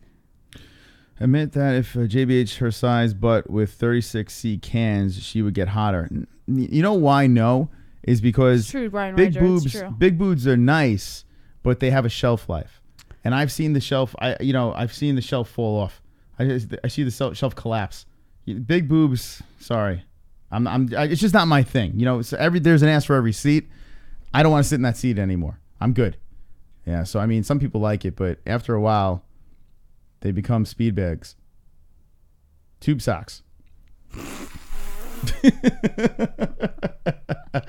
Admit that if JBH her size, but with 36C cans, she would get hotter. You know why? No, is because it's true, Brian big Ryder, boobs. Big boobs are nice, but they have a shelf life, and I've seen the shelf. I've seen the shelf fall off. I see the shelf collapse. Big boobs. Sorry, it's just not my thing. There's an ass for every seat. I don't want to sit in that seat anymore. I'm good. Yeah. So I mean, some people like it, but after a while, they become speed bags. Tube socks.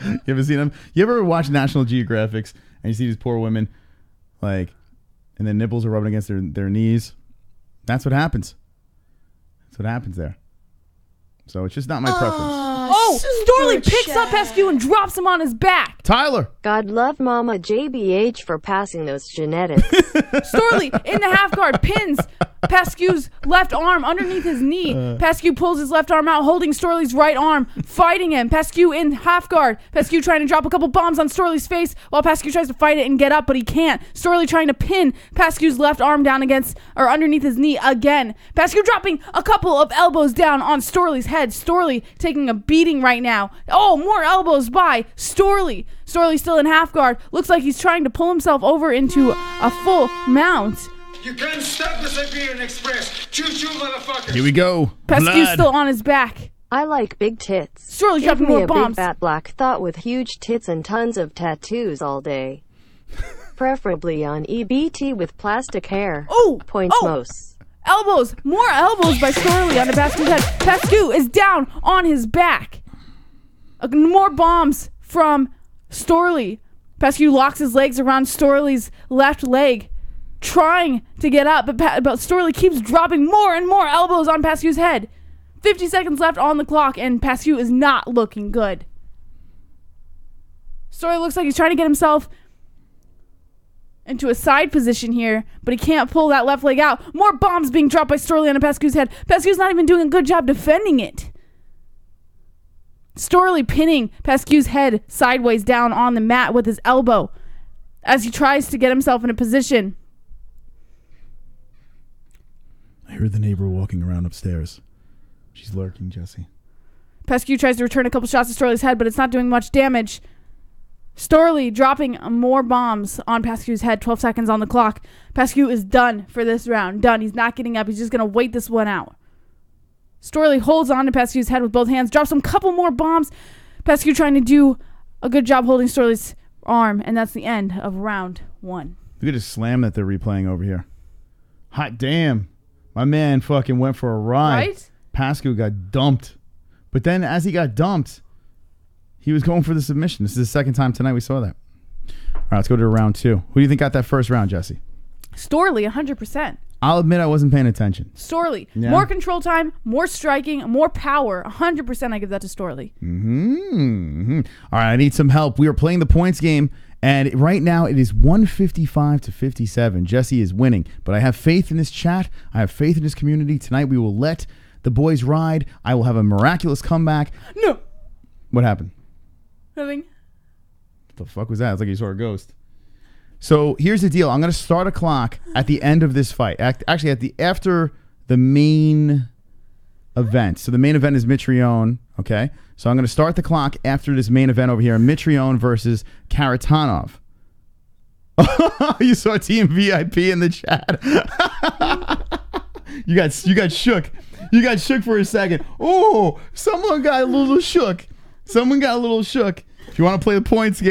You ever seen them? You ever watch National Geographics and you see these poor women, and their nipples are rubbing against their knees? That's what happens. That's what happens there. So it's just not my preference. Storley picks up Pascu and drops him on his back. Tyler. God love Mama JBH for passing those genetics. Storley in the half guard pins Pascu's left arm underneath his knee. Pascu pulls his left arm out, holding Storley's right arm, fighting him. Pascu in half guard. Pascu trying to drop a couple bombs on Storley's face while Pascu tries to fight it and get up, but he can't. Storley trying to pin Pascu's left arm down underneath his knee again. Pascu dropping a couple of elbows down on Storley's head. Storley taking a beating pinning right now. Oh, more elbows by Storley. Storley still in half guard. Looks like he's trying to pull himself over into a full mount. You can't stop the Siberian Express. Choo-choo, motherfucker. Here we go. Pascu's still on his back. I like big tits. Storley's Give dropping me more a bombs. big fat black thought with huge tits and tons of tattoos all day. Preferably on EBT with plastic hair. Oh! Points Oh! most. Elbows. More elbows by Storley onto Pascu's head. Pascu is down on his back. More bombs from Storley. Pascu locks his legs around Storley's left leg, trying to get up, but Storley keeps dropping more and more elbows on Pascu's head. 50 seconds left on the clock, and Pascu is not looking good. Storley looks like he's trying to get himself into a side position here, but he can't pull that left leg out. More bombs being dropped by Storley onto Pascu's head. Pascu's not even doing a good job defending it. Storley pinning Pascu's head sideways down on the mat with his elbow as he tries to get himself in a position. I heard the neighbor walking around upstairs. She's lurking, Jesse. Pascu tries to return a couple shots to Storley's head, but it's not doing much damage. Storley dropping more bombs on Pascu's head. 12 seconds on the clock. Pascu is done for this round. Done. He's not getting up. He's just going to wait this one out. Storley holds on to Pascu's head with both hands. Drops some couple more bombs. Pascu trying to do a good job holding Storley's arm. And that's the end of round 1. Look at this slam that they're replaying over here. Hot damn. My man fucking went for a ride. Right? Pascu got dumped. But then as he got dumped, he was going for the submission. This is the second time tonight we saw that. All right, let's go to round 2. Who do you think got that first round, Jesse? Storley, 100%. I'll admit I wasn't paying attention. Storley. Yeah. More control time, more striking, more power. 100% I give that to Storley. Mm-hmm. All right, I need some help. We are playing the points game, and right now it is 155 to 57. Jesse is winning, but I have faith in this chat. I have faith in this community. Tonight we will let the boys ride. I will have a miraculous comeback. No. What happened? Nothing. What the fuck was that? It's like you saw a ghost. So here's the deal. I'm going to start a clock at the end of this fight. Actually, after the main event. So the main event is Mitrione. Okay. So I'm going to start the clock after this main event over here. Mitrione versus Kharitonov. You saw Team VIP in the chat. You got shook. You got shook for a second. Oh, someone got a little shook. Someone got a little shook. If you want to play the points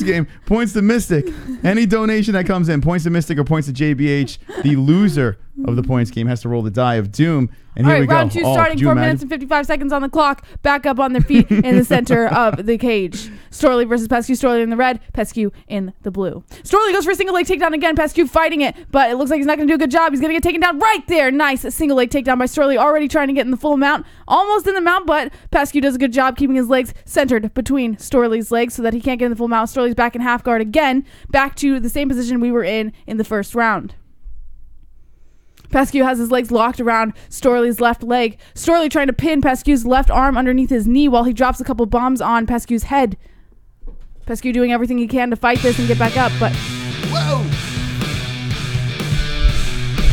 game, points to Mystic. Any donation that comes in, points to Mystic or points to JBH. The loser of the points game has to roll the die of Doom. And here we go. Round 2 starting. 4 minutes and 55 seconds on the clock. Back up on their feet in the center of the cage. Storley versus Pascu. Storley in the red. Pascu in the blue. Storley goes for a single leg takedown again. Pascu fighting it, but it looks like he's not going to do a good job. He's going to get taken down right there. Nice single leg takedown by Storley. Already trying to get in the full mount. Almost in the mount, but Pascu does a good job keeping his legs centered between Storley's legs so that he can't get in the full mount. Storley's back in half guard again. Back to the same position we were in the first round. Pascu has his legs locked around Storley's left leg. Storley trying to pin Pascu's left arm underneath his knee while he drops a couple bombs on Pascu's head. Pascu doing everything he can to fight this and get back up, but... Whoa!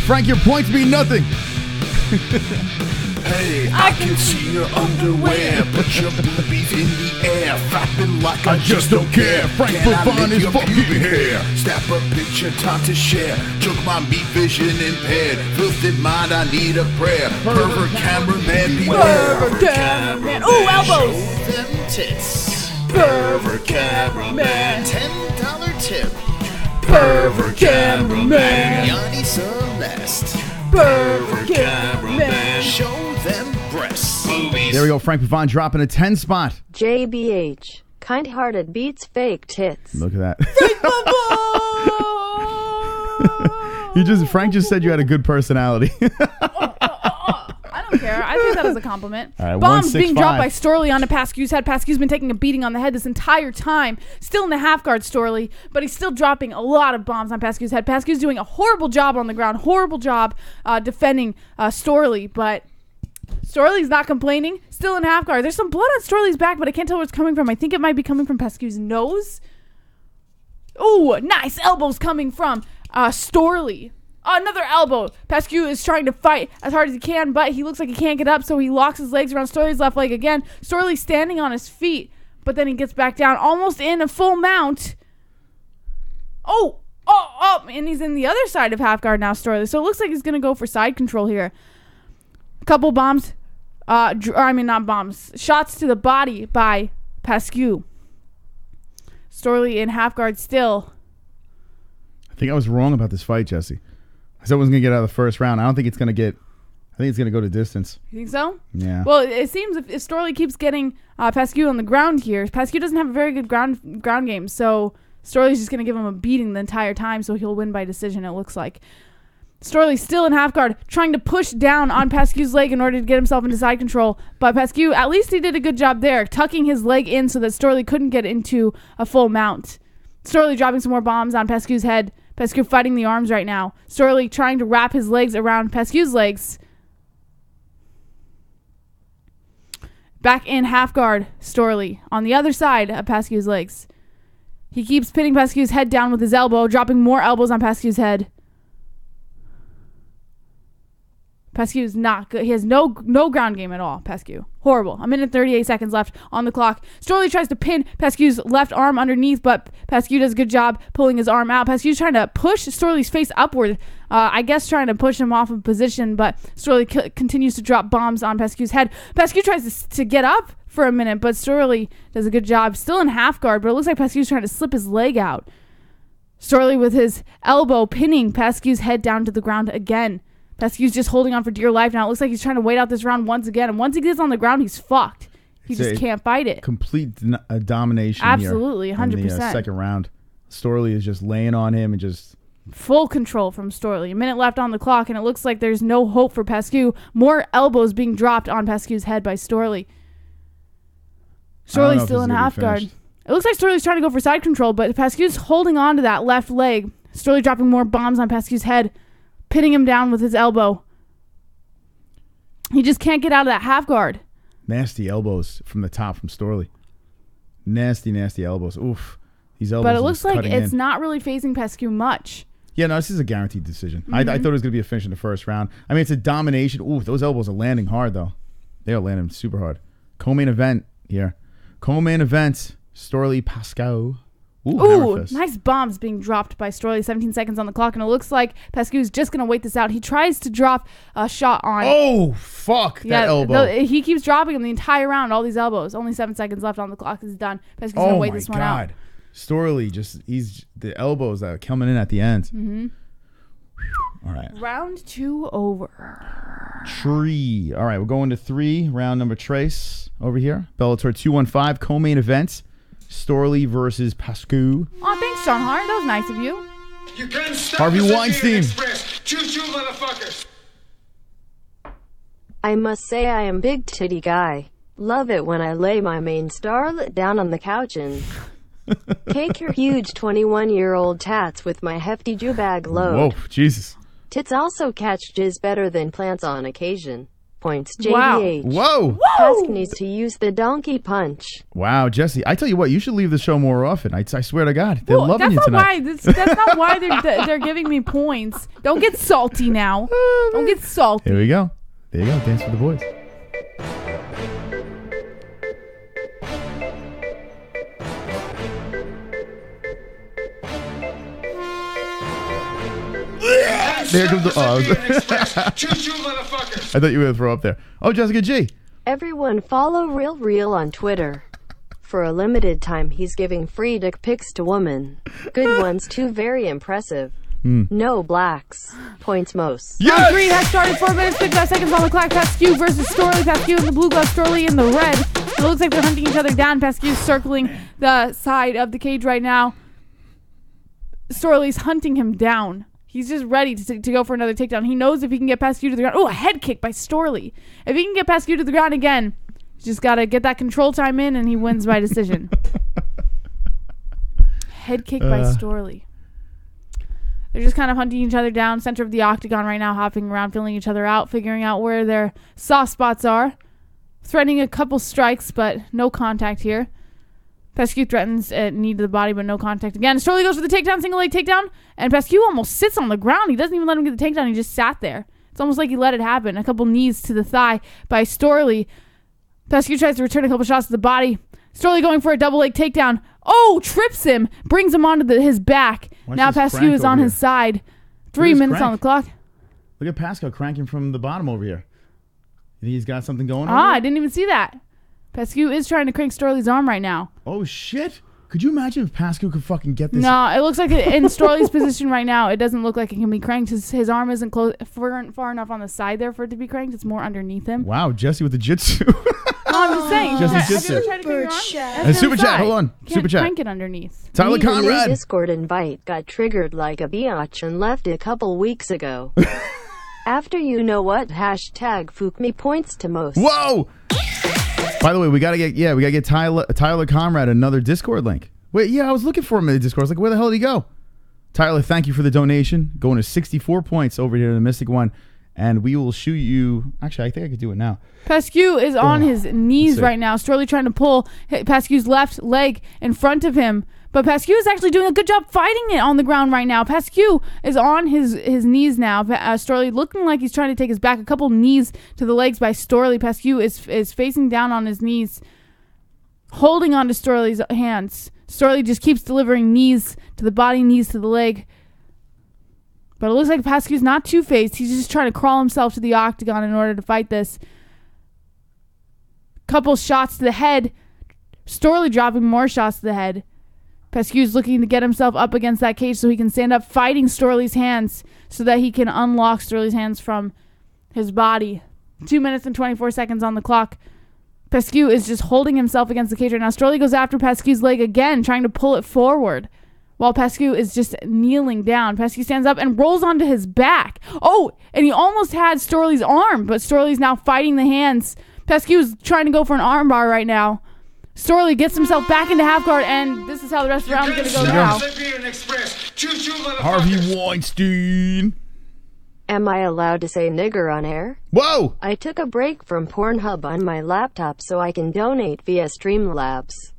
Frank, your points mean nothing. Hey, I can see your underwear, put your boobies in the air, flapping like I just don't care. Frank Pavon is fucking here. Snap a picture, time to share. Took my meat vision impaired. Filthy mind, I need a prayer. Pervert cameraman, beware. Pervert cameraman. Ooh, elbows. Show them tits. Pervert cameraman. $10 tip. Pervert cameraman. Yanni Celeste. Pervert cameraman. Show them breasts. There we go. Frank Pavon dropping a 10 spot. JBH. Kind-hearted beats fake tits. Look at that. Frank just said you had a good personality. I don't care. I think that was a compliment. All right, Bombs being 165. dropped by Storley onto Pascu's head. Pascu's been taking a beating on the head this entire time. Still in the half guard, Storley, but he's still dropping a lot of bombs on Pascu's head. Pascu's doing a horrible job on the ground. Horrible job defending Storley, but Storley's not complaining. Still in half guard. There's some blood on Storley's back, but I can't tell where it's coming from. I think it might be coming from Pascu's nose. Ooh, nice elbows coming from Storley. Another elbow. Pascu is trying to fight as hard as he can, but he looks like he can't get up, so he locks his legs around Storley's left leg again. Storley standing on his feet, but then he gets back down, almost in a full mount. Oh, and he's in the other side of half guard now, Storley. So it looks like he's going to go for side control here. A couple bombs. Not bombs. Shots to the body by Pascu. Storley in half guard still. I think I was wrong about this fight, Jesse. I said it wasn't going to get out of the first round. I don't think it's going to get... I think it's going to go to distance. You think so? Yeah. Well, it seems if Storley keeps getting Pascu on the ground here, Pascu doesn't have a very good ground game, so Storley's just going to give him a beating the entire time, so he'll win by decision, it looks like. Storley still in half guard, trying to push down on Pascu's leg in order to get himself into side control. But Pascu, at least he did a good job there, tucking his leg in so that Storley couldn't get into a full mount. Storley dropping some more bombs on Pascu's head. Pascu fighting the arms right now. Storley trying to wrap his legs around Pascu's legs. Back in half guard, Storley on the other side of Pascu's legs. He keeps pinning Pascu's head down with his elbow, dropping more elbows on Pascu's head. Pascu is not good. He has no ground game at all, Pascu. Horrible. A minute 38 seconds left on the clock. Storley tries to pin Pascu's left arm underneath, but Pascu does a good job pulling his arm out. Pascu's trying to push Storley's face upward, I guess trying to push him off of position, but Storley continues to drop bombs on Pascu's head. Pascu tries to get up for a minute, but Storley does a good job. Still in half guard, but it looks like Pascu's trying to slip his leg out. Storley with his elbow pinning Pascu's head down to the ground again. Pascu's just holding on for dear life now. It looks like he's trying to wait out this round once again. And once he gets on the ground, he's fucked. He just can't fight it. Complete domination. Absolutely, here 100%. In the second round. Storley is just laying on him and just... Full control from Storley. A minute left on the clock, and it looks like there's no hope for Pascu. More elbows being dropped on Pascu's head by Storley. Storley's still in half guard. It looks like Storley's trying to go for side control, but Pascu's holding on to that left leg. Storley dropping more bombs on Pascu's head, pinning him down with his elbow. He just can't get out of that half guard. Nasty elbows from the top from Storley. Nasty elbows. Oof. These elbows. But it looks like it's not really phasing Pascu much. Yeah, no, this is a guaranteed decision. Mm-hmm. I thought it was going to be a finish in the first round. I mean, it's a domination. Ooh, those elbows are landing hard, though. They are landing super hard. Co-main event here. Co-main event, Storley Pascu. Ooh, nice bombs being dropped by Storley. 17 seconds on the clock, and it looks like Pascu's just going to wait this out. He tries to drop a shot on... Oh, fuck, that elbow. He keeps dropping him the entire round, all these elbows. Only 7 seconds left on the clock. It's done. Pascu's going to wait this one out. Oh, my God. Storley, he's the elbows that are coming in at the end. Mm-hmm. All right. Round 2 over. Tree. All right, we're going to 3. Round number trace over here. Bellator 215, co-main event. Storley versus Pascu. Oh, thanks, John Hart. That was nice of you. You can't stop Harvey the Weinstein. Express. Choo-choo, motherfuckers. I must say I am big titty guy. Love it when I lay my main starlet down on the couch and take your huge 21-year-old tats with my hefty Jew bag load. Whoa, Jesus. Tits also catch jizz better than plants on occasion. Points Wow. JDH. Whoa. Pascu needs to use the donkey punch. Wow, Jesse. I tell you what, you should leave the show more often. I swear to God. They're loving you tonight. That's not why they're giving me points. Don't get salty now. Don't get salty. Here we go. There you go. Dance for the boys. There comes the... Choo-choo, motherfuckers. I thought you were going to throw up there. Oh, Jessica G. Everyone follow Real on Twitter. For a limited time, he's giving free dick pics to women. Good ones too, very impressive. No blacks. Points most. Yes! Round 3 has started. 4 minutes, 55 seconds on the clock. Pascu versus Storley. Pascu in the blue glove, Storley in the red. It looks like they're hunting each other down. Pascu's circling the side of the cage right now. Storley's hunting him down. He's just ready to go for another takedown. He knows if he can get Pascu to the ground. Oh, a head kick by Storley. If he can get Pascu to the ground again, he's just got to get that control time in, and he wins by decision. Head kick by Storley. They're just kind of hunting each other down, center of the octagon right now, hopping around, feeling each other out, figuring out where their soft spots are. Threatening a couple strikes, but no contact here. Pascu threatens a knee to the body, but no contact again. Storley goes for the takedown, single leg takedown, and Pascu almost sits on the ground. He doesn't even let him get the takedown. He just sat there. It's almost like he let it happen. A couple knees to the thigh by Storley. Pascu tries to return a couple shots to the body. Storley going for a double leg takedown. Oh, trips him. Brings him onto his back. Now Pascu is on his side. 3 minutes on the clock. Look at Pascu cranking from the bottom over here. You think he's got something going on? I didn't even see that. Pascu is trying to crank Storley's arm right now. Oh, shit. Could you imagine if Pascu could fucking get this? No, it looks like in Storley's position right now, it doesn't look like it can be cranked. His arm isn't far enough on the side there for it to be cranked. It's more underneath him. Wow, Jesse with the jitsu. No, I'm just saying. Jesse's jitsu. Have you ever tried to crank your arm? And super chat, hold on. Super chat. Crank it underneath. Tyler Conrad. The Discord invite got triggered like a biatch and left a couple weeks ago. After you know what, hashtag FOOK me points to most. Whoa! By the way, we gotta get Tyler Conrad another Discord link. Wait, yeah, I was looking for him in the Discord. I was like, where the hell did he go? Tyler, thank you for the donation. Going to 64 points over here in the Mystic one. And we will shoot you. Actually, I think I could do it now. Pascu is on his knees right now. Storley trying to pull Pascu's left leg in front of him. But Pascu is actually doing a good job fighting it on the ground right now. Pascu is on his knees now. Storley looking like he's trying to take his back. A couple knees to the legs by Storley. Pascu is facing down on his knees, holding on to Storley's hands. Storley just keeps delivering knees to the body, knees to the leg. But it looks like Pascu's not two-faced. He's just trying to crawl himself to the octagon in order to fight this. Couple shots to the head. Storley dropping more shots to the head. Pascu's looking to get himself up against that cage so he can stand up, fighting Storley's hands so that he can unlock Storley's hands from his body. 2 minutes and 24 seconds on the clock. Pascu is just holding himself against the cage right now. Storley goes after Pascu's leg again, trying to pull it forward, while Pascu is just kneeling down. Pascu stands up and rolls onto his back. Oh, and he almost had Storley's arm, but Storley's now fighting the hands. Pascu is trying to go for an arm bar right now. Storley gets himself back into half guard, and this is how the rest of the round is going to go now. Harvey Weinstein. Am I allowed to say nigger on air? Whoa! I took a break from Pornhub on my laptop so I can donate via Streamlabs.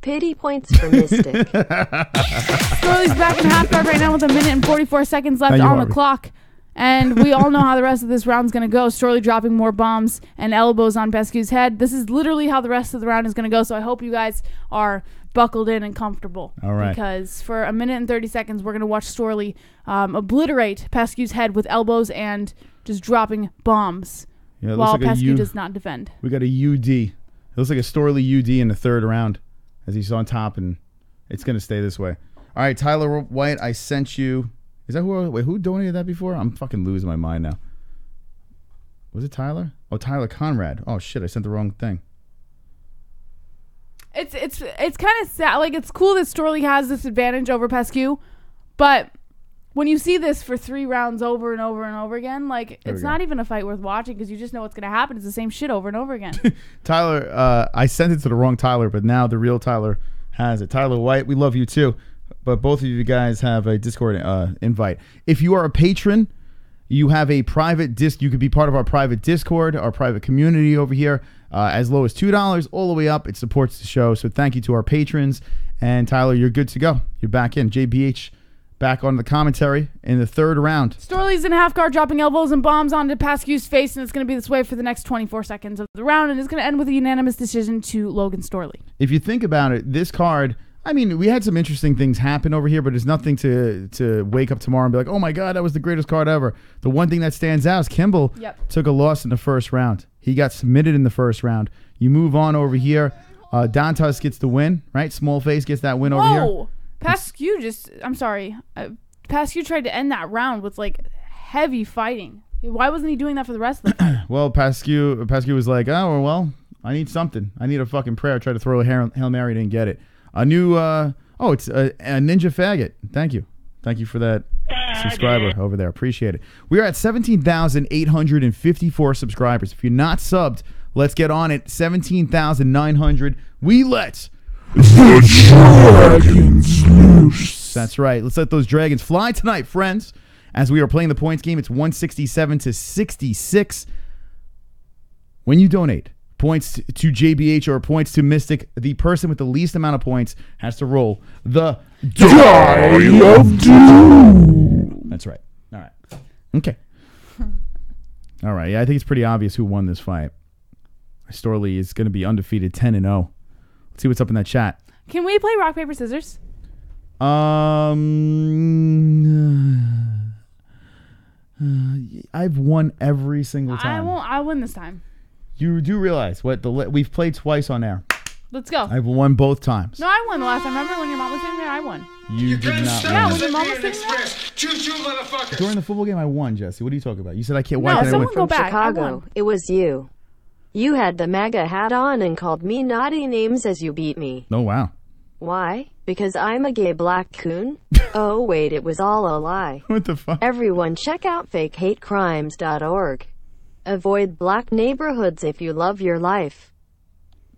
Pity points for Mystic. Storley's back in half guard right now with 1 minute and 44 seconds left on the clock. And we all know how the rest of this round is going to go. Storley dropping more bombs and elbows on Pascu's head. This is literally how the rest of the round is going to go. So I hope you guys are buckled in and comfortable. All right. Because for 1 minute and 30 seconds, we're going to watch Storley obliterate Pascu's head with elbows and just dropping bombs while Pascu does not defend. We got a UD. It looks like a Storley UD in the third round as he's on top, and it's going to stay this way. All right, Tyler White, I sent you. Is that who donated that before? I'm fucking losing my mind now. Was it Tyler? Oh, Tyler Conrad. Oh shit, I sent the wrong thing. It's kind of sad. Like, it's cool that Storley has this advantage over Pascu, but when you see this for 3 rounds over and over and over again, like, it's not even a fight worth watching because you just know what's going to happen. It's the same shit over and over again. Tyler, I sent it to the wrong Tyler, but now the real Tyler has it. Tyler White, we love you too. But both of you guys have a Discord invite. If you are a patron, you have a private you could be part of our private Discord, our private community over here, as low as $2 all the way up. It supports the show. So thank you to our patrons. And Tyler, you're good to go. You're back in. JBH back on the commentary in the third round. Storley's in half guard, dropping elbows and bombs onto Pascu's face, and it's going to be this way for the next 24 seconds of the round, and it's going to end with a unanimous decision to Logan Storley. If you think about it, this card, I mean, we had some interesting things happen over here, but there's nothing to wake up tomorrow and be like, oh my God, that was the greatest card ever. The one thing that stands out is Kimball took a loss in the first round. He got submitted in the first round. You move on over here. Dantas gets the win, right? Small face gets that win over here. Pascu Pascu tried to end that round with, like, heavy fighting. Why wasn't he doing that for the rest of the fight? Well, Pascu was like, oh, well, I need something. I need a fucking prayer. I tried to throw a Hail Mary, didn't get it. A new, it's a Ninja Faggot. Thank you. Thank you for that subscriber over there. Appreciate it. We are at 17,854 subscribers. If you're not subbed, let's get on it. 17,900. We let the dragons loose. That's right. Let's let those dragons fly tonight, friends. As we are playing the points game, it's 167 to 66. When you donate, points to JBH or points to Mystic. The person with the least amount of points has to roll the Die of Doom. That's right. All right. Okay. All right. Yeah, I think it's pretty obvious who won this fight. Storley is going to be undefeated 10-0. Let's see what's up in that chat. Can we play rock, paper, scissors? I've won every single time. I'll win this time. You do realize we've played twice on air. Let's go. I've won both times. No, I won the last time. Remember when your mom was sitting there? I won. You did not win. Yeah, when your mom was sitting there? Choo-choo, motherfuckers. During the football game, I won, Jesse. What are you talking about? You said I can't. Why No, can't I someone win? go back. Chicago, it was you. You had the MAGA hat on and called me naughty names as you beat me. Oh, wow. Why? Because I'm a gay black coon? Oh, wait, it was all a lie. What the fuck? Everyone check out fakehatecrimes.org. Avoid black neighborhoods if you love your life.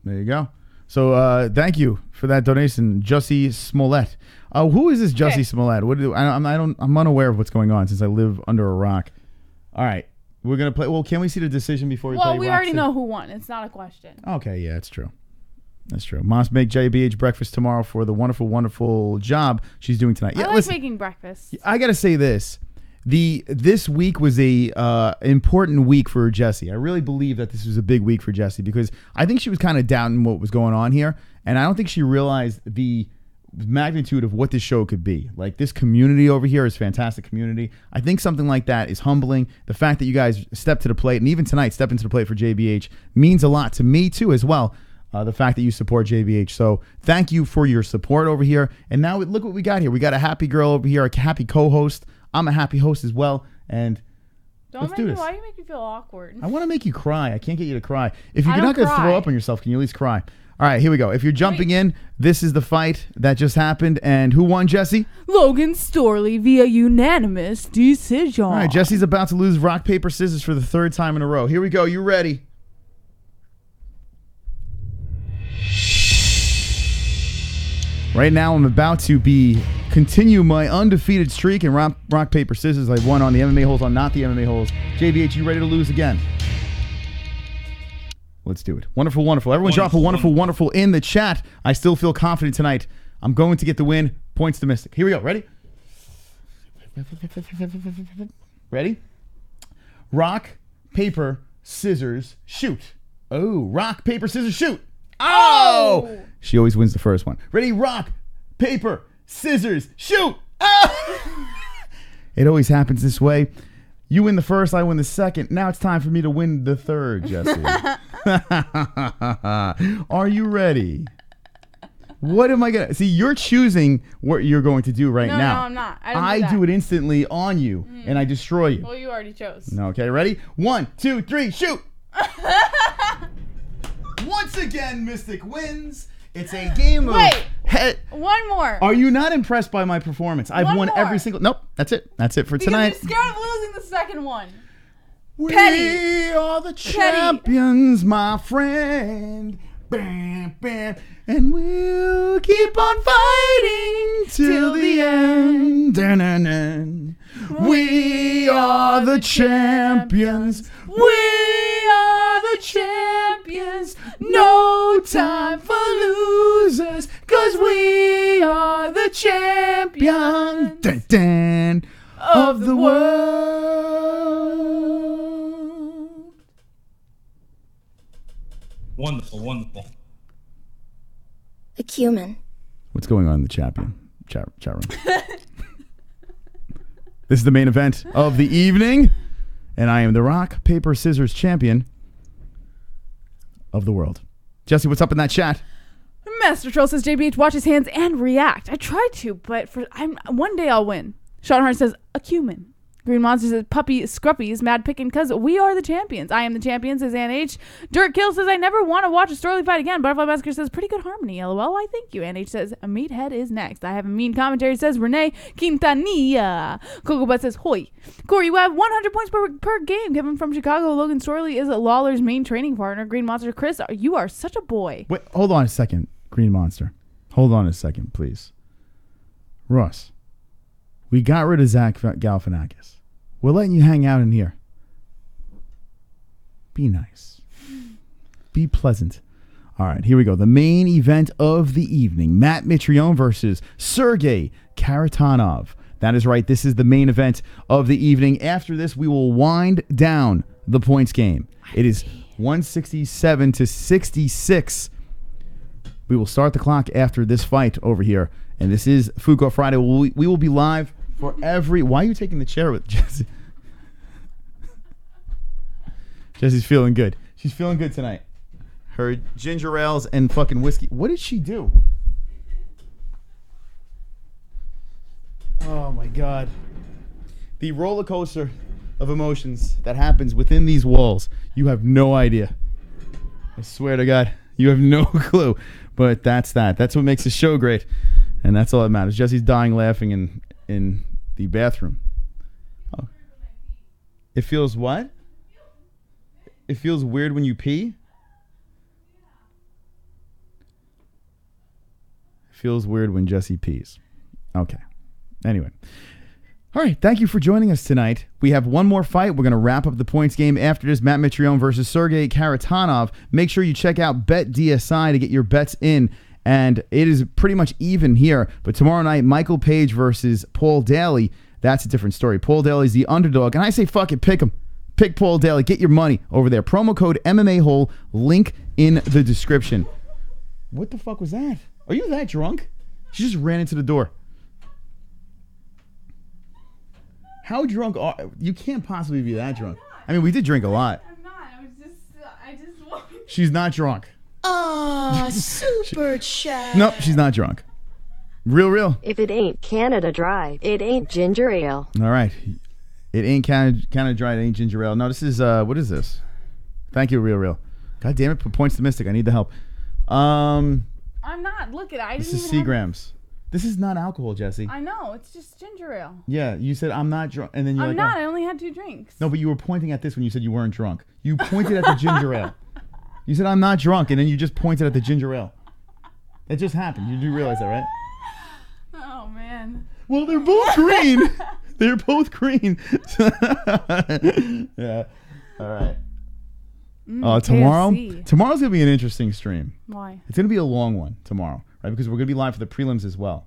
There you go. So thank you for that donation, Jussie Smollett. Who is this Jussie Smollett? I'm unaware of what's going on since I live under a rock. All right, we're gonna play. Well, can we see the decision before we play? Well, we already know who won. It's not a question. Okay, yeah, that's true. That's true. Mom's make JBH breakfast tomorrow for the wonderful, wonderful job she's doing tonight. I like making breakfast. I gotta say this. This week was a important week for Jessie. I really believe that this was a big week for Jessie because I think she was kind of doubting what was going on here, and I don't think she realized the magnitude of what this show could be. Like, this community over here is fantastic community. I think something like that is humbling. The fact that you guys stepped to the plate, and even tonight stepped into the plate for JBH, means a lot to me too as well. The fact that you support JBH. So thank you for your support over here. And now look what we got here. We got a happy girl over here, a happy co-host. I'm a happy host as well, and let's do this. Why do you make me feel awkward? I want to make you cry. I can't get you to cry. If you're not going to throw up on yourself, can you at least cry? All right, here we go. If you're jumping in, this is the fight that just happened, and who won, Jesse? Logan Storley via unanimous decision. All right, Jesse's about to lose rock, paper, scissors for the third time in a row. Here we go. You ready? Right now, I'm about to continue my undefeated streak in rock, paper, scissors. I've won on the MMA holes, on not the MMA holes. JBH, you ready to lose again? Let's do it. Wonderful, wonderful. Everyone drop a wonderful, wonderful in the chat. I still feel confident tonight. I'm going to get the win. Points to Mystic. Here we go. Ready? Ready? Rock, paper, scissors, shoot. Oh, rock, paper, scissors, shoot. Oh! She always wins the first one. Ready? Rock, paper, scissors, shoot. Oh! It always happens this way. You win the first, I win the second. Now it's time for me to win the third, Jesse. Are you ready? What am I going to... See, you're choosing what you're going to do right now. No, I'm not. I do it instantly on you, and I destroy you. Well, you already chose. Okay, ready? 1, 2, 3, shoot. Once again, Mystic wins. It's a game of... Wait, one more. Are you not impressed by my performance? I've won every single... Nope, that's it. That's it for tonight. Because you're scared of losing the second one. We are the champions, my friend. Bam, bam. And we'll keep on fighting till the end. Dun-dun-dun. We are the champions. We are the champions. No time for losers, 'cause we are the champions dun, dun, of the world. Wonderful, wonderful. A cumin. What's going on in the chat room? This is the main event of the evening, and I am the rock, paper, scissors champion of the world. Jesse, what's up in that chat? Master Troll says JBH watch his hands and react. I tried to, but one day I'll win. Sean Hart says a cumin. Green Monster says puppy scruppies mad picking because we are the champions. I am the champion, says Ann H. Dirt Kill says I never want to watch a Storley fight again. Butterfly Massacre says pretty good harmony. LOL, I thank you. Ann H says a meathead is next. I have a mean commentary, says Renee Quintanilla. Coco Butt says hoy. Corey, you have 100 points per game. Kevin from Chicago. Logan Storley is Lawler's main training partner. Green Monster Chris, you are such a boy. Wait, hold on a second, Green Monster. Hold on a second, please. Ross, we got rid of Zach Galifianakis. We're letting you hang out in here. Be nice. Be pleasant. All right, here we go. The main event of the evening. Matt Mitrione versus Sergei Kharitonov. That is right. This is the main event of the evening. After this, we will wind down the points game. It is 167 to 66. We will start the clock after this fight over here. And this is FOOK Friday. We will be live for every... Why are you taking the chair with Jesse? Jesse's feeling good. She's feeling good tonight. Her ginger ales and fucking whiskey. What did she do? Oh my God. The roller coaster of emotions that happens within these walls. You have no idea. I swear to God, you have no clue. But that's that. That's what makes the show great. And that's all that matters. Jesse's dying laughing in the bathroom. Oh. It feels what? It feels weird when you pee? Feels weird when Jesse pees. Okay. Anyway. All right. Thank you for joining us tonight. We have one more fight. We're going to wrap up the points game after this. Matt Mitrione versus Sergei Kharitonov. Make sure you check out BetDSI to get your bets in. And it is pretty much even here. But tomorrow night, Michael Page versus Paul Daly. That's a different story. Paul Daly's the underdog. And I say, fuck it, pick him. Pick Paul Daly. Get your money over there. Promo code MMA-HOLE. Link in the description. What the fuck was that? Are you that drunk? She just ran into the door. How drunk are you? Can't possibly be that drunk. I mean, we did drink a lot. I'm not. I just walked. She's not drunk. Oh, super chat. Nope, she's not drunk. Real. If it ain't Canada Dry, it ain't ginger ale. All right. It ain't Canada Dry, it ain't ginger ale. No, this is, what is this? Thank you, Real. God damn it, put points to Mystic. I need the help. I'm not. Look at it. I This didn't is even Seagrams. This is not alcohol, Jesse. I know. It's just ginger ale. Yeah, you said I'm not drunk, and then you're I'm like, not. oh. I only had 2 drinks. No, but you were pointing at this when you said you weren't drunk. You pointed at the ginger ale. You said I'm not drunk, and then you just pointed at the ginger ale. It just happened. You do realize that, right? Oh, man. Well, they're both green. They're both green. Yeah. All right. KFC. Tomorrow's going to be an interesting stream. Why? It's going to be a long one tomorrow, right? Because we're going to be live for the prelims as well.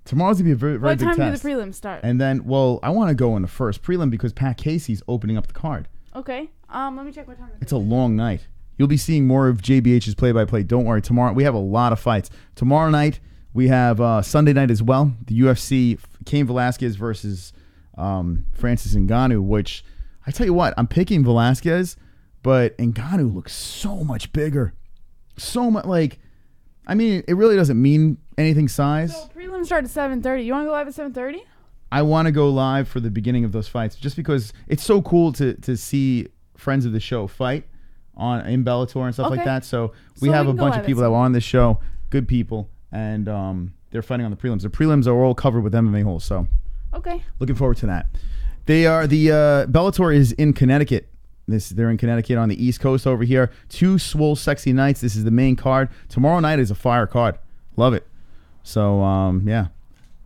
Tomorrow's going to be a very, very What big time test. do the prelims start? And then, well, I want to go in the first prelim because Pat Casey's opening up the card. Okay. Let me check what time it is. It's a long night. You'll be seeing more of JBH's play-by-play. Don't worry. Tomorrow, we have a lot of fights. Tomorrow night, we have Sunday night as well. The UFC, Cain Velasquez versus Francis Ngannou, which, I tell you what, I'm picking Velasquez, but Ngannou looks so much bigger. So much, like, I mean, it really doesn't mean anything size. So prelims start at 7:30. You want to go live at 7:30? I want to go live for the beginning of those fights just because it's so cool to see friends of the show fight in Bellator and stuff like that. So we have a bunch of people that were on this show, good people, and they're fighting on the prelims. The prelims are all covered with MMA-Holes, so looking forward to that. The Bellator is in Connecticut. They're in Connecticut on the East Coast over here. 2 swole, sexy nights. This is the main card. Tomorrow night is a fire card. Love it. So, yeah.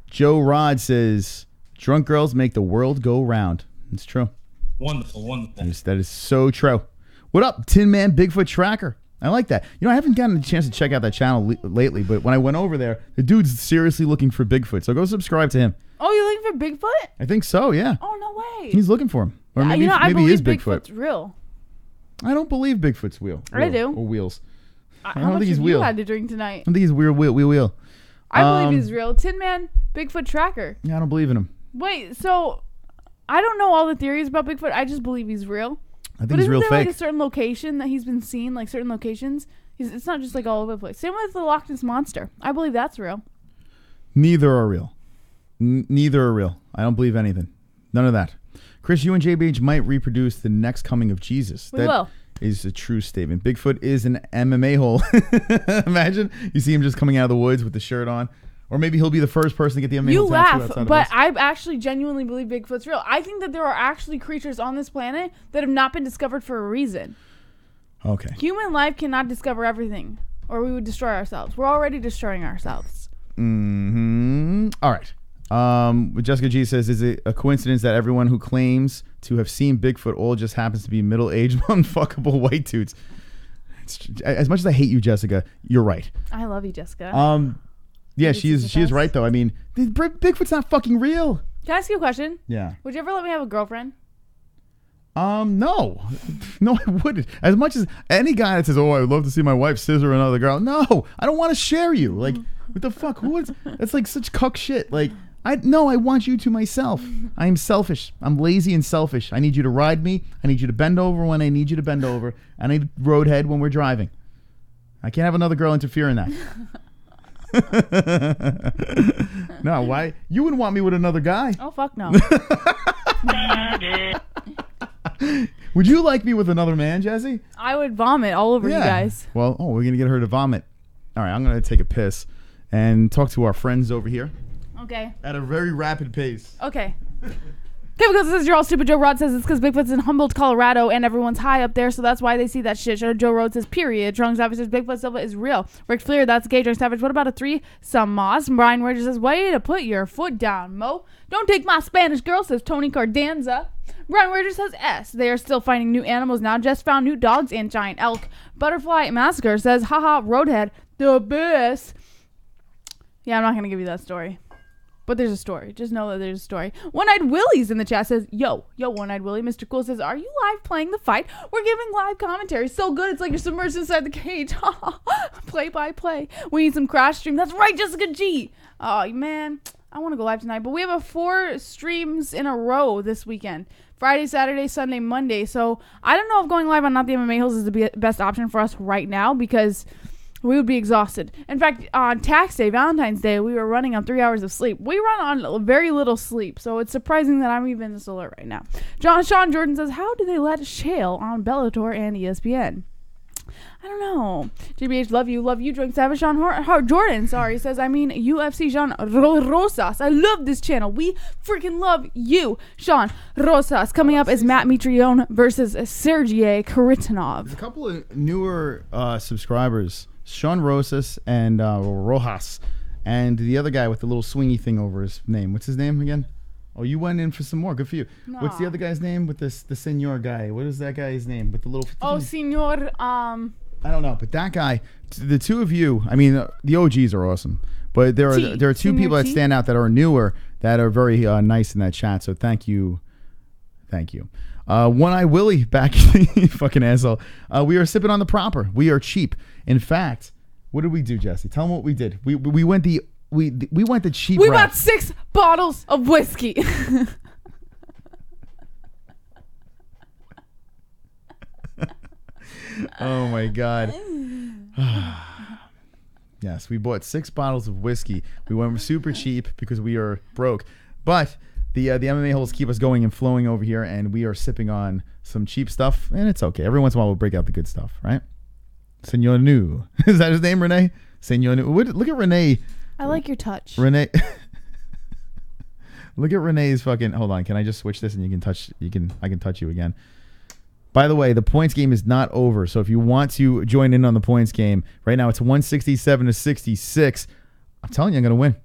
Joe Rod says, drunk girls make the world go round. It's true. Wonderful. That is so true. What up, Tin Man Bigfoot Tracker? I like that. You know, I haven't gotten a chance to check out that channel lately, but when I went over there, the dude's seriously looking for Bigfoot. So go subscribe to him. Oh, you're looking for Bigfoot? I think so, yeah. Oh, no way. He's looking for him. Or maybe, I maybe he is believe Bigfoot. Bigfoot's real. I don't believe Bigfoot's real. I do. Or wheels. I don't think he's wheel. You had to drink tonight. I don't think he's wheel. I believe he's real. Tin Man, Bigfoot Tracker. Yeah, I don't believe in him. Wait, so I don't know all the theories about Bigfoot. I just believe he's real. I think he's real fake. But isn't there like a certain location that he's been seen, like certain locations? It's not just like all over the place. Same with the Loch Ness Monster. I believe that's real. Neither are real. Neither are real. I don't believe anything. None of that. Chris, you and JBH might reproduce the next coming of Jesus. We will. Is a true statement. Bigfoot is an MMA hole. Imagine you see him just coming out of the woods with the shirt on. Or maybe he'll be the first person to get the MMA You hole tattoo laugh, outside but of us. I actually genuinely believe Bigfoot's real. I think that there are actually creatures on this planet that have not been discovered for a reason. Okay. Human life cannot discover everything, or we would destroy ourselves. We're already destroying ourselves. Mm-hmm. All right. Jessica G says, is it a coincidence that everyone who claims to have seen Bigfoot all just happens to be middle-aged, unfuckable white dudes? As much as I hate you, Jessica, you're right. I love you, Jessica. Yeah, she is right though. I mean, Bigfoot's not fucking real. Can I ask you a question? Yeah. Would you ever let me have a girlfriend? No, I wouldn't. As much as any guy that says, "Oh, I would love to see my wife scissor another girl," no, I don't want to share you. Like, what the fuck? That's like such cuck shit. Like, I want you to myself. I am selfish. I'm lazy and selfish. I need you to ride me. I need you to bend over when I need you to bend over. I need roadhead when we're driving. I can't have another girl interfere in that. No, why? You wouldn't want me with another guy. Oh, fuck no. Would you like me with another man, Jesse? I would vomit all over you guys. Well, we're going to get her to vomit. All right, I'm going to take a piss and talk to our friends over here. Okay. At a very rapid pace. Okay. Kimble says you're all stupid. Joe Rod says it's because Bigfoot's in Humboldt, Colorado, and everyone's high up there, so that's why they see that shit. Joe Rhodes says, period. Drunk Savage says Bigfoot Silva is real. Rick Fleer, that's gay. Drunk Savage, what about a threesome, Moss? Brian Rogers says, way to put your foot down, Mo. Don't take my Spanish girl, says Tony Cardanza. Brian Rogers says S. They are still finding new animals now. Just found new dogs and giant elk. Butterfly Massacre says, haha, Roadhead, the best. Yeah, I'm not going to give you that story. But there's a story. Just know that there's a story. One-Eyed Willie's in the chat says, yo, One-Eyed Willie. Mr. Cool says, are you live playing the fight? We're giving live commentary. So good, it's like you're submerged inside the cage. Play by play. We need some crash stream. That's right, Jessica G. Oh, man. I want to go live tonight. But we have 4 streams in a row this weekend. Friday, Saturday, Sunday, Monday. So I don't know if going live on Not the MMA-Holes is the best option for us right now because we would be exhausted. In fact, on tax day, Valentine's Day, we were running on 3 hours of sleep. We run on very little sleep, so it's surprising that I'm even this alert right now. Sean Jordan says, how do they let Shale on Bellator and ESPN? I don't know. GBH, love you, Drink Savage. Sean Jordan, says, I mean, UFC Sean Rosas. I love this channel. We freaking love you, Sean Rosas. Coming up is Matt Mitrione versus Sergei Kharitonov. There's a couple of newer subscribers. Sean Rosas and Rojas, and the other guy with the little swingy thing over his name. What's his name again? Oh, you went in for some more. Good for you. Nah. What's the other guy's name with the senor guy? What is that guy's name with the little? Oh, senor. I don't know, but that guy. The two of you. I mean, the OGs are awesome, but there are two people that stand out that are newer that are very nice in that chat. So thank you. One-Eye Willie back, fucking asshole. We are sipping on the proper. We are cheap. In fact, what did we do, Jesse? Tell them what we did. We went the cheap. We route. bought 6 bottles of whiskey. Oh my God. Yes, we bought 6 bottles of whiskey. We went super cheap because we are broke, but the MMA holes keep us going and flowing over here, and we are sipping on some cheap stuff, and it's okay. Every once in a while, we'll break out the good stuff, right? Senor Nu. Is that his name, Renee? Senor Nu. Look at Renee. I like your touch. Renee. Look at Renee's fucking. Hold on. Can I just switch this and I can touch you again? By the way, the points game is not over. So if you want to join in on the points game, right now it's 167-66. I'm telling you, I'm going to win.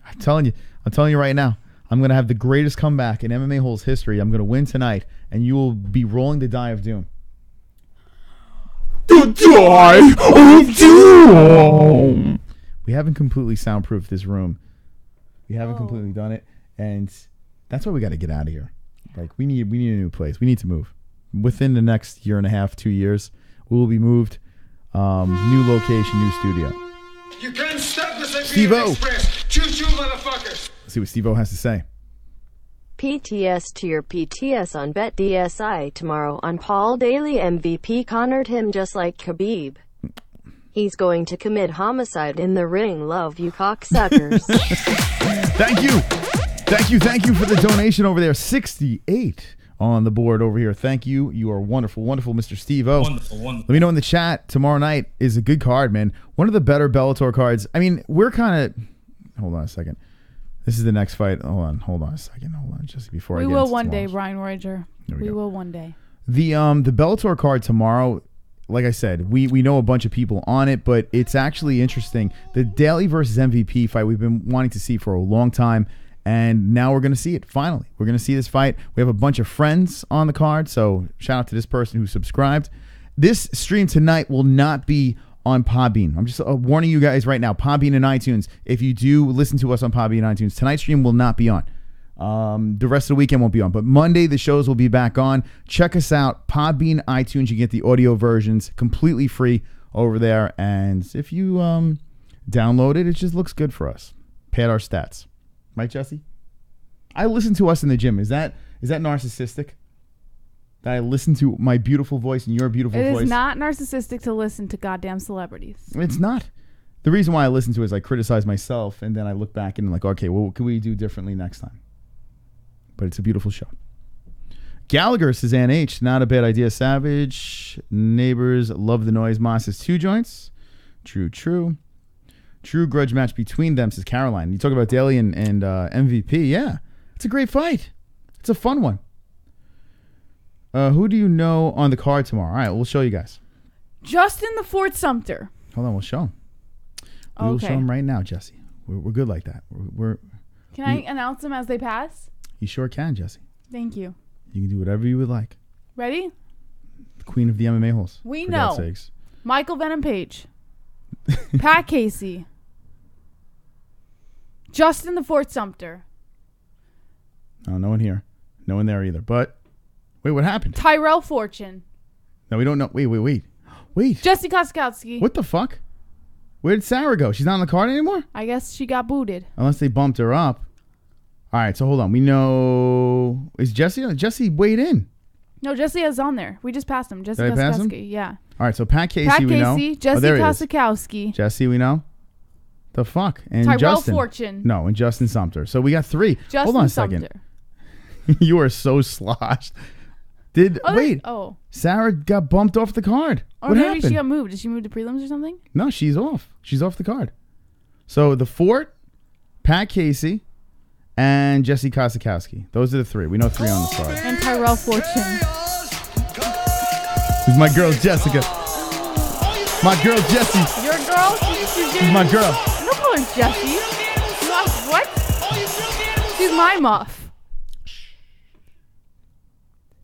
I'm telling you right now. I'm going to have the greatest comeback in MMA Holes history. I'm going to win tonight, and you will be rolling the die of doom. The die of doom! We haven't completely soundproofed this room. We haven't completely done it, and that's why we got to get out of here. Like, we need a new place. We need to move. Within the next year and a half, 2 years, we will be moved. New location, new studio. You can't stop the Steve-O. Express. Choo-choo, motherfuckers. Let's see what Steve-O has to say. PTS to your PTS on BetDSI tomorrow on Paul Daly. MVP cornered him just like Khabib. He's going to commit homicide in the ring. Love you, cocksuckers. Thank you for the donation over there. 68 on the board over here. Thank you. You are wonderful, Mr. Steve-O. Wonderful. Let me know in the chat. Tomorrow night is a good card, man. One of the better Bellator cards. I mean, we're kind of... Hold on a second. This is the next fight. Hold on a second. Just before I get into will one day, tomorrow's. Brian Roger. We will one day. The Bellator card tomorrow, like I said, we know a bunch of people on it, but it's actually interesting. The Daly versus MVP fight we've been wanting to see for a long time, and now we're going to see it, finally. We're going to see this fight. We have a bunch of friends on the card, so shout out to this person who subscribed. this stream tonight will not be on Podbean. I'm just warning you guys right now. Podbean and iTunes. If you do listen to us on Podbean and iTunes, tonight's stream will not be on. The rest of the weekend won't be on. But Monday, the shows will be back on. Check us out. Podbean, iTunes. You get the audio versions completely free over there. And if you download it, it just looks good for us. Pad our stats. Right, Jesse? I listen to us in the gym. Is that narcissistic? That I listen to my beautiful voice and your beautiful voice? It is not narcissistic to listen to goddamn celebrities. It's not. The reason why I listen to it is I criticize myself, and then I look back and I'm like, okay, well, what can we do differently next time? But it's a beautiful show. Gallagher says, Ann H, not a bad idea. Savage. Neighbors love the noise. Moss says 2 joints. True. True grudge match between them, says Caroline. You talk about Daly and MVP. Yeah, it's a great fight. It's a fun one. Who do you know on the card tomorrow? All right, we'll show you guys. Justin the Fort Sumter. Hold on, we'll show him. We will show him right now, Jesse. We're good like that. Can I announce them as they pass? You sure can, Jesse. Thank you. You can do whatever you would like. Ready? The queen of the MMA-Holes. We know. Michael Venom Page. Pat Casey. Justin the Fort Sumter. No one here. No one there either. But, wait, what happened? Tyrell Fortune. No, we don't know. Wait. Jesse Koskowski. What the fuck? Where did Sarah go? She's not on the card anymore? I guess she got booted. Unless they bumped her up. All right, so hold on. We know... Is Jesse on? Jesse weighed in. No, Jesse is on there. We just passed him. Jesse Koskowski. Yeah. All right, so Pat Casey, we know. Jesse Koskowski. Jesse, we know. The fuck? And Tyrell Justin. Fortune. No, and Justin Sumter. So we got 3. Justin hold on a second. Sumter. You are so sloshed. Sarah got bumped off the card. Or what maybe happened? she got moved. Did she move to prelims or something? No, she's off. She's off the card. So the Fort, Pat Casey, and Jesse Koskowski. Those are the 3. We know 3 on the card. And Tyrell Fortune. Who's my girl, Jessica? My girl, Jessie. Your girl? She's my girl. No call her Jessie. What? She's my muff.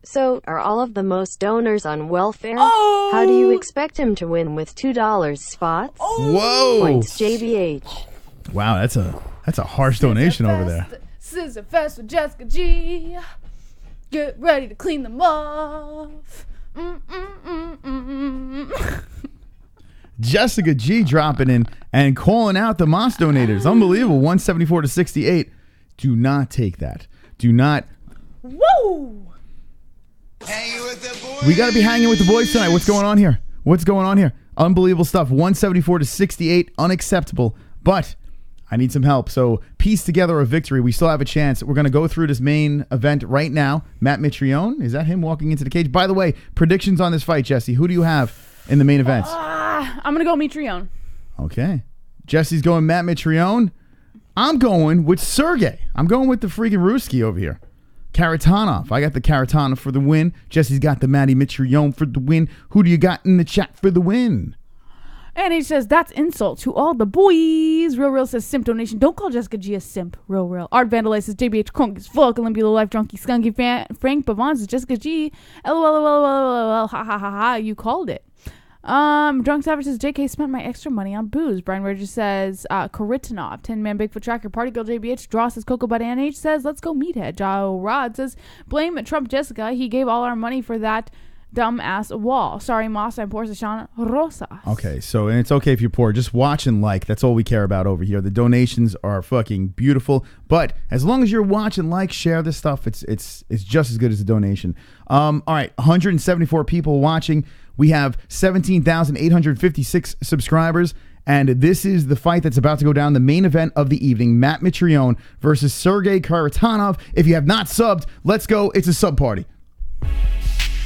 So, are all of the most donors on welfare? Oh! How do you expect him to win with $2 spots? Oh! Whoa! Points JBH. Wow, that's a harsh donation over there. Scissor Fest with Jessica G. Get ready to clean them off. Jessica G dropping in and calling out the Moss donators. Unbelievable. 174 to 68. Do not take that. Do not. Woo! We got to be hanging with the boys tonight. What's going on here? Unbelievable stuff. 174 to 68. Unacceptable. But I need some help. So piece together a victory. We still have a chance. We're going to go through this main event right now. Matt Mitrione. Is that him walking into the cage? By the way, predictions on this fight, Jesse. Who do you have in the main event? I'm going to go Mitrione. Okay. Jesse's going Matt Mitrione. I'm going with Sergei. I'm going with the freaking Ruski over here. Kharitonov. I got the Kharitonov for the win. Jesse's got the Matty Mitrione for the win. Who do you got in the chat for the win? And he says, that's insult to all the boys. Real says, simp donation. Don't call Jessica G a simp. Real. Art Vandalite says, JBH crunk as fuck. Olympia Life Drunky Skunky Frank Pavon says, Jessica G. LOL. Ha. You called it. Drunk Savage says, JK spent my extra money on booze. Brian Rogers says, Kharitonov, 10-man Bigfoot Tracker, Party Girl JBH. Draw says, Coco Bud NH says, let's go meathead. Joe Rod says, blame Trump Jessica. He gave all our money for that dumbass wall. Sorry, Moss. I'm poor Sashana Rosa. Okay, so and it's okay if you're poor. Just watch and like. That's all we care about over here. The donations are fucking beautiful. But as long as you're watching, like, share this stuff, it's just as good as a donation. All right, 174 people watching. We have 17,856 subscribers. And this is the fight that's about to go down, the main event of the evening. Matt Mitrione versus Sergei Kharitonov. If you have not subbed, let's go. It's a sub party.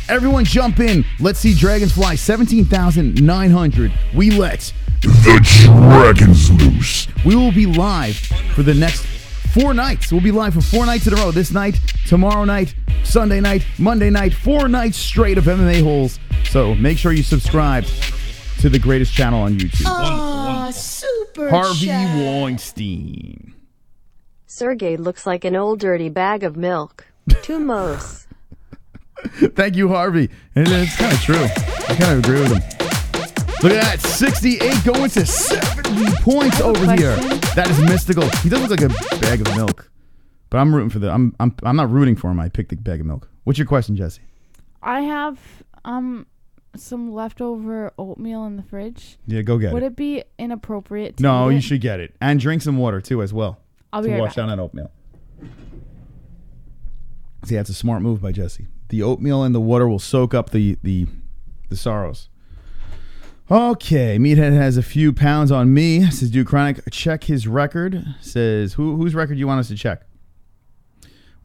Everyone jump in. Let's see Dragons fly. 17,900. We let the Dragons loose. We will be live for the next 4 nights. We'll be live for 4 nights in a row. This night, tomorrow night, Sunday night, Monday night. 4 nights straight of MMA-Holes. So make sure you subscribe to the greatest channel on YouTube. Super Harvey chat. Weinstein. Sergey looks like an old dirty bag of milk. Tumos. Thank you, Harvey. And it's kind of true. I kind of agree with him. Look at that. 68 going to 70 points over here. That is mystical. He does look like a bag of milk. But I'm rooting for I'm not rooting for him. I picked the bag of milk. What's your question, Jesse? I have some leftover oatmeal in the fridge. Yeah, go get it. Would it be inappropriate to No, eat you it? should get it. And drink some water, too, as well. I'll be to right wash back. down that oatmeal. See, that's a smart move by Jesse. The oatmeal and the water will soak up the sorrows. Okay, Meathead has a few pounds on me. Says, Dude Chronic, check his record. Says, whose record do you want us to check?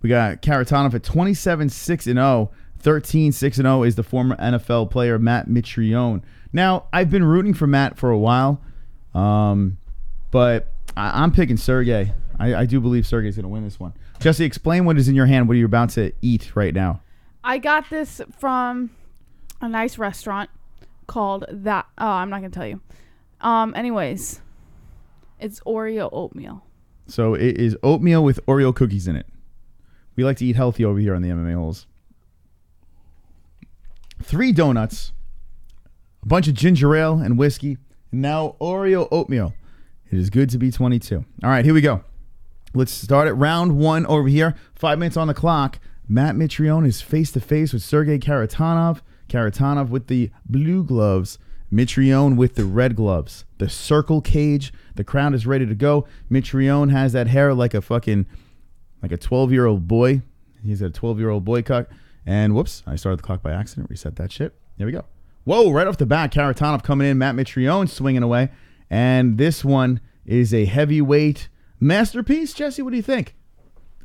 We got Kharitonov at 27-6-0. 13-6-0 is the former NFL player Matt Mitrione. Now, I've been rooting for Matt for a while, but I'm picking Sergei. I do believe Sergei's going to win this one. Jesse, explain what is in your hand. What are you about to eat right now? I got this from a nice restaurant called that. Oh, I'm not going to tell you. Anyways, it's Oreo oatmeal. So it is oatmeal with Oreo cookies in it. We like to eat healthy over here on the MMA-Holes. 3 donuts, a bunch of ginger ale and whiskey, and now Oreo oatmeal. It is good to be 22. All right, here we go. Let's start at round 1 over here. 5 minutes on the clock. Matt Mitrione is face-to-face with Sergei Kharitonov. Kharitonov with the blue gloves. Mitrione with the red gloves. The circle cage. The crowd is ready to go. Mitrione has that hair like a 12-year-old boy. He's a 12-year-old boy cut. And whoops, I started the clock by accident. Reset that shit. There we go. Whoa, right off the bat, Kharitonov coming in. Matt Mitrione swinging away. And this one is a heavyweight masterpiece. Jesse, what do you think?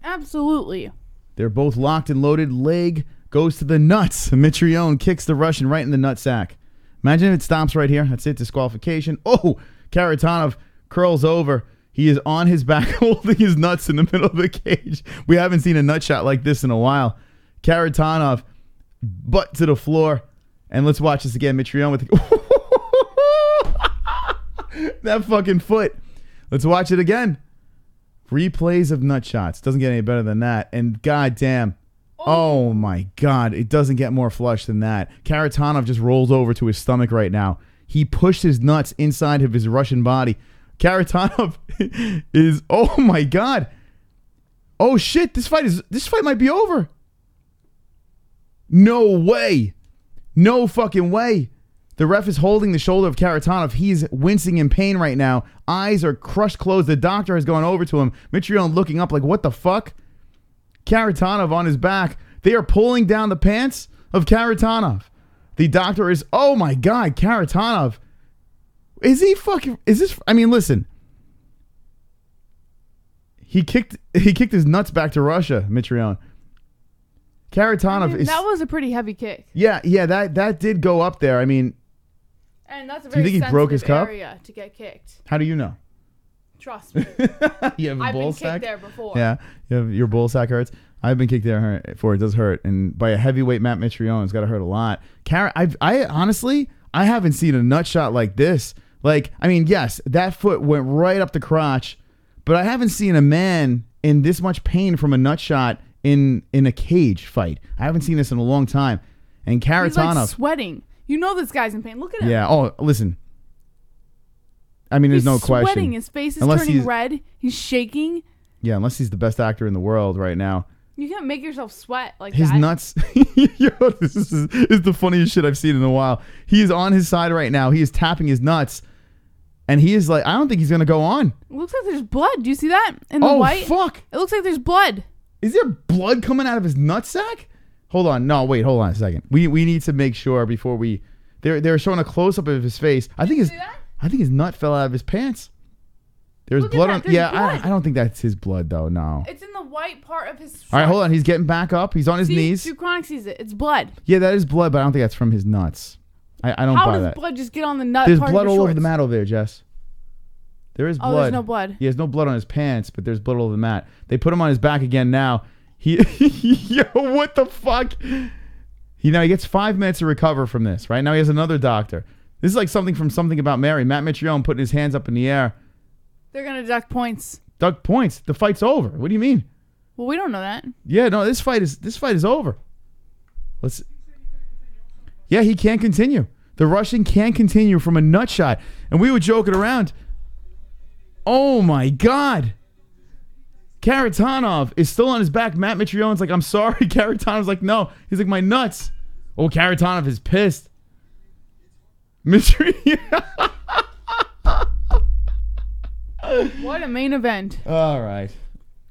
Absolutely. They're both locked and loaded. Leg goes to the nuts. Mitrione kicks the Russian right in the nutsack. Imagine if it stomps right here. That's it. Disqualification. Oh, Kharitonov curls over. He is on his back holding his nuts in the middle of the cage. We haven't seen a nut shot like this in a while. Kharitonov, butt to the floor. And let's watch this again. Mitrione with that fucking foot. Let's watch it again. Replays of nut shots. Doesn't get any better than that. And goddamn. Oh my God. It doesn't get more flush than that. Kharitonov just rolls over to his stomach right now. He pushed his nuts inside of his Russian body. Kharitonov is, oh my God. Oh shit. This fight might be over. No way. No fucking way. The ref is holding the shoulder of Kharitonov. He's wincing in pain right now. Eyes are crushed closed. The doctor has gone over to him. Mitrione looking up like, what the fuck? Kharitonov on his back. They are pulling down the pants of Kharitonov. The doctor is, oh my God, Kharitonov. Is this, I mean, listen. He kicked his nuts back to Russia, Mitrione. Kharitonov is... That was a pretty heavy kick. Yeah, that did go up there. I mean... And that's a Do you very think he broke his sensitive cup? area to get kicked. How do you know? Trust me. You have a I've bull been sack? kicked there before. Yeah, your bull sack hurts. I've been kicked there before. It does hurt. And by a heavyweight Matt Mitrione, it's got to hurt a lot. I honestly, I haven't seen a nut shot like this. Like, I mean, yes, that foot went right up the crotch, but I haven't seen a man in this much pain from a nut shot in a cage fight. I haven't seen this in a long time. And Kharitonov... He's like sweating. You know this guy's in pain. Look at him. Yeah. Oh, listen. I mean, there's no question. He's sweating. His face is Unless turning he's- red. He's shaking. Yeah, unless he's the best actor in the world right now. You can't make yourself sweat like His that. nuts. Yo, this is the funniest shit I've seen in a while. He is on his side right now. He is tapping his nuts. And he is like, I don't think he's going to go on. It looks like there's blood. Do you see that? In the Oh, white? fuck. It looks like there's blood. Is there blood coming out of his nutsack? Hold on. No, wait. Hold on a second. We need to make sure before we... They're showing a close-up of his face. I think his nut fell out of his pants. There's Look at blood that. on... There's Yeah, blood. I don't think that's his blood, though. No. It's in the white part of his... All right, hold on. He's getting back up. He's on his knees. Dude Chronic sees it. It's blood. Yeah, that is blood, but I don't think that's from his nuts. I don't How buy does that. blood just get on the nut There's part blood of all your over the shorts? mat over there, Jess. There is blood. Oh, there's no blood. He has no blood on his pants, but there's blood all over the mat. They put him on his back again now. Yo, what the fuck? He gets 5 minutes to recover from this. Right now, he has another doctor. This is like something from Something About Mary. Matt Mitrione putting his hands up in the air. They're going to deduct points. Duck points. The fight's over. What do you mean? Well, we don't know that. Yeah, no. This fight is over. Yeah, he can't continue. The Russian can't continue from a nut shot. And we were joking around. Oh, my God. Kharitonov is still on his back. Matt Mitrione's like, I'm sorry. Kharitonov's like, no. He's like, my nuts. Oh, Kharitonov is pissed. Mitrione. What a main event. All right.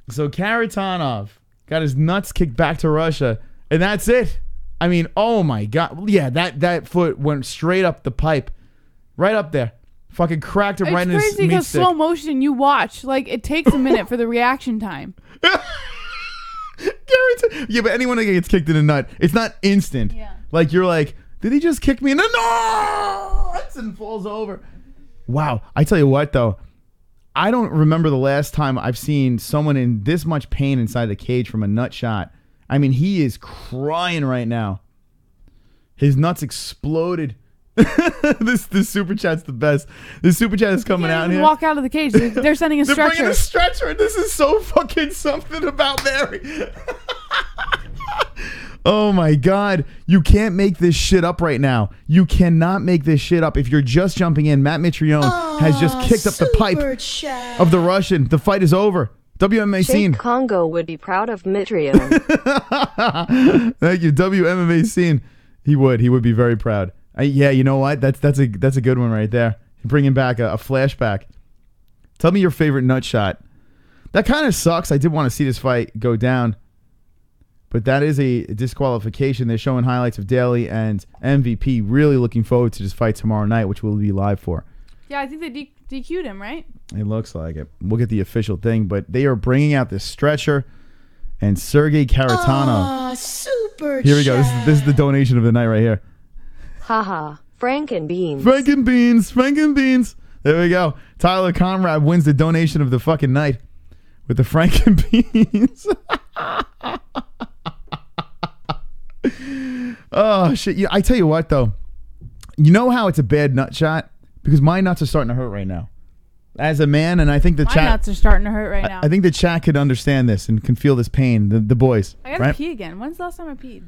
So Kharitonov got his nuts kicked back to Russia, and that's it. I mean, oh my God. Yeah, that foot went straight up the pipe. Right up there. Fucking cracked him right in his meat stick. It's crazy because slow motion you watch. Like, it takes a minute for the reaction time. Yeah, but anyone that gets kicked in the nut, it's not instant. Yeah. Like, you're like, did he just kick me in the nuts? And falls over. Wow. I tell you what, though. I don't remember the last time I've seen someone in this much pain inside the cage from a nut shot. I mean, he is crying right now. His nuts exploded. This super chat's the best. This super chat is coming out here. Walk out of the cage. They're sending a stretcher. They're bringing a stretcher. This is so fucking something about Mary. Oh my God. You can't make this shit up right now. You cannot make this shit up. If you're just jumping in, Matt Mitrione has just kicked up the pipe of the Russian. The fight is over. WMA scene. Congo would be proud of Mitrione. Thank you. WMA scene. He would be very proud. Yeah, you know what? That's a good one right there. Bringing back a flashback. Tell me your favorite nut shot. That kind of sucks. I did want to see this fight go down. But that is a disqualification. They're showing highlights of Daly and MVP. Really looking forward to this fight tomorrow night, which we'll be live for. Yeah, I think they DQ'd him, right? It looks like it. We'll get the official thing. But they are bringing out this stretcher. And Sergei Kharitonov. Super Here we go. This is the donation of the night right here. Haha. Frankenbeans. Frankenbeans. There we go. Tyler Conrad wins the donation of the fucking night with the Frankenbeans. Oh, shit. I tell you what, though. You know how it's a bad nut shot? Because my nuts are starting to hurt right now. As a man, and I think the my chat... My nuts are starting to hurt right now. I think the chat could understand this and can feel this pain. The boys. I gotta pee again. When's the last time I peed?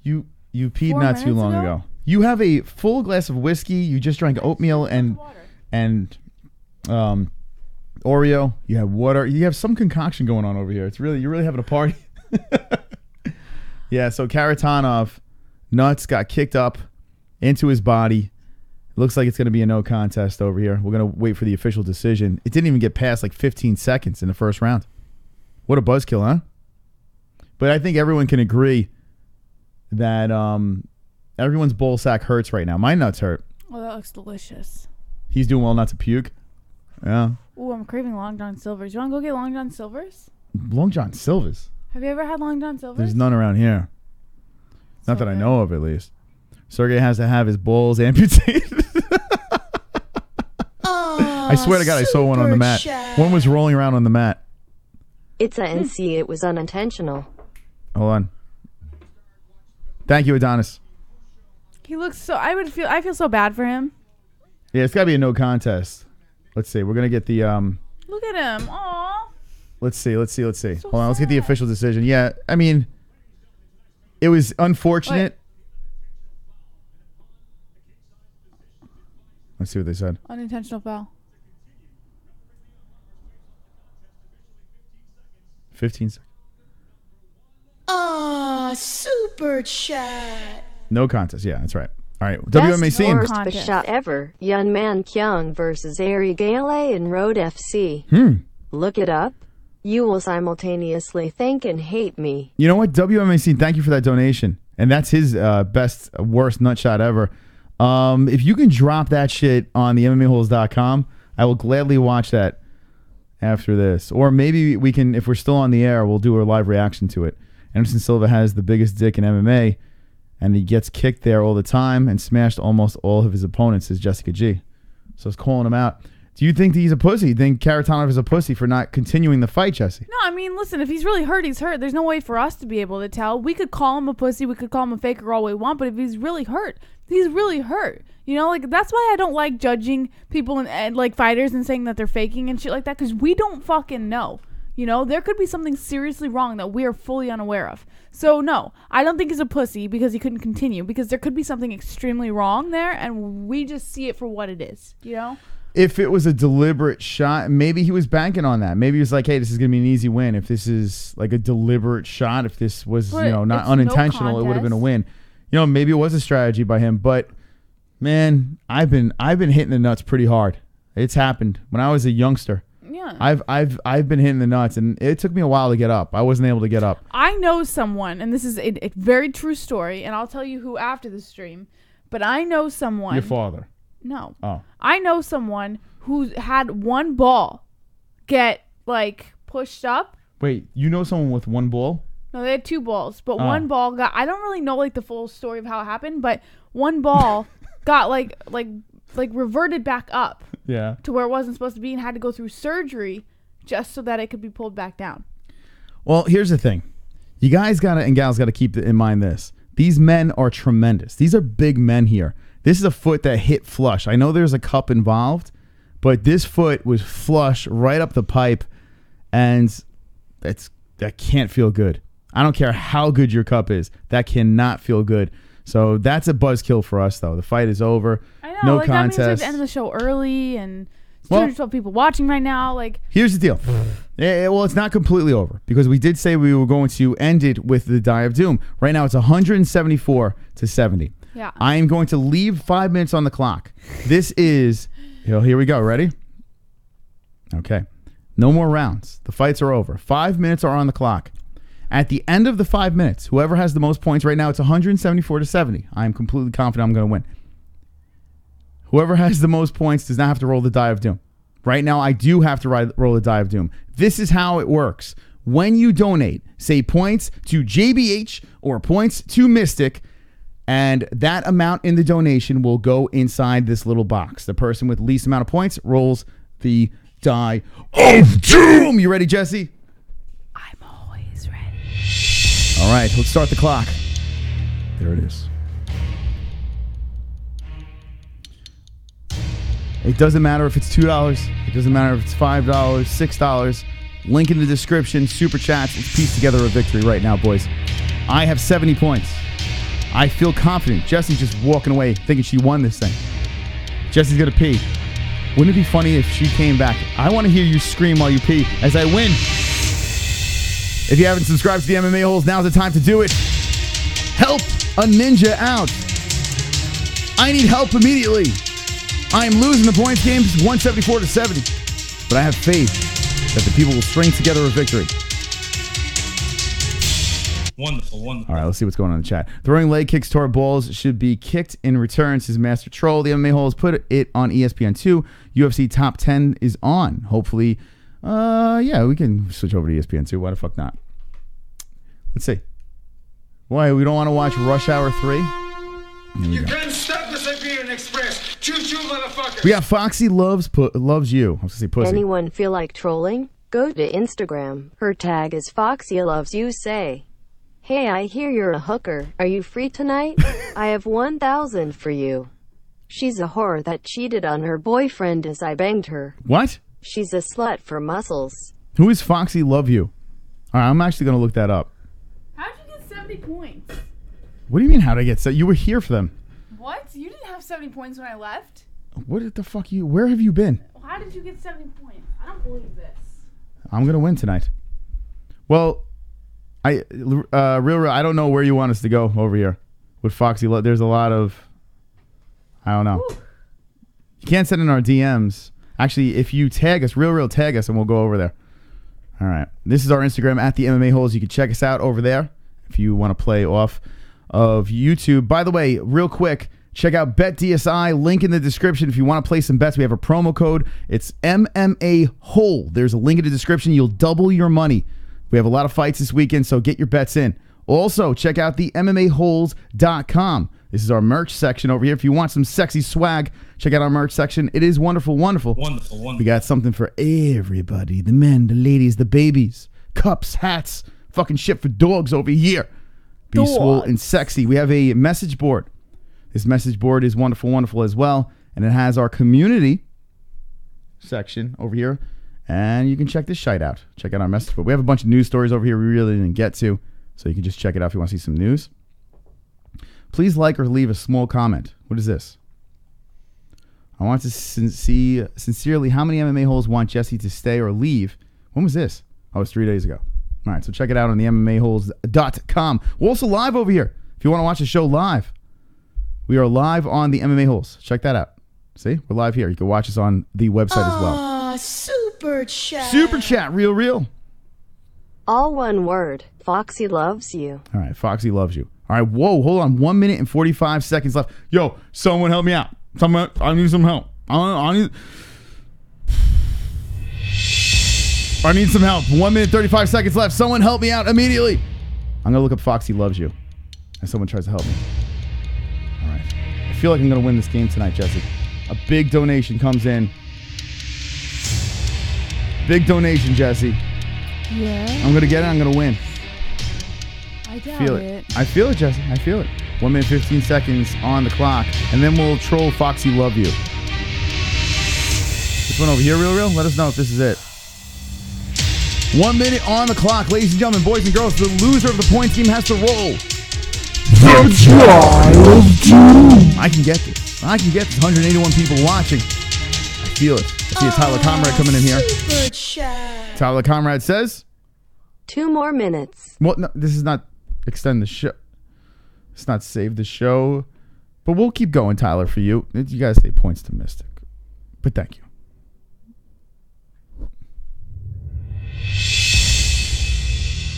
You peed not too long ago. You have a full glass of whiskey. You just drank oatmeal and Oreo. You have water. You have some concoction going on over here. You're really having a party. Yeah, so Kharitonov, nuts got kicked up into his body. Looks like it's going to be a no contest over here. We're going to wait for the official decision. It didn't even get past like 15 seconds in the first round. What a buzzkill, huh? But I think everyone can agree that everyone's ball sack hurts right now. My nuts hurt. Oh, that looks delicious. He's doing well not to puke. Yeah. Ooh, I'm craving Long John Silver's. You want to go get Long John Silver's? Long John Silver's? Have you ever had Long John Silver's? There's none around here. Not that I know of, at least. Sergey has to have his balls amputated. I swear to God, I saw one on the mat. One was rolling around on the mat. It's a NC. It was unintentional. Hold on. Thank you, Adonis. He looks so... I feel so bad for him. Yeah, it's got to be a no contest. Let's see. We're going to get the... Look at him. Aww. Let's see. So Hold on. Let's get the official decision. Yeah, I mean, it was unfortunate. Wait. Let's see what they said. Unintentional foul. 15 seconds. Super chat. No contest. Yeah, that's right. All right. Best WMA scene. Worst shot ever. Yun Man Kyung versus Ari Gale and Road FC. Look it up. You will simultaneously thank and hate me. You know what? WMA scene, thank you for that donation. And that's his worst nut shot ever. If you can drop that shit on the MMAHoles.com, I will gladly watch that after this. Or maybe we can, if we're still on the air, we'll do a live reaction to it. Anderson Silva has the biggest dick in MMA, and he gets kicked there all the time and smashed almost all of his opponents, says Jessica G. So I was calling him out. Do you think that he's a pussy? You think Kharitonov is a pussy for not continuing the fight, Jesse? No, I mean, listen, if he's really hurt, he's hurt. There's no way for us to be able to tell. We could call him a pussy. We could call him a faker all we want, but if he's really hurt, he's really hurt. You know, like, that's why I don't like judging people and like fighters and saying that they're faking and shit like that, because we don't fucking know. You know, there could be something seriously wrong that we are fully unaware of. So, no, I don't think he's a pussy because he couldn't continue, because there could be something extremely wrong there, and we just see it for what it is, you know? If it was a deliberate shot, maybe he was banking on that. Maybe he was like, hey, this is going to be an easy win. If this is like a deliberate shot, if this was, not unintentional, it would have been a win. You know, maybe it was a strategy by him. But, man, I've been hitting the nuts pretty hard. It's happened when I was a youngster. Yeah. I've been hitting the nuts, and it took me a while to get up. I wasn't able to get up. I know someone, and this is a very true story, and I'll tell you who after the stream, but I know someone. Your father. No. Oh. I know someone who had one ball get, like, pushed up. Wait, you know someone with one ball? No, they had two balls, but one ball got, I don't really know, like, the full story of how it happened, but one ball got, like reverted back up. Yeah. To where it wasn't supposed to be, and had to go through surgery just so that it could be pulled back down. Well, here's the thing. You guys and gals got to keep in mind this. These men are tremendous. These are big men here. This is a foot that hit flush. I know there's a cup involved, but this foot was flush right up the pipe, and that can't feel good. I don't care how good your cup is. That cannot feel good. So that's a buzzkill for us, though. The fight is over. I know. No like, contest. That means we have to end the show early, and 212 people watching right now. Like, here's the deal. Well, it's not completely over, because we did say we were going to end it with the Die of Doom. Right now, it's 174-70. Yeah. I am going to leave 5 minutes on the clock. This is, here we go. Ready? Okay. No more rounds. The fights are over. 5 minutes are on the clock. At the end of the 5 minutes, whoever has the most points right now, it's 174-70. I am completely confident I'm going to win. Whoever has the most points does not have to roll the Die of Doom. Right now, I do have to roll the Die of Doom. This is how it works. When you donate, say points to JBH or points to Mystic, and that amount in the donation will go inside this little box. The person with least amount of points rolls the Die of Doom. You ready, Jesse? I'm always ready. All right, let's start the clock. There it is. It doesn't matter if it's $2. It doesn't matter if it's $5, $6. Link in the description. Super chats. Let's piece together a victory right now, boys. I have 70 points. I feel confident. Jesse's just walking away thinking she won this thing. Jesse's going to pee. Wouldn't it be funny if she came back? I want to hear you scream while you pee as I win. If you haven't subscribed to the MMA-Holes, now's the time to do it. Help a ninja out. I need help immediately. I am losing the points game 174-70. But I have faith that the people will string together a victory. Wonderful. All right, let's see what's going on in the chat. Throwing leg kicks toward balls should be kicked in return, says Master Troll. The MMA-Holes put it on ESPN2. UFC Top 10 is on. Hopefully, we can switch over to ESPN2. Why the fuck not? Let's see. Why, we don't want to watch Rush Hour 3? You can't stop the Siberian Express. Choo-choo, motherfucker. We got Foxy loves you. I was going to say pussy. Anyone feel like trolling? Go to Instagram. Her tag is Foxy loves you. Say, hey, I hear you're a hooker. Are you free tonight? I have 1,000 for you. She's a whore that cheated on her boyfriend as I banged her. What? She's a slut for muscles. Who is Foxy Love You? All right, I'm actually going to look that up. How'd you get 70 points? What do you mean, how'd I get set? You were here for them. What? You didn't have 70 points when I left? What the fuck where have you been? How did you get 70 points? I don't believe this. I'm going to win tonight. Well, real, I don't know where you want us to go over here with Foxy. There's a lot of, I don't know. Ooh. You can't send in our DMs. Actually, if you tag us, real tag us, and we'll go over there. All right. This is our Instagram at the MMA Holes. You can check us out over there if you want to play off of YouTube. By the way, real quick, check out BetDSI. Link in the description if you want to play some bets. We have a promo code. It's MMA-HOLE. There's a link in the description. You'll double your money. We have a lot of fights this weekend, so get your bets in. Also, check out the MMAHOles.com. This is our merch section over here. If you want some sexy swag, check out our merch section. It is wonderful. We got something for everybody. The men, the ladies, the babies. Cups, hats, fucking shit for dogs over here. Be swole and sexy. We have a message board. This message board is wonderful as well. And it has our community section over here. And you can check this shite out. Check out our message board. We have a bunch of news stories over here we really didn't get to, so you can just check it out if you want to see some news. Please like or leave a small comment. What is this? I want to see sincerely how many MMA holes want Jesse to stay or leave. When was this? Oh, it was 3 days ago. All right, so check it out on the MMAHoles.com. We're also live over here. If you want to watch the show live, we are live on the MMA Holes. Check that out. See, we're live here. You can watch us on the website as well. Super chat. Super chat, real. All one word. Foxy loves you. All right, Foxy loves you. All right, whoa, hold on. 1 minute and 45 seconds left. Yo, someone help me out. I need some help. I need some help. 1 minute, 35 seconds left. Someone help me out immediately. I'm going to look up Foxy loves you. And someone tries to help me. All right. I feel like I'm going to win this game tonight, Jesse. A big donation comes in. Big donation, Jesse. Yeah. I'm going to get it. I'm going to win. I doubt Feel it. I feel it, Jesse. I feel it. 1 minute, 15 seconds on the clock. And then we'll troll Foxy Love You. This one over here, real? Let us know if this is it. 1 minute on the clock. Ladies and gentlemen, boys and girls, the loser of the points game has to roll. That's wild, dude. I can get this. 181 people watching. I feel it. I see a Tyler Comrade coming in here. Super chat. Tyler Comrade says 2 more minutes. Well, no, this is not extend the show. It's not save the show. But we'll keep going, Tyler, for you. You guys say points to Mystic. But thank you.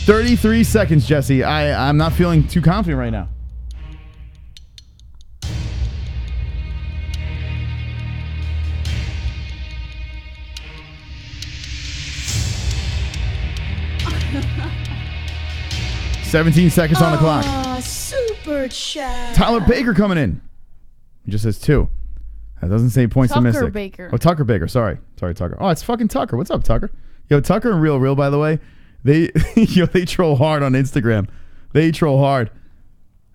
$33 seconds, Jesse. I'm not feeling too confident right now. $17 seconds on the clock. Super chat. Tyler Baker coming in. He just says 2. That doesn't say points to Mystic. Tucker Baker. Oh, Tucker Baker. Sorry, Tucker. Oh, it's fucking Tucker. What's up, Tucker? Yo, Tucker and Real, by the way, they troll hard on Instagram. They troll hard.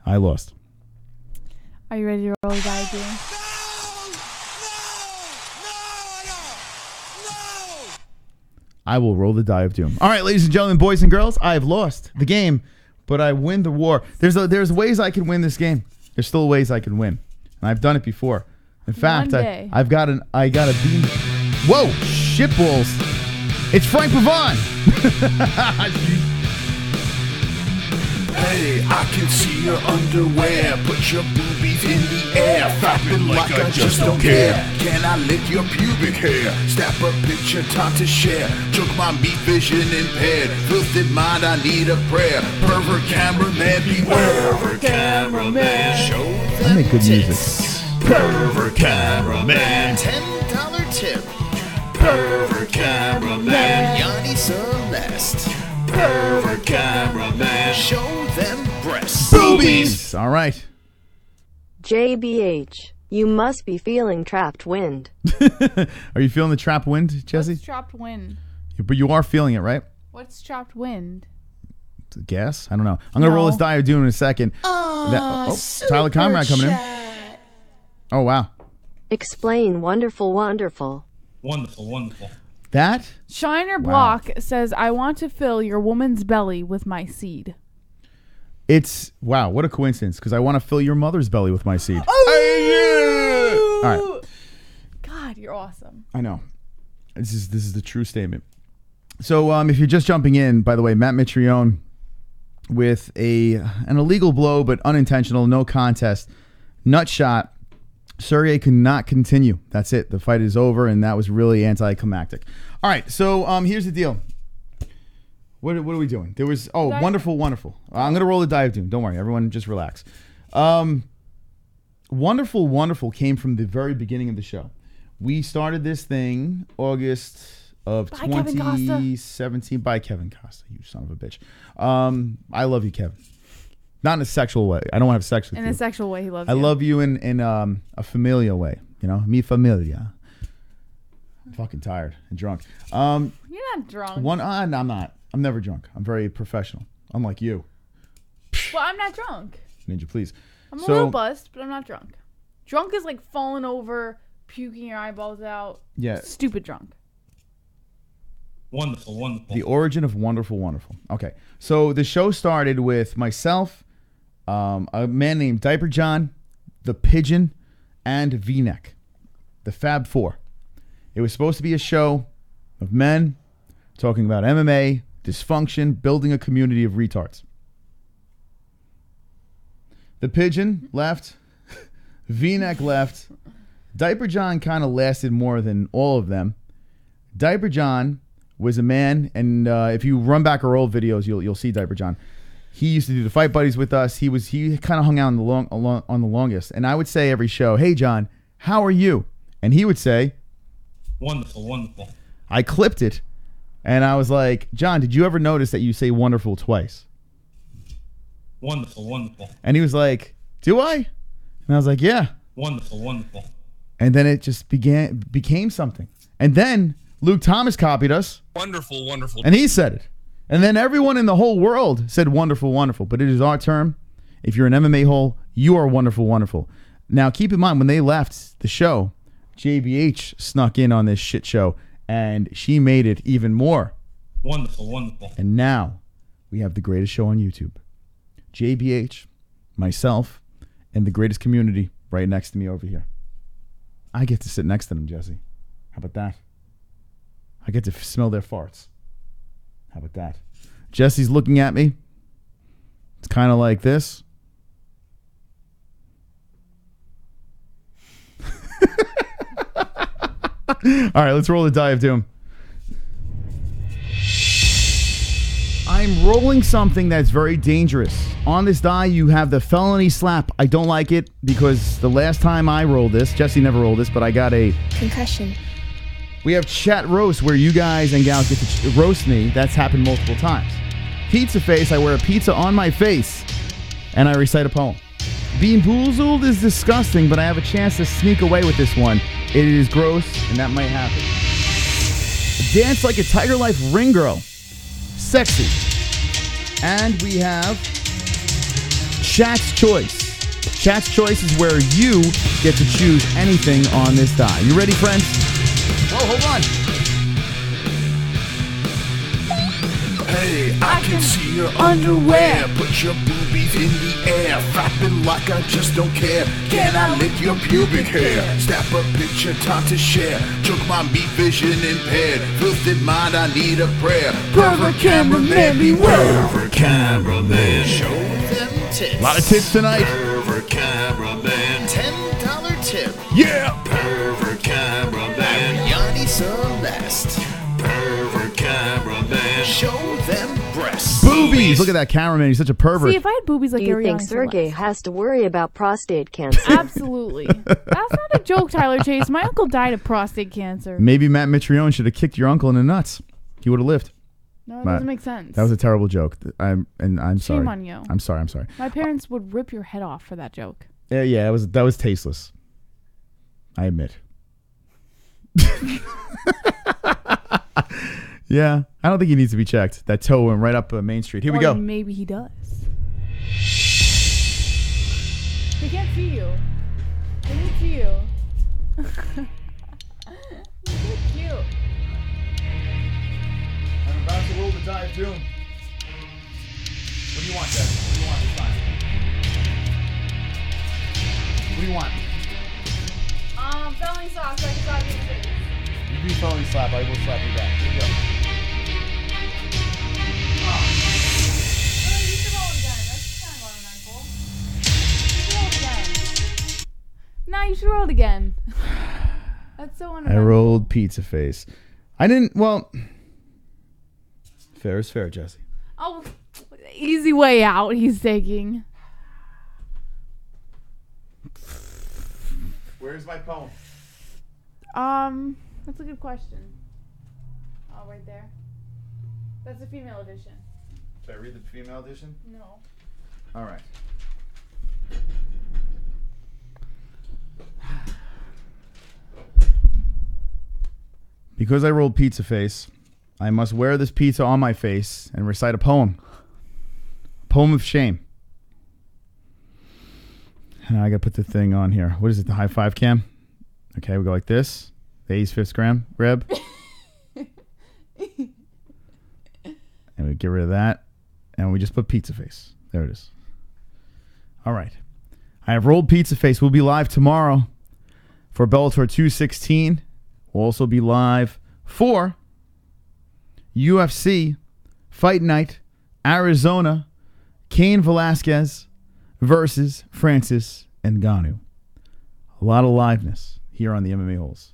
I lost. Are you ready to roll the die, dude? I will roll the die of doom. All right, ladies and gentlemen, boys and girls, I have lost the game, but I win the war. There's ways I can win this game. There's still ways I can win, and I've done it before. In fact, I got a beam. Whoa, shitballs! It's Frank Pavon. Hey, I can see your underwear. Put your boobies in the air. Flapping like I just don't care. Can I lick your pubic hair? Snap a picture, time to share. Took my meat vision impaired. Filthy mind, I need a prayer. Pervert cameraman, beware. Pervert cameraman, show them I make good music. tits. Pervert cameraman, $10 tip. Pervert cameraman, Yanni Celeste. Pervert cameraman, show them breasts. Boobies. All right. JBH, you must be feeling trapped wind. Are you feeling the trap wind, Jesse? What's trapped wind? But you are feeling it, right? What's trapped wind? Guess? I don't know. I'm going to roll this die of doom in a second. Tyler Comrade coming in. Oh, wow. Explain wonderful. Wonderful. That? Shiner Block says, I want to fill your woman's belly with my seed. It's, wow, what a coincidence, because I want to fill your mother's belly with my seed. Oh! All right. God, you're awesome. I know. This is the true statement. So if you're just jumping in, by the way, Matt Mitrione with an illegal blow, but unintentional, no contest, nut shot. Sergei could not continue. That's it. The fight is over, and that was really anticlimactic. All right, so here's the deal. What are we doing? There was wonderful. I'm gonna roll the die of doom. Don't worry, everyone, just relax. Wonderful came from the very beginning of the show. We started this thing August of 2017 by Kevin Costa. You son of a bitch. I love you, Kevin. Not in a sexual way. I don't want to have sex with you. In a sexual way, he loves you. I love you in a familial way. You know, mi familia. I'm fucking tired and drunk. You're not drunk. No, I'm not. I'm never drunk. I'm very professional. Unlike you. Well, I'm not drunk. Ninja, please. I'm a little buzzed, but I'm not drunk. Drunk is like falling over, puking your eyeballs out. Yeah. Stupid drunk. Wonderful, wonderful. The origin of wonderful, wonderful. Okay, so the show started with myself, a man named Diaper John, the Pigeon, and V-Neck, the Fab Four. It was supposed to be a show of men talking about MMA, dysfunction, building a community of retards. The Pigeon left. V-Neck left. Diaper John kind of lasted more than all of them. Diaper John was a man, and if you run back our old videos, you'll see Diaper John. He used to do the Fight Buddies with us. He kind of hung out on the longest. And I would say every show, "Hey John, how are you?" And he would say, "Wonderful, wonderful." I clipped it, and I was like, "John, did you ever notice that you say wonderful twice?" Wonderful, wonderful. And he was like, "Do I?" And I was like, "Yeah." Wonderful, wonderful. And then it just became something. And then Luke Thomas copied us. Wonderful, wonderful. And he said it. And then everyone in the whole world said wonderful, wonderful. But it is our term. If you're an MMA-hole, you are wonderful, wonderful. Now, keep in mind, when they left the show, JBH snuck in on this shit show, and she made it even more. Wonderful, wonderful. And now we have the greatest show on YouTube. JBH, myself, and the greatest community right next to me over here. I get to sit next to them, Jesse. How about that? I get to smell their farts. How about that? Jesse's looking at me. It's kind of like this. All right, let's roll the die of doom. I'm rolling something that's very dangerous. On this die, you have the felony slap. I don't like it because the last time I rolled this, Jesse never rolled this, but I got a concussion. We have chat roast where you guys and gals get to roast me. That's happened multiple times. Pizza face, I wear a pizza on my face and I recite a poem. Being boozled is disgusting, but I have a chance to sneak away with this one. It is gross, and that might happen. Dance like a Tiger Life ring girl. Sexy. And we have Chat's Choice. Chat's Choice is where you get to choose anything on this die. You ready, friends? Whoa, hold on. Hey, I can see your underwear. Put your boobies in the air, flapping like I just don't care. Can I lick your pubic hair? Snap a picture, time to share. Took my meat vision impaired. Filthy mind, I need a prayer. Pervert cameraman, beware. Pervert cameraman, show them tits. A lot of tits tonight. Pervert cameraman, $10 tip. Yeah. Pervert cameraman, Yanni Celeste. Pervert cameraman, show them breasts. Boobies. Look at that cameraman. He's such a pervert. See, if I had boobies like Do you think Ariana Sergei Celeste. has to worry about prostate cancer? Absolutely. That's not a joke, Tyler Chase. My uncle died of prostate cancer. Maybe Matt Mitrione should have kicked your uncle in the nuts. He would have lived. No, it doesn't make sense. That was a terrible joke. I'm sorry. Shame on you. I'm sorry. My parents would rip your head off for that joke. Yeah, that was tasteless. I admit. Yeah, I don't think he needs to be checked. That toe went right up Main Street. Here we go. Maybe he does. They can't see you. They need to see you. You're so cute. I'm about to roll the die of doom. What do you want, Dad? What do you want this time? What do you want? Felony sauce, like it's obvious. You do felony slap, I will slap you back. Here we go. You should roll it again. That's kind of uneventful. You should roll it again. Nah, you should roll it again. That's so uneventful. I rolled pizza face. I didn't, well, fair is fair, Jesse. Oh, easy way out he's taking. Where's my poem? That's a good question. Oh, right there. That's the female edition. Should I read the female edition? No. All right. Because I rolled pizza face, I must wear this pizza on my face and recite a poem. A poem of shame. And I got to put the thing on here. What is it, the high five cam? Okay, we go like this. The A's fifth grab. we get rid of that. And we just put Pizza Face. There it is. All right. I have rolled Pizza Face. We'll be live tomorrow for Bellator 216. We'll also be live for UFC Fight Night, Arizona, Cain Velasquez versus Francis Ngannou. A lot of liveness here on the MMA-Holes.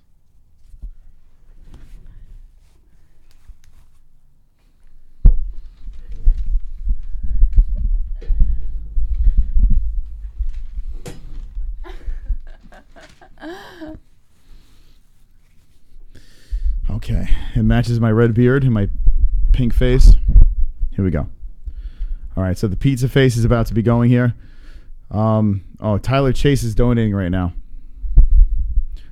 Okay, it matches my red beard and my pink face. Here we go. All right, so the Pizza Face is about to be going here. Tyler Chase is donating right now.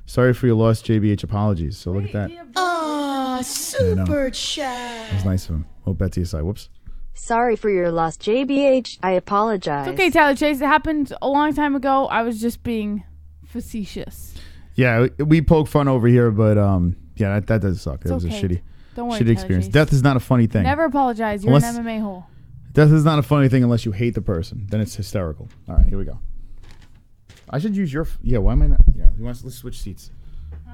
Sorry for your loss, JBH. Apologies. So look at that. Aw, super chat. That was nice of him. Oh, BetDSI. Whoops. Sorry for your loss, JBH. I apologize. It's okay, Tyler Chase. It happened a long time ago. I was just being facetious. Yeah, we poke fun over here, but yeah, that does suck. That was a shitty, Don't worry, shitty Tyler experience. Chase. Death is not a funny thing. Never apologize. You're an MMA hole. Death is not a funny thing unless you hate the person. Then it's hysterical. All right, here we go. I should use your... Yeah, why am I not... Yeah, let's switch seats.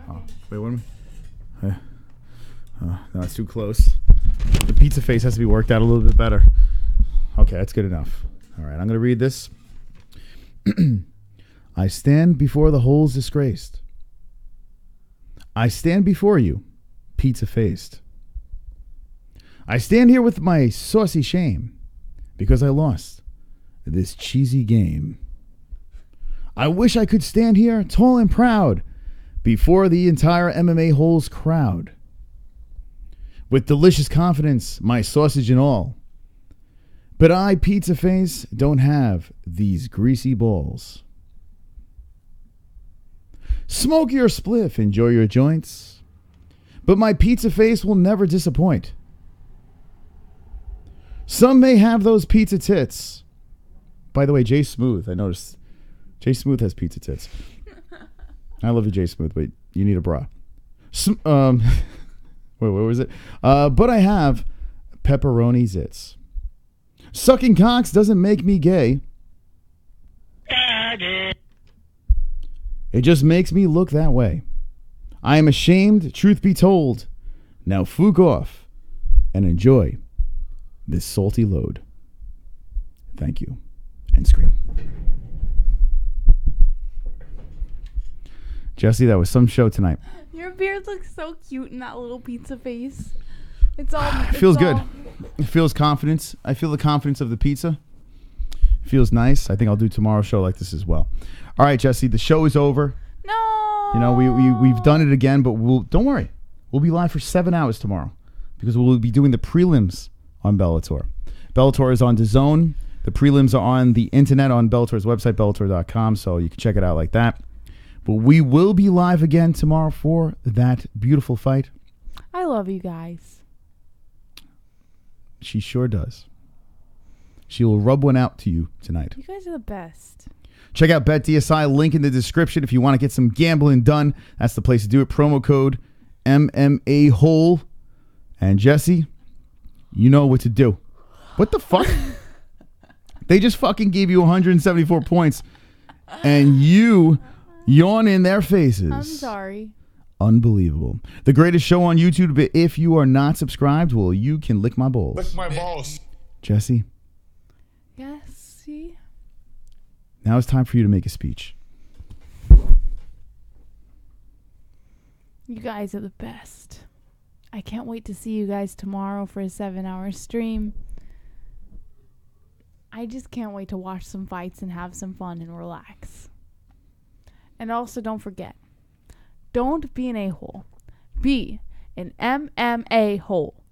Oh, wait, what am I... no, it's too close. The Pizza Face has to be worked out a little bit better. Okay, that's good enough. All right, I'm going to read this. I stand before the holes disgraced. I stand before you, pizza-faced. I stand here with my saucy shame because I lost this cheesy game. I wish I could stand here tall and proud before the entire MMA-Holes crowd. With delicious confidence, my sausage and all. But I, Pizza Face, don't have these greasy balls. Smoke your spliff, enjoy your joints, but my Pizza Face will never disappoint. Some may have those pizza tits. By the way, Jay Smooth, I noticed Jay Smooth has pizza tits. I love you, Jay Smooth, but you need a bra. Wait, what was it? But I have pepperoni zits. Sucking cocks doesn't make me gay. It just makes me look that way. I am ashamed, truth be told. Now FOOK off and enjoy this salty load. Thank you. End screen. Jesse, that was some show tonight. Your beard looks so cute in that little Pizza Face. It's all... It feels good. It feels confidence. I feel the confidence of the pizza. It feels nice. I think I'll do tomorrow's show like this as well. All right, Jesse, the show is over. No. You know, we've done it again, but don't worry. We'll be live for 7 hours tomorrow because we'll be doing the prelims on Bellator. Bellator is on DAZN. The prelims are on the internet on Bellator's website, Bellator.com, so you can check it out like that. But we will be live again tomorrow for that beautiful fight. I love you guys. She sure does. She will rub one out to you tonight. You guys are the best. Check out BetDSI, link in the description if you want to get some gambling done. That's the place to do it. Promo code MMAHOLE. And Jesse, you know what to do. What the fuck? They just fucking gave you 174 points. And you yawn in their faces. I'm sorry. Unbelievable. The greatest show on YouTube. But if you are not subscribed, well, you can lick my balls. Lick my balls. Jesse. Yes, see? Now it's time for you to make a speech. You guys are the best. I can't wait to see you guys tomorrow for a 7-hour stream. I just can't wait to watch some fights and have some fun and relax. And also, don't forget, don't be an a-hole. Be an MMA hole.